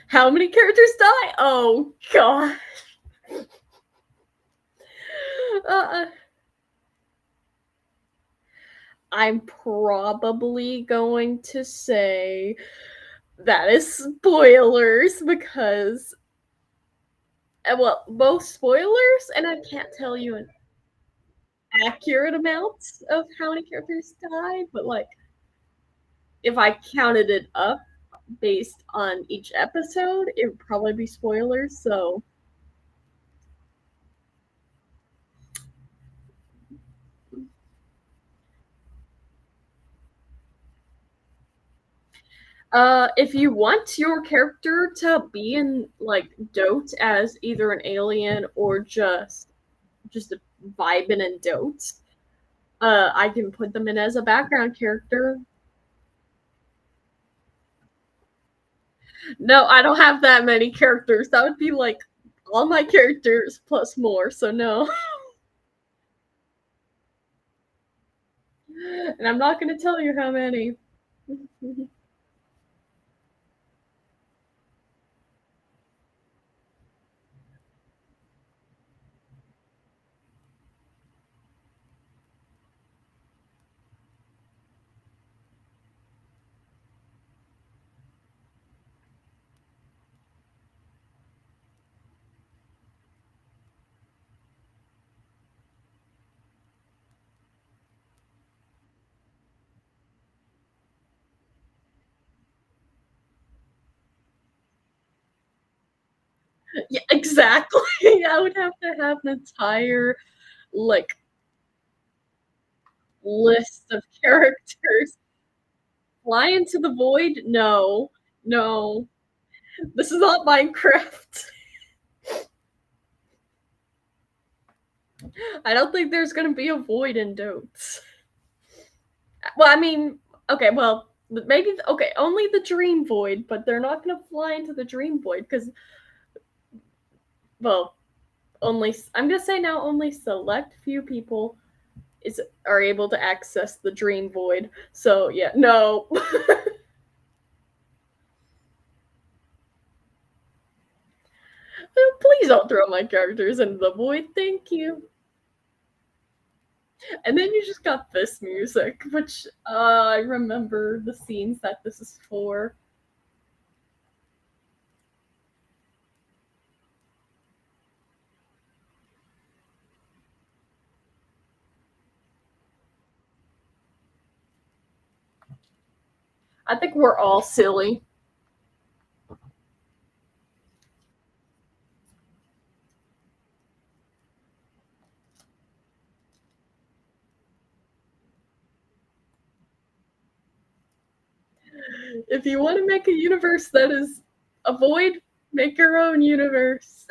How many characters die? Oh, God. Uh, I'm probably going to say that is spoilers because, well, both spoilers, and I can't tell you an accurate amount of how many characters died, but like, if I counted it up based on each episode, it would probably be spoilers, so. If you want your character to be in like DOTE as either an alien or just a vibing in DOTE, I can put them in as a background character. No, I don't have that many characters. That would be like all my characters plus more, so no. And I'm not going to tell you how many. Yeah, exactly. I would have to have an entire like list of characters. Fly into the void? No. No. This is not Minecraft. I don't think there's gonna be a void in DOTE. Well, I mean, okay, well, maybe okay, only the dream void, but they're not gonna fly into the dream void because, well, only I'm gonna say now only select few people is are able to access the dream void. So yeah, no. Please don't throw my characters into the void. Thank you. And then you just got this music, which I remember the scenes that this is for. I think we're all silly. If you want to make a universe that is a void, make your own universe.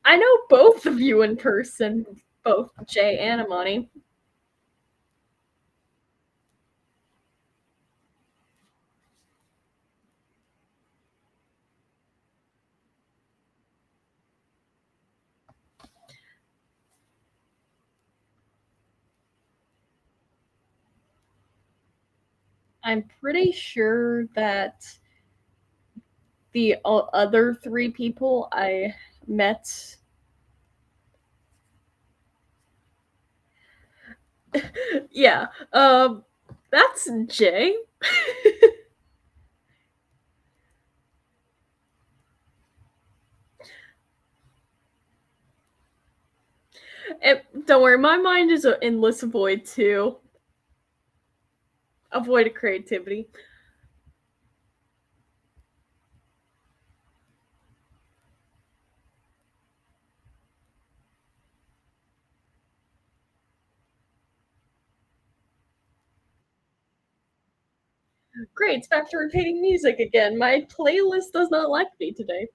I know both of you in person, both Jay and Amani. I'm pretty sure that the other three people I met. Yeah, that's Jay. Don't worry, my mind is an endless void too. A void of creativity. Great, it's back to repeating music again. My playlist does not like me today.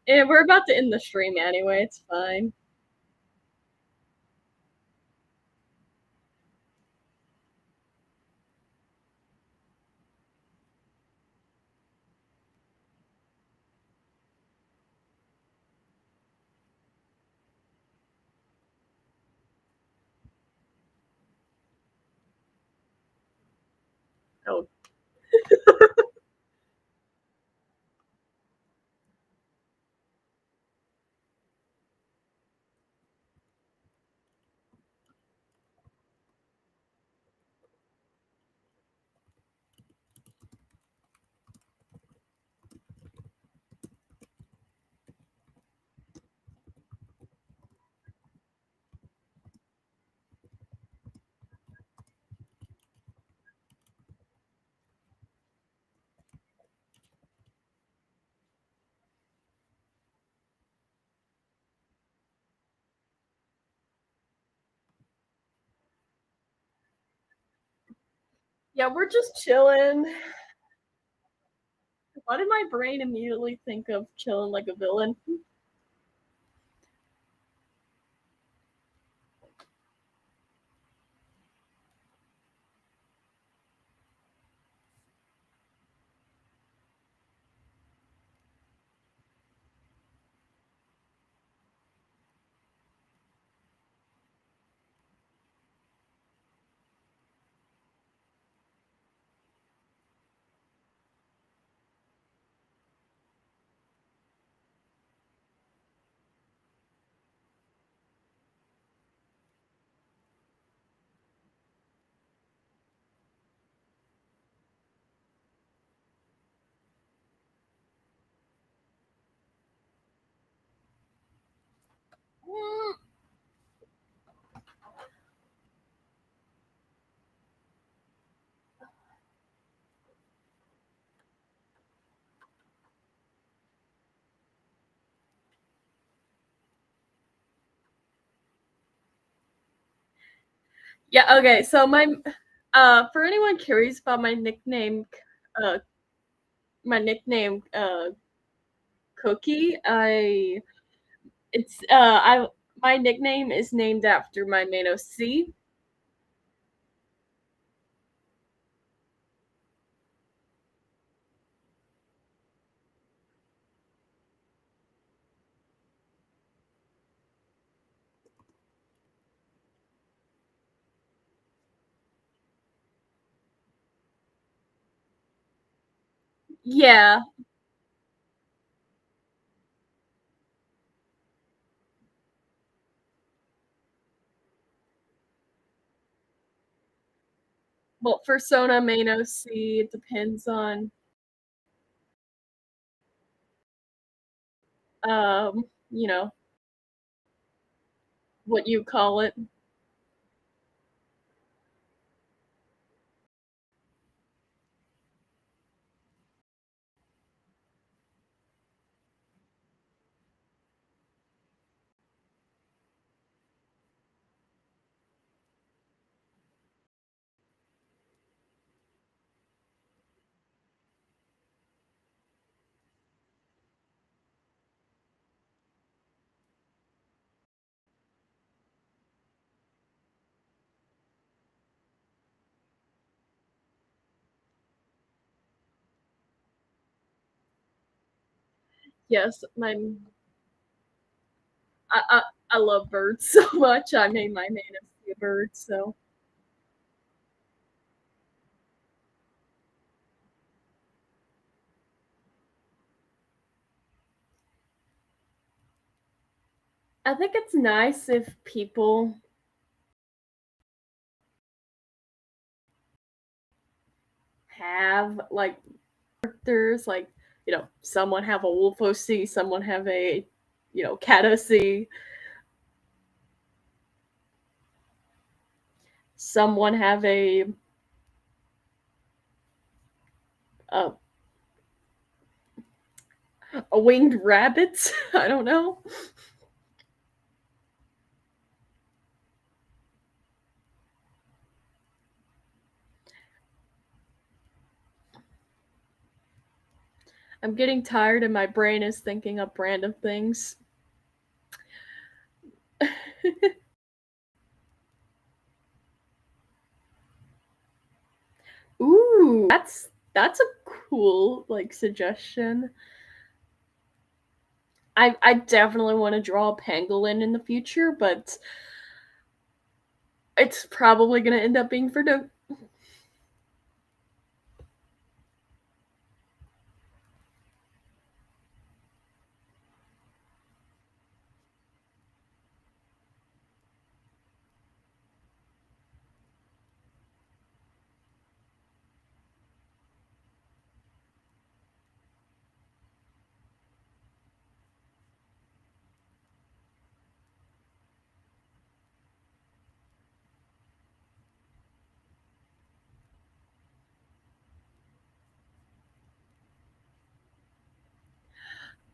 And we're about to end the stream anyway, it's fine. Oh. Yeah, we're just chilling. Why did my brain immediately think of chilling like a villain? Yeah, okay, so for anyone curious about uh my nickname, Cookie, it's, I my nickname is named after my main OC. Yeah, well, for Sona main OC, it depends on, um, you know, what you call it. Yes, I I I love birds so much, I made my main OC a bird, so I think it's nice if people have, like, characters, like, someone have a wolf OC, someone have a, cat OC, someone have a a winged rabbit. I don't know. I'm getting tired and my brain is thinking up random things. Ooh, that's a cool, like, suggestion. I definitely wanna draw a pangolin in the future, but it's probably gonna end up being for no.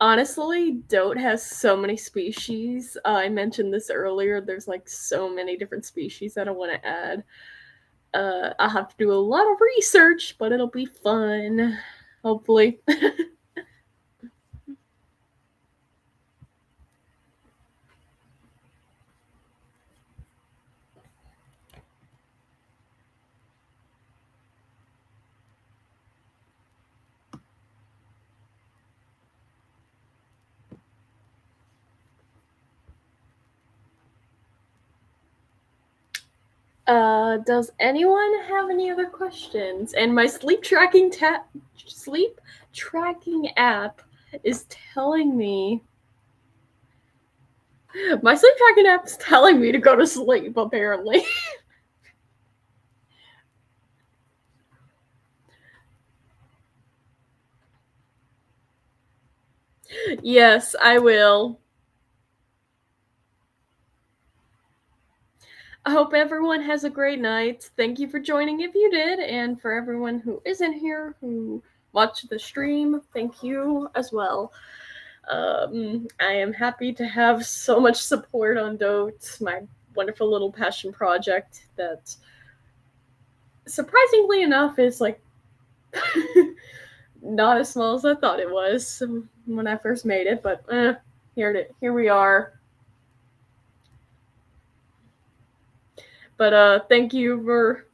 Honestly, DOTE has so many species. I mentioned this earlier, there's, like, so many different species that I wanna add. I'll have to do a lot of research, but it'll be fun, hopefully. Does anyone have any other questions? And my sleep tracking app is telling me my sleep tracking app is telling me to go to sleep, apparently. Yes, I will. I hope everyone has a great night. Thank you for joining if you did, and for everyone who isn't here who watched the stream, thank you as well. I am happy to have so much support on DOTE. My wonderful little passion project that, surprisingly enough, is like not as small as I thought it was when I first made it, but here we are. But thank you for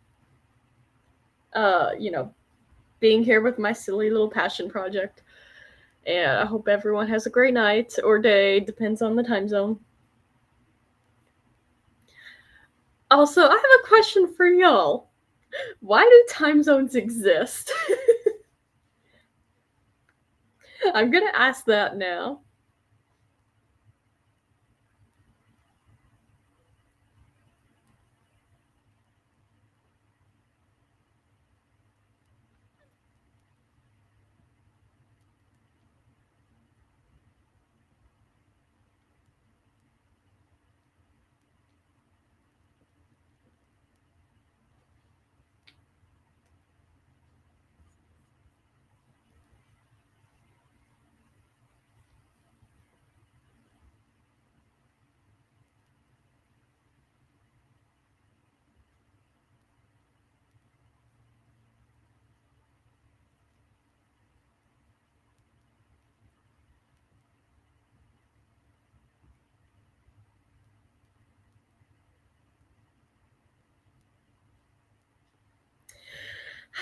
being here with my silly little passion project. And I hope everyone has a great night or day, depends on the time zone. Also, I have a question for y'all. Why do time zones exist? I'm gonna ask that now.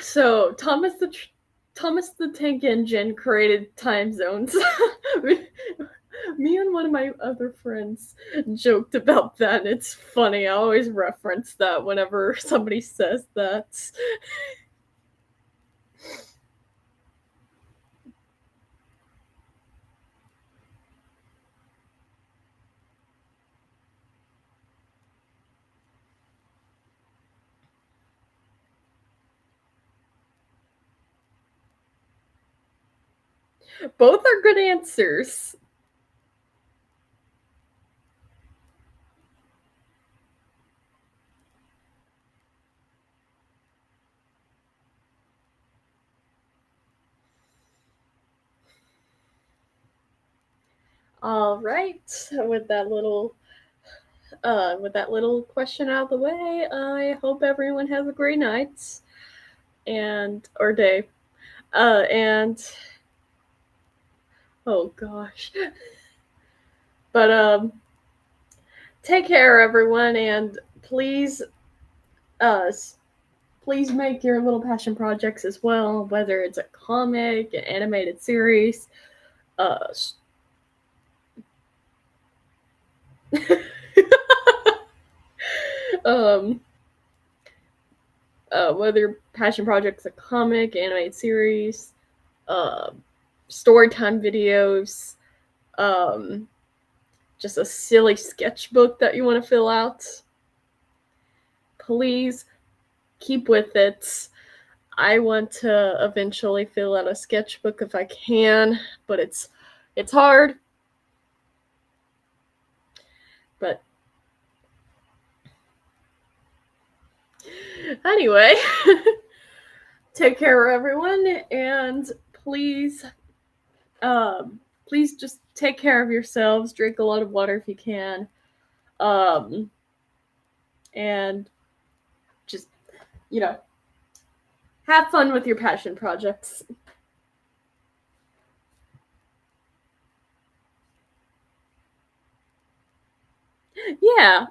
So Thomas the Tank Engine created time zones. Me and one of my other friends joked about that, and it's funny. I always reference that whenever somebody says that. Both are good answers. All right, with that little question out of the way, I hope everyone has a great night or day. And oh gosh. But take care, everyone, and please please make your little passion projects as well, whether it's a comic, an animated series, whether your passion project's a comic, animated series, storytime videos, just a silly sketchbook that you want to fill out. Please keep with it. I want to eventually fill out a sketchbook if I can, but it's hard. But anyway, take care, everyone, and please just take care of yourselves. Drink a lot of water if you can, and just have fun with your passion projects. Yeah.